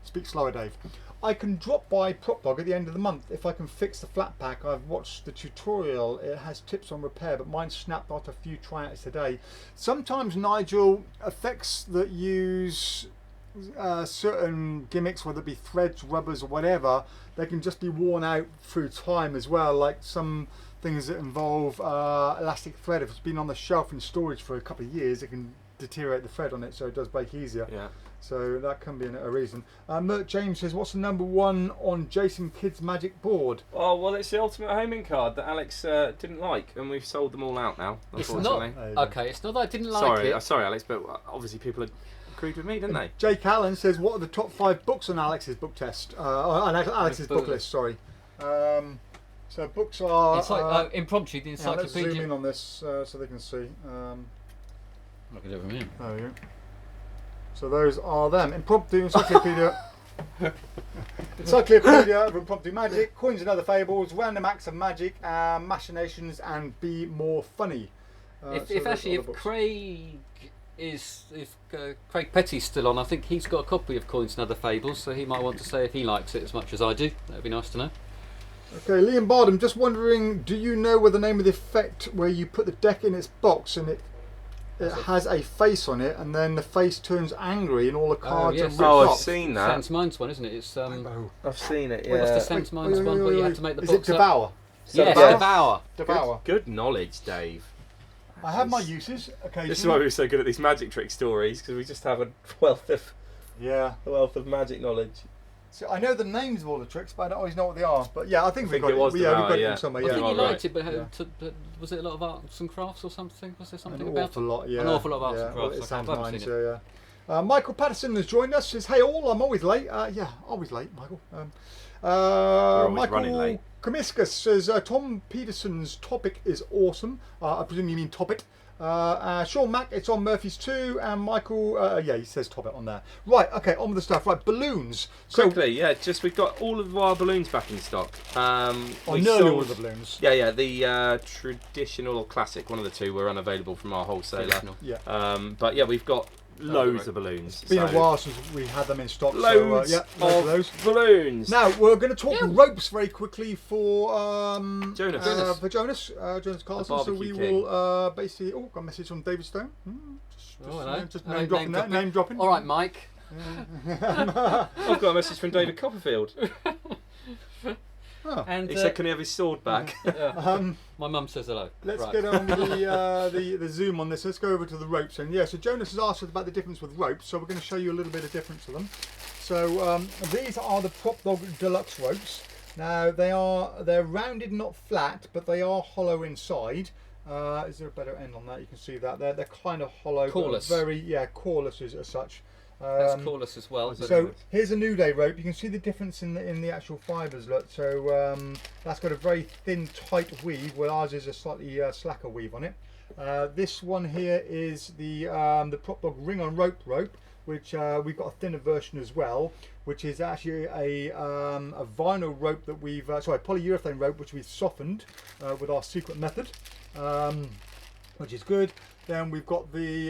Speaker 2: speak slower, Dave. I can drop by PropDog at the end of the month if I can fix the flat pack. I've watched the tutorial. It has tips on repair, but mine snapped after a few tryouts today. Sometimes, Nigel, effects that use certain gimmicks, whether it be threads, rubbers or whatever, they can just be worn out through time as well. Like some things that involve elastic thread, if it's been on the shelf in storage for a couple of years, it can deteriorate the thread on it, so it does break easier.
Speaker 1: Yeah.
Speaker 2: So that can be a reason. Mert James says, what's the number one on Jason Kidd's Magic board?
Speaker 1: Oh well, it's the ultimate homing card that Alex didn't like, and we've sold them all out now.
Speaker 3: It's
Speaker 1: Unfortunately.
Speaker 3: not okay. It's not that I didn't like it.
Speaker 1: Sorry, Alex, but obviously people agreed with me, didn't they?
Speaker 2: Jake Allen says, what are the top 5 books on Alex's book test? On Alex's book list, sorry. So books are...
Speaker 4: It's like impromptu, the
Speaker 2: let's zoom
Speaker 4: encyclopedia.
Speaker 2: in on this so they can see.
Speaker 4: Look at it from here.
Speaker 2: There we go. So those are them. Impromptu Encyclopedia. Encyclopedia of Impromptu Magic, Coins and Other Fables, Random Acts of Magic, Machinations, and Be More Funny.
Speaker 3: If Craig Petty's still on, I think he's got a copy of Coins and Other Fables, so he might want to say if he likes it as much as I do. That'd be nice to know.
Speaker 2: Okay, Liam Bardham, just wondering, do you know where the name of the effect where you put the deck in its box and it has a face on it, and then the face turns angry and all the cards are ripped
Speaker 1: I've
Speaker 2: off?
Speaker 1: seen that.
Speaker 3: Sans Minds one, isn't it? It's
Speaker 1: I've seen it.
Speaker 3: what's the
Speaker 1: Yeah.
Speaker 3: Sans Minds one where you have to make the
Speaker 2: Is
Speaker 3: box
Speaker 2: it
Speaker 3: up?
Speaker 2: Devour?
Speaker 3: Yes,
Speaker 1: Devour.
Speaker 3: Devour.
Speaker 2: Devour.
Speaker 1: Good knowledge, Dave.
Speaker 2: I have my uses occasionally.
Speaker 1: This is why we're so good at these magic trick stories, because we just have a wealth of magic knowledge.
Speaker 2: So I know the names of all the tricks, but I don't always know what they are. But yeah, I think we got
Speaker 1: it was
Speaker 2: it. Yeah, we
Speaker 1: Devour,
Speaker 2: got
Speaker 1: yeah.
Speaker 2: it somewhere.
Speaker 3: I
Speaker 2: Yeah,
Speaker 3: think you
Speaker 1: right.
Speaker 3: liked it, but
Speaker 2: Yeah.
Speaker 3: but was it a lot of arts and crafts or something? Was there something
Speaker 2: an
Speaker 3: about
Speaker 2: awful
Speaker 3: it?
Speaker 2: lot. Yeah,
Speaker 3: An awful lot of arts
Speaker 2: yeah.
Speaker 3: and crafts.
Speaker 2: Well, it
Speaker 3: I
Speaker 2: sounds
Speaker 3: haven't
Speaker 2: nice.
Speaker 3: seen it.
Speaker 2: Yeah. Michael Patterson has joined us. Says, "Hey all, I'm always late." Yeah, always late, Michael.
Speaker 1: always running
Speaker 2: Michael
Speaker 1: late.
Speaker 2: Comiscus says, "Tom Peterson's topic is awesome." I presume you mean Topic. Sean Mack, it's on Murphy's too, and Michael, yeah, he says Topic on there. Right, okay, on with the stuff. Right, balloons. So,
Speaker 1: Quickly, yeah, we've got all of our balloons back in stock.
Speaker 2: nearly all of the balloons.
Speaker 1: Yeah, the traditional or classic, one of the two, were unavailable from our wholesaler.
Speaker 3: Traditional.
Speaker 2: Yeah.
Speaker 1: But yeah, we've got loads of balloons.
Speaker 2: It's been a while since we had them in stock.
Speaker 1: Loads,
Speaker 2: so, loads of those.
Speaker 1: balloons.
Speaker 2: Now we're going to talk ropes very quickly for
Speaker 1: Jonas.
Speaker 2: Jonas Carlson. So we
Speaker 1: Barbecue
Speaker 2: will basically. Oh, got a message from David Stone. Just name dropping that. Name dropping.
Speaker 3: All right, Mike.
Speaker 1: I've got a message from David Copperfield.
Speaker 2: Oh.
Speaker 3: And
Speaker 1: He said, "Can he have his sword back?"
Speaker 3: my mum says hello.
Speaker 2: Let's
Speaker 3: Right.
Speaker 2: get on the zoom on this. Let's go over to the ropes. And yeah, so Jonas has asked us about the difference with ropes. So we're going to show you a little bit of difference of them. So these are the PropDog Deluxe ropes. Now they're rounded, not flat, but they are hollow inside. Is there a better end on that? You can see that they're kind of hollow,
Speaker 3: Coreless.
Speaker 2: but very coreless as such.
Speaker 3: That's coreless as well.
Speaker 2: So here's a New Day rope. You can see the difference in the actual fibres. Look, so that's got a very thin, tight weave, where ours is a slightly slacker weave on it. This one here is the PropDog ring on rope, which we've got a thinner version as well, which is actually a vinyl rope that we've polyurethane rope which we've softened with our secret method, which is good. Then we've got the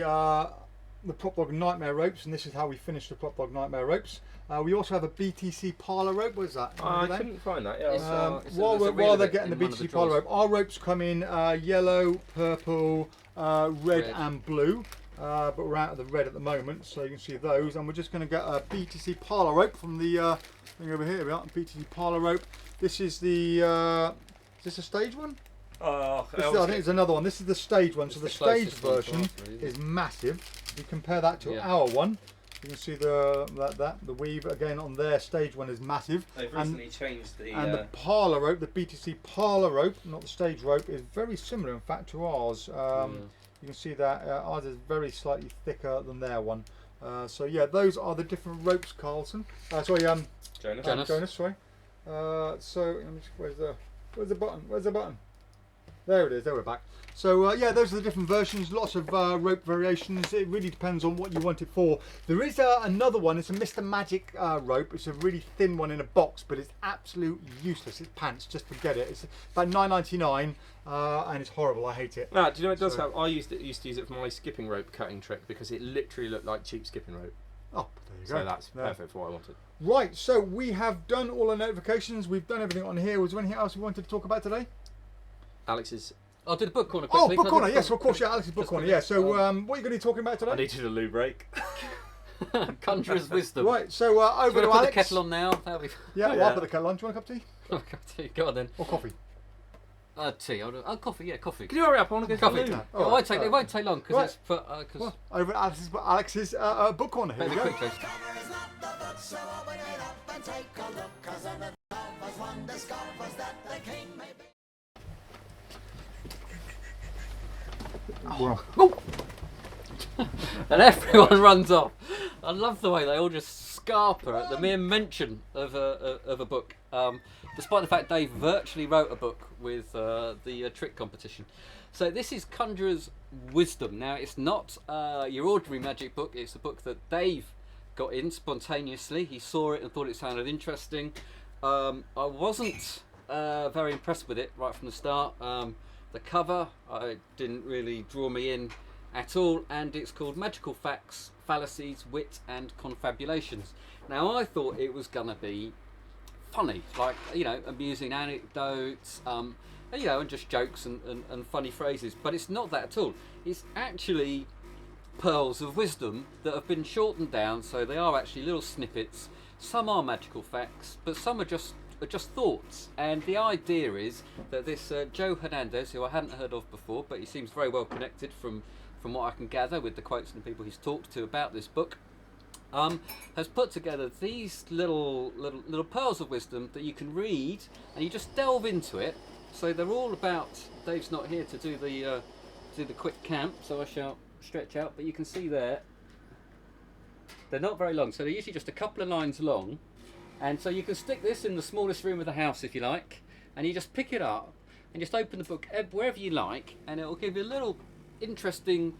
Speaker 2: PropDog Nightmare ropes, and this is how we finish the PropDog Nightmare ropes. We also have a BTC Parlour rope. What is that?
Speaker 1: I couldn't find that. Yeah.
Speaker 2: While they're getting the BTC Parlour rope, our ropes come in yellow, purple, red and blue. But we're out of the red at the moment, so you can see those. And we're just going to get a BTC Parlour rope from the thing over here. We are BTC Parlour rope. This is the. Is this a stage one?
Speaker 1: Oh,
Speaker 2: I think it's another one. This is the stage one. So the stage
Speaker 3: closest one to
Speaker 2: version
Speaker 3: us, really.
Speaker 2: is massive. If you compare that to our one, you can see the weave again on their stage one is massive.
Speaker 1: They've recently changed the.
Speaker 2: And the Parlour rope, the BTC Parlour rope, not the stage rope, is very similar in fact to ours. You can see that ours is very slightly thicker than their one. So yeah, those are the different ropes, Carlson. Jonas. Sorry. So where's the button? Where's the button? There it is. There we're back. So yeah, those are the different versions. Lots of rope variations. It really depends on what you want it for. There is another one. It's a Mr. Magic rope. It's a really thin one in a box, but it's absolutely useless. It's pants. Just forget it. It's about $9.99, and it's horrible. I hate it.
Speaker 1: No, do you know what it does have? I used to use it for my skipping rope cutting trick because it literally looked like cheap skipping rope.
Speaker 2: Oh, there you go.
Speaker 1: So that's perfect for what I wanted.
Speaker 2: Right. So we have done all our notifications. We've done everything on here. Was there anything else we wanted to talk about today?
Speaker 1: Alex's.
Speaker 3: I'll do the book corner quickly.
Speaker 2: Oh, book corner, yes, of course, yeah, Alex's book corner, yeah. So, what are you going to be talking about today?
Speaker 1: I needed a loo break.
Speaker 3: Conjuror's wisdom.
Speaker 2: Right, so over to
Speaker 3: put
Speaker 2: Alex.
Speaker 3: the kettle on now.
Speaker 2: Yeah, well, I'll put the kettle on. Do you want a cup of tea?
Speaker 3: Go on then.
Speaker 2: Or coffee?
Speaker 3: Tea. Coffee. Yeah, coffee.
Speaker 1: Can you hurry up? I want to go
Speaker 3: Coffee.
Speaker 1: to the loo.
Speaker 3: It won't take long because it's for.
Speaker 2: Well, over at Alex's book corner. Here we go.
Speaker 3: Oh. And everyone runs off. I love the way they all just scarper at the mere mention of a book, despite the fact Dave virtually wrote a book with the trick competition. So this is Conjuror's Wisdom. Now it's not your ordinary magic book. It's a book that Dave got in spontaneously. He saw it and thought it sounded interesting. I wasn't very impressed with it right from the start. The cover didn't really draw me in at all, and it's called Magical Facts, Fallacies, Wit and Confabulations. Now I thought it was gonna be funny, like, you know, amusing anecdotes, you know, and just jokes and funny phrases, but it's not that at all. It's actually pearls of wisdom that have been shortened down, so they are actually little snippets. Some are magical facts, but some are just thoughts. And the idea is that this Joe Hernandez, who I hadn't heard of before, but he seems very well connected from what I can gather with the quotes and the people he's talked to about this book, has put together these little pearls of wisdom that you can read and you just delve into it. So they're all about. Dave's not here to do the quick camp, so I shall stretch out. But you can see there, they're not very long, so they're usually just a couple of lines long. And so you can stick this in the smallest room of the house if you like, and you just pick it up and just open the book wherever you like, and it will give you a little interesting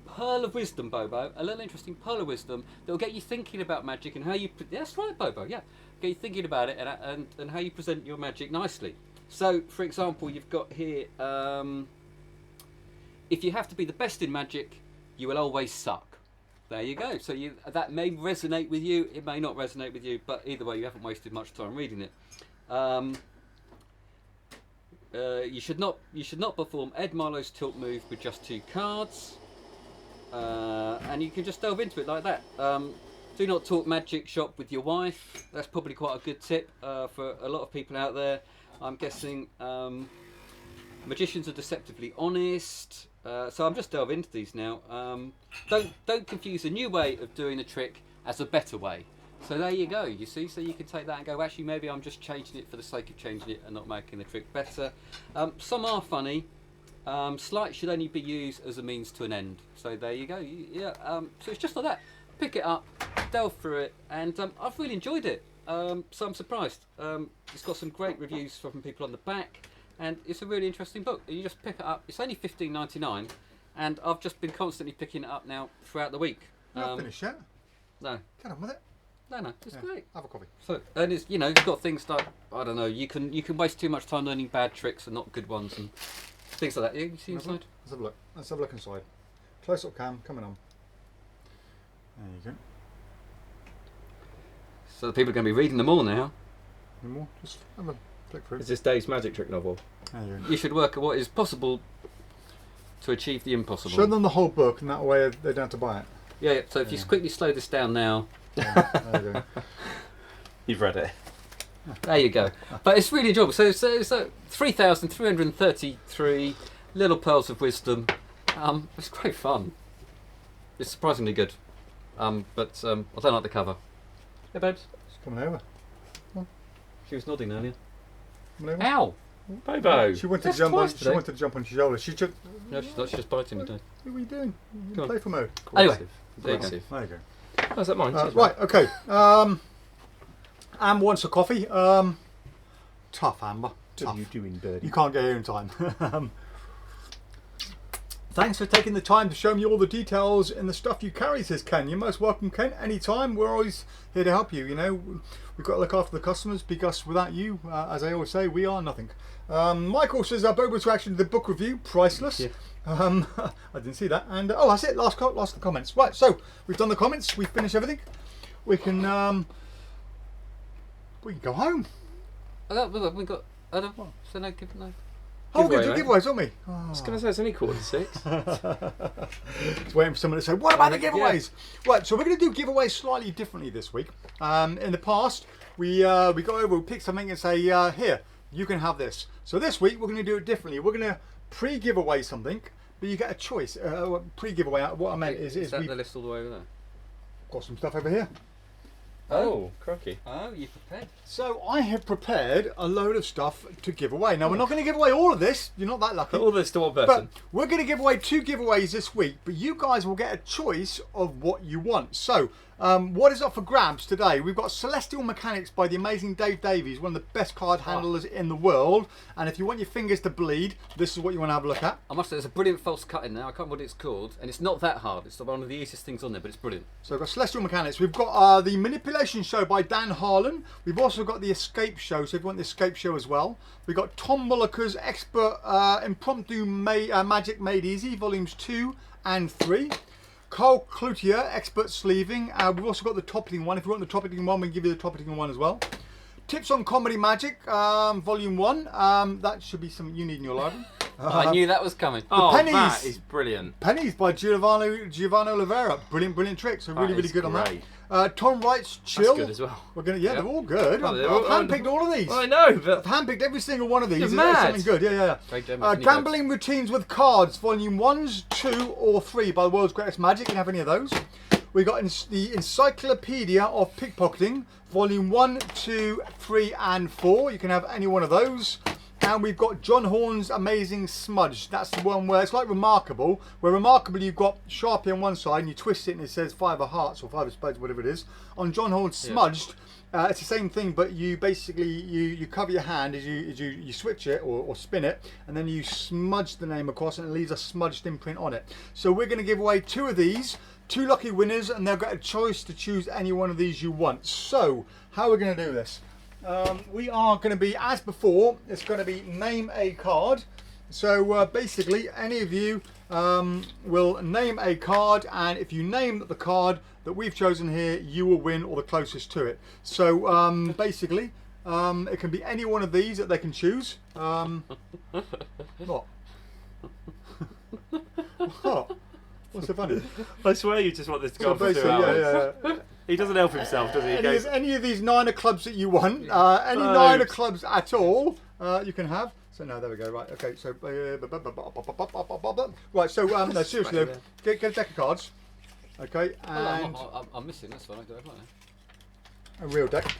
Speaker 3: pearl of wisdom, Bobo, a little interesting pearl of wisdom that will get you thinking about magic and how you... That's right, Bobo, yeah. Get you thinking about it and how you present your magic nicely. So, for example, you've got here, if you have to be the best in magic, you will always suck. There you go. So that may resonate with you, it may not resonate with you, but either way, you haven't wasted much time reading it. You should not perform Ed Marlowe's tilt move with just 2 cards, and you can just delve into it like that. Do not talk magic shop with your wife. That's probably quite a good tip for a lot of people out there. I'm guessing magicians are deceptively honest. So I'm just delving into these now. Don't confuse a new way of doing a trick as a better way. So there you go, you see, so you can take that and go, actually maybe I'm just changing it for the sake of changing it and not making the trick better. Some are funny, Sleight should only be used as a means to an end. So there you go. So it's just like that. Pick it up, delve through it, and I've really enjoyed it. So I'm surprised. It's got some great reviews from people on the back, and it's a really interesting book. You just pick it up. It's only $15.99, and I've just been constantly picking it up now throughout the week.
Speaker 2: You're not finished yet.
Speaker 3: No.
Speaker 2: Get on with it.
Speaker 3: No, it's great.
Speaker 2: Have a coffee.
Speaker 3: So, and it's it's got things like, I don't know, you can waste too much time learning bad tricks and not good ones and things like that. You see inside?
Speaker 2: Let's have a look. Let's have a look inside. Close up cam coming on. There you go.
Speaker 3: So the people are going to be reading them all now.
Speaker 2: Any more? Just have a flick through.
Speaker 1: Is this Dave's magic trick novel?
Speaker 2: There you go.
Speaker 3: You should work at what is possible to achieve the impossible.
Speaker 2: Show them the whole book, and that way they don't have to buy it.
Speaker 3: Yeah. So if you quickly slow this down now.
Speaker 2: Yeah, there you go.
Speaker 1: You've read it.
Speaker 3: There you go. But it's really enjoyable. So 3,333 little pearls of wisdom. It's great fun. It's surprisingly good. But I don't like the cover. Hey, babes.
Speaker 2: She's coming over.
Speaker 3: She was nodding earlier.
Speaker 2: Coming over.
Speaker 3: Ow!
Speaker 1: Bobo.
Speaker 2: She wanted
Speaker 3: That's
Speaker 2: to jump on.
Speaker 3: twice
Speaker 2: She
Speaker 3: today.
Speaker 2: wanted to jump on your shoulder. She just.
Speaker 3: No, she's not. She's just biting me, Dave.
Speaker 2: What are you doing?
Speaker 3: Go on.
Speaker 2: Playful mode.
Speaker 3: Anyway,
Speaker 1: There you
Speaker 3: there
Speaker 1: go.
Speaker 3: you go.
Speaker 2: There you go.
Speaker 1: Oh, is that mine?
Speaker 2: Right. Okay. Amber wants a coffee. Tough, Amber.
Speaker 1: What
Speaker 2: Tough.
Speaker 1: are you doing, birdie?
Speaker 2: You can't get here in time. Thanks for taking the time to show me all the details in the stuff you carry, says Ken. You're most welcome, Ken. Anytime. We're always here to help you. You know, we've got to look after the customers because without you, as I always say, we are nothing. Michael says, Bobo's reaction to the book review, priceless.
Speaker 3: Yeah.
Speaker 2: I didn't see that. And oh, that's it. Last of the comments. Right. So we've done the comments. We've finished everything. We can go home.
Speaker 3: We got. I don't know. So no, give no.
Speaker 2: Oh, we're
Speaker 1: Giveaway,
Speaker 2: going to do giveaways, aren't we? Oh.
Speaker 1: I was going to say it's only 5:45.
Speaker 2: Just waiting for someone to say, what about the giveaways? Right, so we're going to do giveaways slightly differently this week. In the past, we go over, we pick something and say, here, you can have this. So this week, we're going to do it differently. We're going to pre-giveaway something, but you get a choice. Pre-giveaway, what I meant is
Speaker 3: that
Speaker 2: we've
Speaker 3: the list all the way over there?
Speaker 2: got some stuff over here.
Speaker 1: Oh, crocky.
Speaker 3: Oh, you prepared?
Speaker 2: So I have prepared a load of stuff to give away. Now, we're not going to give away all of this. You're not that lucky.
Speaker 1: Put all this to one
Speaker 2: But
Speaker 1: person.
Speaker 2: we're going to give away 2 giveaways this week, but you guys will get a choice of what you want. So, what is up for grabs today? We've got Celestial Mechanics by the amazing Dave Davies, one of the best card handlers in the world. And if you want your fingers to bleed, this is what you want to have a look at.
Speaker 3: I must say, there's a brilliant false cut in there. I can't remember what it's called, and it's not that hard. It's one of the easiest things on there, but it's brilliant.
Speaker 2: So we've got Celestial Mechanics. We've got the Manipulation Show by Dan Harlan. We've also got the Escape Show, so if you want the Escape Show as well. We've got Tom Mulliker's Expert Impromptu Magic Made Easy, Volumes 2 and 3. Carl Cloutier, Expert Sleeving. We've also got the Top-Eating one. If you want the Top-Eating one, we'll give you the Top-Eating one as well. Tips on Comedy Magic, Volume 1. That should be something you need in your library.
Speaker 3: I knew that was coming.
Speaker 1: Oh,
Speaker 2: pennies.
Speaker 1: that is brilliant.
Speaker 2: Pennies by Giovanni Oliveira. Brilliant tricks. So really
Speaker 1: is
Speaker 2: good on that.
Speaker 1: great.
Speaker 2: Tom Wright's Chill.
Speaker 1: That's good as well.
Speaker 2: We're gonna, they're all good.
Speaker 1: Oh,
Speaker 2: I've
Speaker 1: they're all-
Speaker 2: handpicked all of these.
Speaker 1: I know, but
Speaker 2: I've handpicked every single one of these.
Speaker 1: You're
Speaker 2: It's
Speaker 1: mad.
Speaker 2: something good. Yeah.
Speaker 3: Very generous,
Speaker 2: Gambling Routines with Cards, Volume 1, 2 or 3 by the World's Greatest Magic. You can have any of those. We got the Encyclopedia of Pickpocketing, Volume 1, 2, 3 and 4. You can have any one of those. And we've got John Horn's Amazing Smudge. That's the one where it's like Remarkable. Where Remarkable, you've got Sharpie on one side and you twist it and it says 5 of hearts or 5 of spades, whatever it is. On John Horn's Smudged, it's the same thing, but you basically you cover your hand as you switch it or spin it, and then you smudge the name across and it leaves a smudged imprint on it. So we're going to give away 2 of these, 2 lucky winners, and they'll get a choice to choose any one of these you want. So how are we going to do this? We are going to be, as before, it's going to be name a card. So basically, any of you will name a card, and if you name the card that we've chosen here, you will win or the closest to it. So basically, it can be any one of these that they can choose. What? What? What's so funny?
Speaker 1: I swear you just want this to go
Speaker 2: So
Speaker 1: on for 2
Speaker 2: basically,
Speaker 1: hours.
Speaker 2: yeah.
Speaker 1: He doesn't help himself, does he? He goes,
Speaker 2: Any of these 9 of clubs that you want, any 9 of clubs at all, you can have. So no, there we go. Right, okay. So right. So no, seriously, though, get a deck of cards. Okay, and
Speaker 3: I'm missing this one. I don't know.
Speaker 2: a real deck.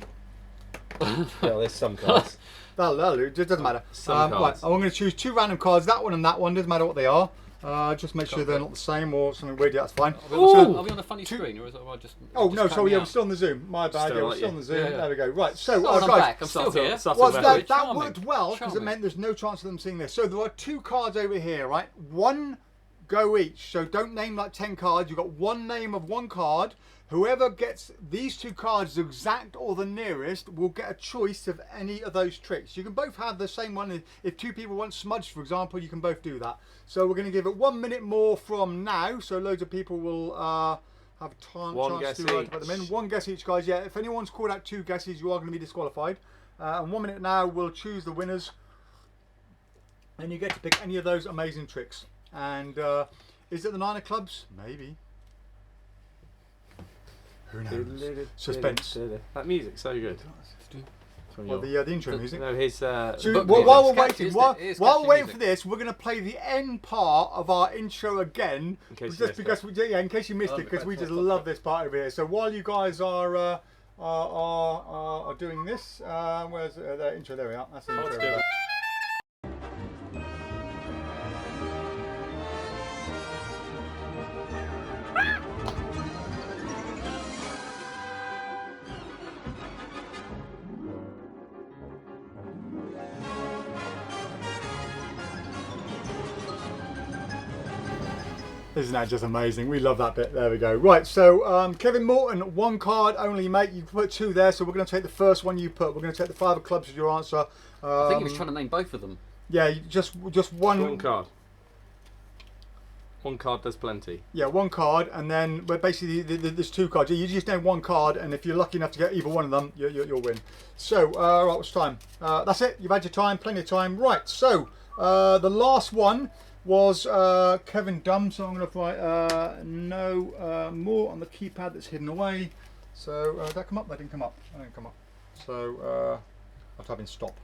Speaker 1: well, there's some cards.
Speaker 2: That'll do. It doesn't matter.
Speaker 1: Some
Speaker 2: Right,
Speaker 1: cards.
Speaker 2: I'm going to choose 2 random cards. That one and that one. Doesn't matter what they are. Just make sure they're not the same or something weird. Yeah, that's fine.
Speaker 3: Are we on a funny screen, or is it I just?
Speaker 2: Oh
Speaker 3: just
Speaker 2: no,
Speaker 3: turned
Speaker 2: sorry,
Speaker 3: me
Speaker 2: yeah,
Speaker 3: out?
Speaker 2: we're still on the Zoom. My bad,
Speaker 1: Still
Speaker 2: yeah, we're
Speaker 1: like
Speaker 2: still
Speaker 1: you.
Speaker 2: on the Zoom.
Speaker 3: Yeah, yeah.
Speaker 2: There we go. Right, so
Speaker 3: Oh, I'm
Speaker 2: guys,
Speaker 3: back. I'm still here.
Speaker 1: Subtle
Speaker 2: well,
Speaker 1: message.
Speaker 2: that
Speaker 3: Charming.
Speaker 2: worked well because it
Speaker 3: Charming.
Speaker 2: meant there's no chance of them seeing this. So there are 2 cards over here, right? 1 go each. So don't name like 10 cards. You've got 1 name of 1 card. Whoever gets these 2 cards, the exact or the nearest, will get a choice of any of those tricks. You can both have the same one. If 2 people want smudged, for example, you can both do that. So we're going to give it 1 minute more from now. So loads of people will have time
Speaker 1: One
Speaker 2: chance
Speaker 1: guess
Speaker 2: to put them in.
Speaker 1: each.
Speaker 2: 1 guess each, guys. Yeah, if anyone's called out 2 guesses, you are going to be disqualified. And 1 minute now, we'll choose the winners. And you get to pick any of those amazing tricks. And is it the 9 of clubs? Maybe. Who knows? Suspense.
Speaker 1: That music's so good. From
Speaker 2: Well,
Speaker 1: your-
Speaker 2: the intro music.
Speaker 1: No, his.
Speaker 2: So,
Speaker 3: Book
Speaker 2: while we're
Speaker 3: music. It's catchy,
Speaker 2: waiting,
Speaker 3: isn't
Speaker 2: while
Speaker 3: it? It is
Speaker 2: we're
Speaker 3: catchy
Speaker 2: waiting
Speaker 3: music.
Speaker 2: for this, we're going to play the end part of our intro again,
Speaker 1: In case you
Speaker 2: just
Speaker 1: missed
Speaker 2: because in case you missed it, because we just love this part over here. So while you guys are doing this, where's the intro? There we are. That's the
Speaker 1: Let's
Speaker 2: intro.
Speaker 1: do it.
Speaker 2: Isn't that just amazing? We love that bit. There we go. Right, so Kevin Morton, 1 card only, mate. You put 2 there, so we're going to take the first one you put. We're going to take the 5 of clubs as your answer.
Speaker 3: I think he was trying to name both of them.
Speaker 2: Yeah, just one.
Speaker 1: 1 card. 1 card does plenty.
Speaker 2: Yeah, 1 card, and then but basically there's 2 cards. You just name 1 card, and if you're lucky enough to get either one of them, you'll win. So, right, what's time? That's it. You've had your time, plenty of time. Right. So, the last one was Kevin Dunn. So I'm going to write no more on the keypad that's hidden away. So did that come up? That didn't come up. That didn't come up. So I'll type in stop.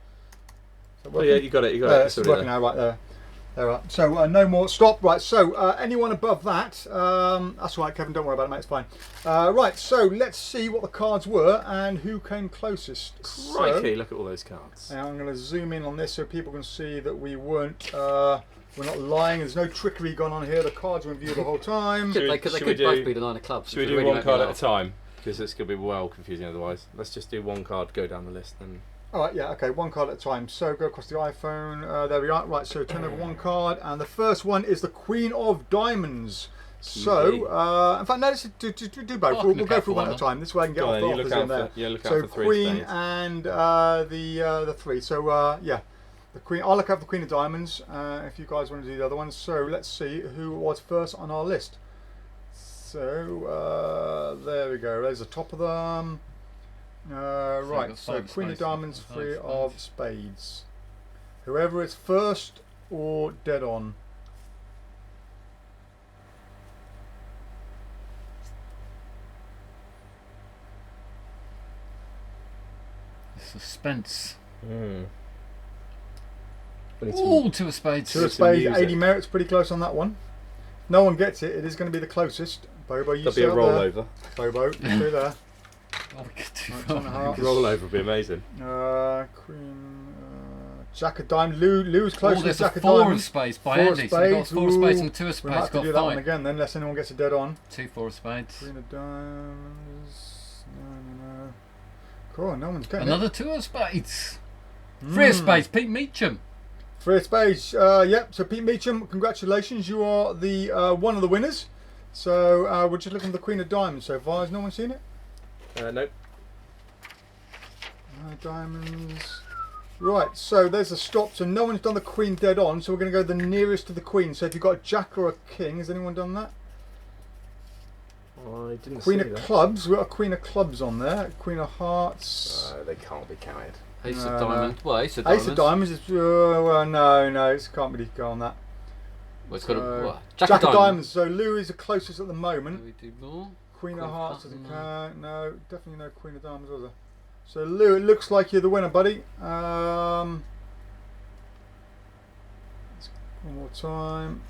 Speaker 2: So
Speaker 1: Oh yeah, you got it. You got it.
Speaker 2: it's working now, right there. There, right. So no more stop. Right. So anyone above that? That's all right, Kevin. Don't worry about it, mate. It's fine. Right. So let's see what the cards were and who came closest.
Speaker 1: Crikey, look at all those cards.
Speaker 2: Now I'm going to zoom in on this so people can see that we weren't. We're not lying. There's no trickery going on here. The cards were in view the whole time.
Speaker 1: Should we-
Speaker 3: Because they
Speaker 1: should we
Speaker 3: could both
Speaker 1: do-
Speaker 3: be the 9 of clubs.
Speaker 1: Should we
Speaker 3: which
Speaker 1: do
Speaker 3: really
Speaker 1: 1
Speaker 3: make me
Speaker 1: card at a
Speaker 3: laugh.
Speaker 1: time? Because it's going to be well confusing otherwise. Let's just do 1 card, go down the list. And
Speaker 2: All right, yeah, okay, 1 card at a time. So go across the iPhone. There we are. Right, so turn over 1 card, and the first one is the Queen of Diamonds. So, in fact, no, let's do both.
Speaker 3: Oh,
Speaker 2: We'll
Speaker 3: look
Speaker 2: go
Speaker 3: out
Speaker 2: through
Speaker 3: for
Speaker 2: one
Speaker 3: one,
Speaker 2: at a time. This way I can get
Speaker 1: Go
Speaker 2: off
Speaker 1: on,
Speaker 2: the
Speaker 1: you
Speaker 2: offers
Speaker 1: look out
Speaker 2: in there.
Speaker 1: for- yeah, look out
Speaker 2: So
Speaker 1: for 3
Speaker 2: Queen
Speaker 1: spades.
Speaker 2: and the 3. So yeah, the Queen. I'll look out for the Queen of Diamonds. If you guys want to do the other ones. So let's see who was first on our list. So there we go. There's the top of them. Right,
Speaker 4: got
Speaker 2: so
Speaker 4: 5
Speaker 2: Queen of
Speaker 4: spades.
Speaker 2: Diamonds,
Speaker 4: 5
Speaker 2: 3
Speaker 4: spades.
Speaker 2: of Spades. Whoever is first or dead on.
Speaker 4: Suspense.
Speaker 1: Mm.
Speaker 4: Ooh, 2 of spades.
Speaker 2: 2 of
Speaker 1: some
Speaker 2: Spades,
Speaker 1: music.
Speaker 2: 80 merits, pretty close on that one. No one gets it, it is going to be the closest. Bobo, you
Speaker 1: There'll be
Speaker 2: sit
Speaker 1: a
Speaker 2: up
Speaker 1: rollover.
Speaker 2: there. Bobo, you stay there.
Speaker 4: Oh, we could do
Speaker 2: Right,
Speaker 4: that.
Speaker 2: 10.5.
Speaker 1: Rollover would be amazing.
Speaker 2: Queen, Jack of Diamonds. Lou's
Speaker 4: Oh,
Speaker 2: closest.
Speaker 4: there's a
Speaker 2: Jack of
Speaker 4: 4 of
Speaker 2: Diamonds.
Speaker 4: spades by
Speaker 2: 4 of
Speaker 4: Andy. So we've got
Speaker 2: spades,
Speaker 4: 4 of spades
Speaker 2: ooh.
Speaker 4: and 2 of
Speaker 2: We
Speaker 4: spades.
Speaker 2: might have to
Speaker 4: Got
Speaker 2: do that one
Speaker 4: 5.
Speaker 2: again then, unless anyone gets a dead on.
Speaker 4: 2 4 of spades.
Speaker 2: Queen of Diamonds. No. Cool, no one's getting
Speaker 4: Another 2 of spades. 3 of spades. Pete Meacham.
Speaker 2: 3 of Spades. Yep. So Pete Meacham, congratulations. You are the one of the winners. So we're just looking at the Queen of Diamonds so far. Has no one seen it?
Speaker 1: Nope.
Speaker 2: Diamonds. Right. So there's a stop. So no one's done the Queen dead on. So we're going to go the nearest to the Queen. So if you've got a Jack or a King, has anyone done that?
Speaker 1: I didn't
Speaker 2: Queen
Speaker 1: see
Speaker 2: of
Speaker 1: that.
Speaker 2: Clubs. We've got a Queen of Clubs on there. Queen of Hearts.
Speaker 1: They can't be counted.
Speaker 3: Ace
Speaker 2: No,
Speaker 3: of Diamonds. Well, Ace of
Speaker 2: Ace
Speaker 3: Diamonds.
Speaker 2: of Diamonds is well, no, it can't really go on that.
Speaker 3: Well, it's got a,
Speaker 2: So,
Speaker 3: what?
Speaker 2: Jack of Diamonds. So Lou is the closest at the
Speaker 3: Do
Speaker 2: moment.
Speaker 3: we do more?
Speaker 2: Queen
Speaker 3: Queen
Speaker 2: of
Speaker 3: of
Speaker 2: Hearts
Speaker 3: Hearts,
Speaker 2: doesn't
Speaker 3: no.
Speaker 2: count. No, definitely no Queen of Diamonds, was there? So Lou, it looks like you're the winner, buddy. One more time.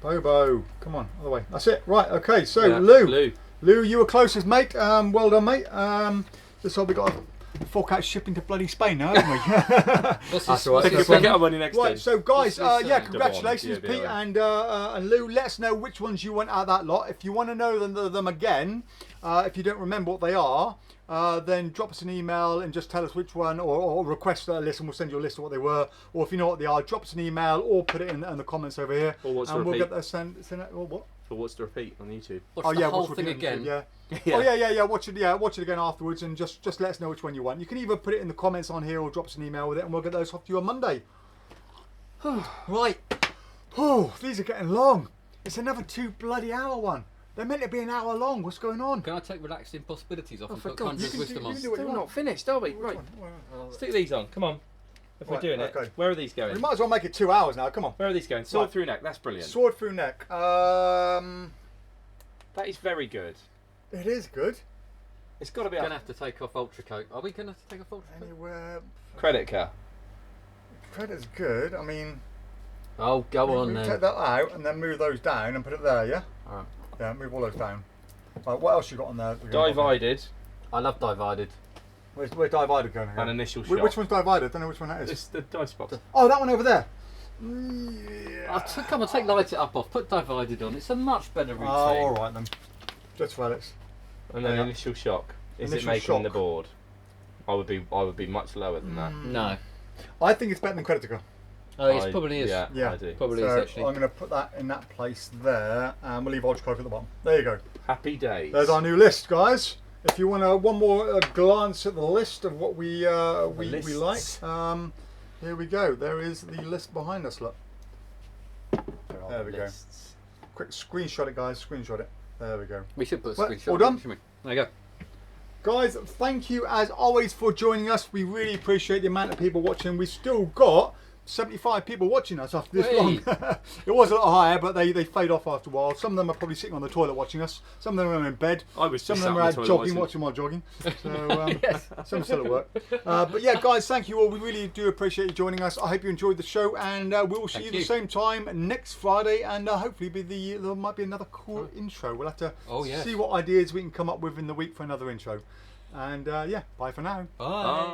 Speaker 2: Bobo, come on, other way. That's it. Right. Okay. So
Speaker 1: Yeah,
Speaker 2: Lou, you were closest, mate. Well done, mate. This time we got fork out shipping to bloody Spain now, haven't we?
Speaker 3: What's
Speaker 2: That's
Speaker 3: this?
Speaker 2: all right.
Speaker 3: What's
Speaker 1: Pick
Speaker 3: this
Speaker 1: up
Speaker 3: one?
Speaker 1: money next
Speaker 2: Right,
Speaker 1: time.
Speaker 2: so guys,
Speaker 3: What's this,
Speaker 2: yeah,
Speaker 3: Devon?
Speaker 2: congratulations,
Speaker 1: Yeah,
Speaker 2: Pete
Speaker 1: yeah.
Speaker 2: and Lou. Let us know which ones you want out of that lot. If you want to know them again, if you don't remember what they are, then drop us an email and just tell us which one, or request a list, and we'll send you a list of what they were. Or if you know what they are, drop us an email or put it in the comments over here,
Speaker 1: Or what's to
Speaker 2: and we'll
Speaker 1: repeat.
Speaker 2: get that sent. Or what?
Speaker 1: For what's to repeat on YouTube.
Speaker 3: Watch the whole
Speaker 2: watch
Speaker 3: thing
Speaker 2: it on
Speaker 3: again.
Speaker 2: YouTube, yeah.
Speaker 1: Yeah.
Speaker 2: Oh yeah. Watch it again afterwards, and just let us know which one you want. You can either put it in the comments on here or drop us an email with it, and we'll get those off to you on Monday. Right. Oh, these are getting long. It's another 2 bloody hour one. They're meant to be an hour long. What's going on?
Speaker 3: Can I take relaxing possibilities off and
Speaker 2: for
Speaker 3: put
Speaker 2: God, you
Speaker 3: Conjuror's
Speaker 2: can
Speaker 3: wisdom
Speaker 2: do-
Speaker 3: on?
Speaker 2: you can do what you
Speaker 1: Still
Speaker 2: want.
Speaker 1: not finished, are we?
Speaker 2: Which
Speaker 1: Right.
Speaker 2: one?
Speaker 1: Stick these on. Come on. If we're
Speaker 2: Right,
Speaker 1: doing it.
Speaker 2: okay.
Speaker 1: Where are these
Speaker 2: We
Speaker 1: going?
Speaker 2: might as well make it 2 hours now. Come on.
Speaker 1: Where are these going? Sword
Speaker 2: Right.
Speaker 1: through neck. That's brilliant.
Speaker 2: Sword through neck.
Speaker 1: That is very good.
Speaker 2: It is good.
Speaker 1: It's got to be
Speaker 3: We're
Speaker 1: up.
Speaker 3: gonna have to take off Ultra Coat. Are we gonna have to take off Ultra Coat?
Speaker 2: Anywhere.
Speaker 1: Credit car.
Speaker 2: Credit's good. I mean,
Speaker 3: Oh, go on
Speaker 2: we
Speaker 3: then.
Speaker 2: take that out and then move those down and put it there. Yeah.
Speaker 3: Alright.
Speaker 2: Yeah. Move all those down. Right, what else you got on there?
Speaker 1: Die-Vided
Speaker 3: I love Die-Vided.
Speaker 2: Where's Die-Vided going?
Speaker 1: and initial
Speaker 2: Wh-
Speaker 1: shot.
Speaker 2: Which one's Die-Vided? I don't know which one that is.
Speaker 1: It's the dice box.
Speaker 2: Oh, that one over there. Yeah.
Speaker 3: Come on, take Light It Up off. Put Die-Vided on. It's a much better routine.
Speaker 2: Oh, all right then. Just for Alex.
Speaker 1: And then
Speaker 2: Yeah.
Speaker 1: initial shock. Is
Speaker 2: Initial
Speaker 1: it making
Speaker 2: shock.
Speaker 1: the board? I would be much lower than that.
Speaker 3: No.
Speaker 2: I think it's better than Creditor.
Speaker 3: Oh, it probably is.
Speaker 1: Yeah,
Speaker 2: Yeah.
Speaker 1: I do.
Speaker 3: Probably
Speaker 2: So
Speaker 3: is actually.
Speaker 2: I'm going to put that in that place there, and we'll leave Ultra Coke at the bottom. There you go.
Speaker 1: Happy days.
Speaker 2: There's our new list, guys. If you want one more glance at the list of what we like,
Speaker 1: lists.
Speaker 2: here we go. There is the list behind us. Look. There we go.
Speaker 1: Lists.
Speaker 2: Quick screenshot it, guys. Screenshot it. There we go.
Speaker 3: We should put a
Speaker 2: Well,
Speaker 3: screenshot.
Speaker 2: all
Speaker 3: of
Speaker 2: done?
Speaker 3: it, shouldn't we? There you go.
Speaker 2: Guys, thank you as always for joining us. We really appreciate the amount of people watching. We've still got 75 people watching us after this
Speaker 3: Hey.
Speaker 2: long. It was a lot higher, but they fade off after a while. Some of them are probably sitting on the toilet watching us. Some of them are in bed.
Speaker 1: I was
Speaker 2: Some of
Speaker 1: just
Speaker 2: them
Speaker 1: sat
Speaker 2: are
Speaker 1: on
Speaker 2: out
Speaker 1: the toilet
Speaker 2: jogging,
Speaker 1: watching.
Speaker 2: watching while jogging. So some still at work. But yeah, guys, thank you all. We really do appreciate you joining us. I hope you enjoyed the show, and we will see
Speaker 3: Thank
Speaker 2: you the
Speaker 3: you.
Speaker 2: same time next Friday, and hopefully there might be another cool intro. We'll have to
Speaker 3: Oh, yes.
Speaker 2: see what ideas we can come up with in the week for another intro. And yeah, bye for now.
Speaker 3: Bye.
Speaker 1: Bye.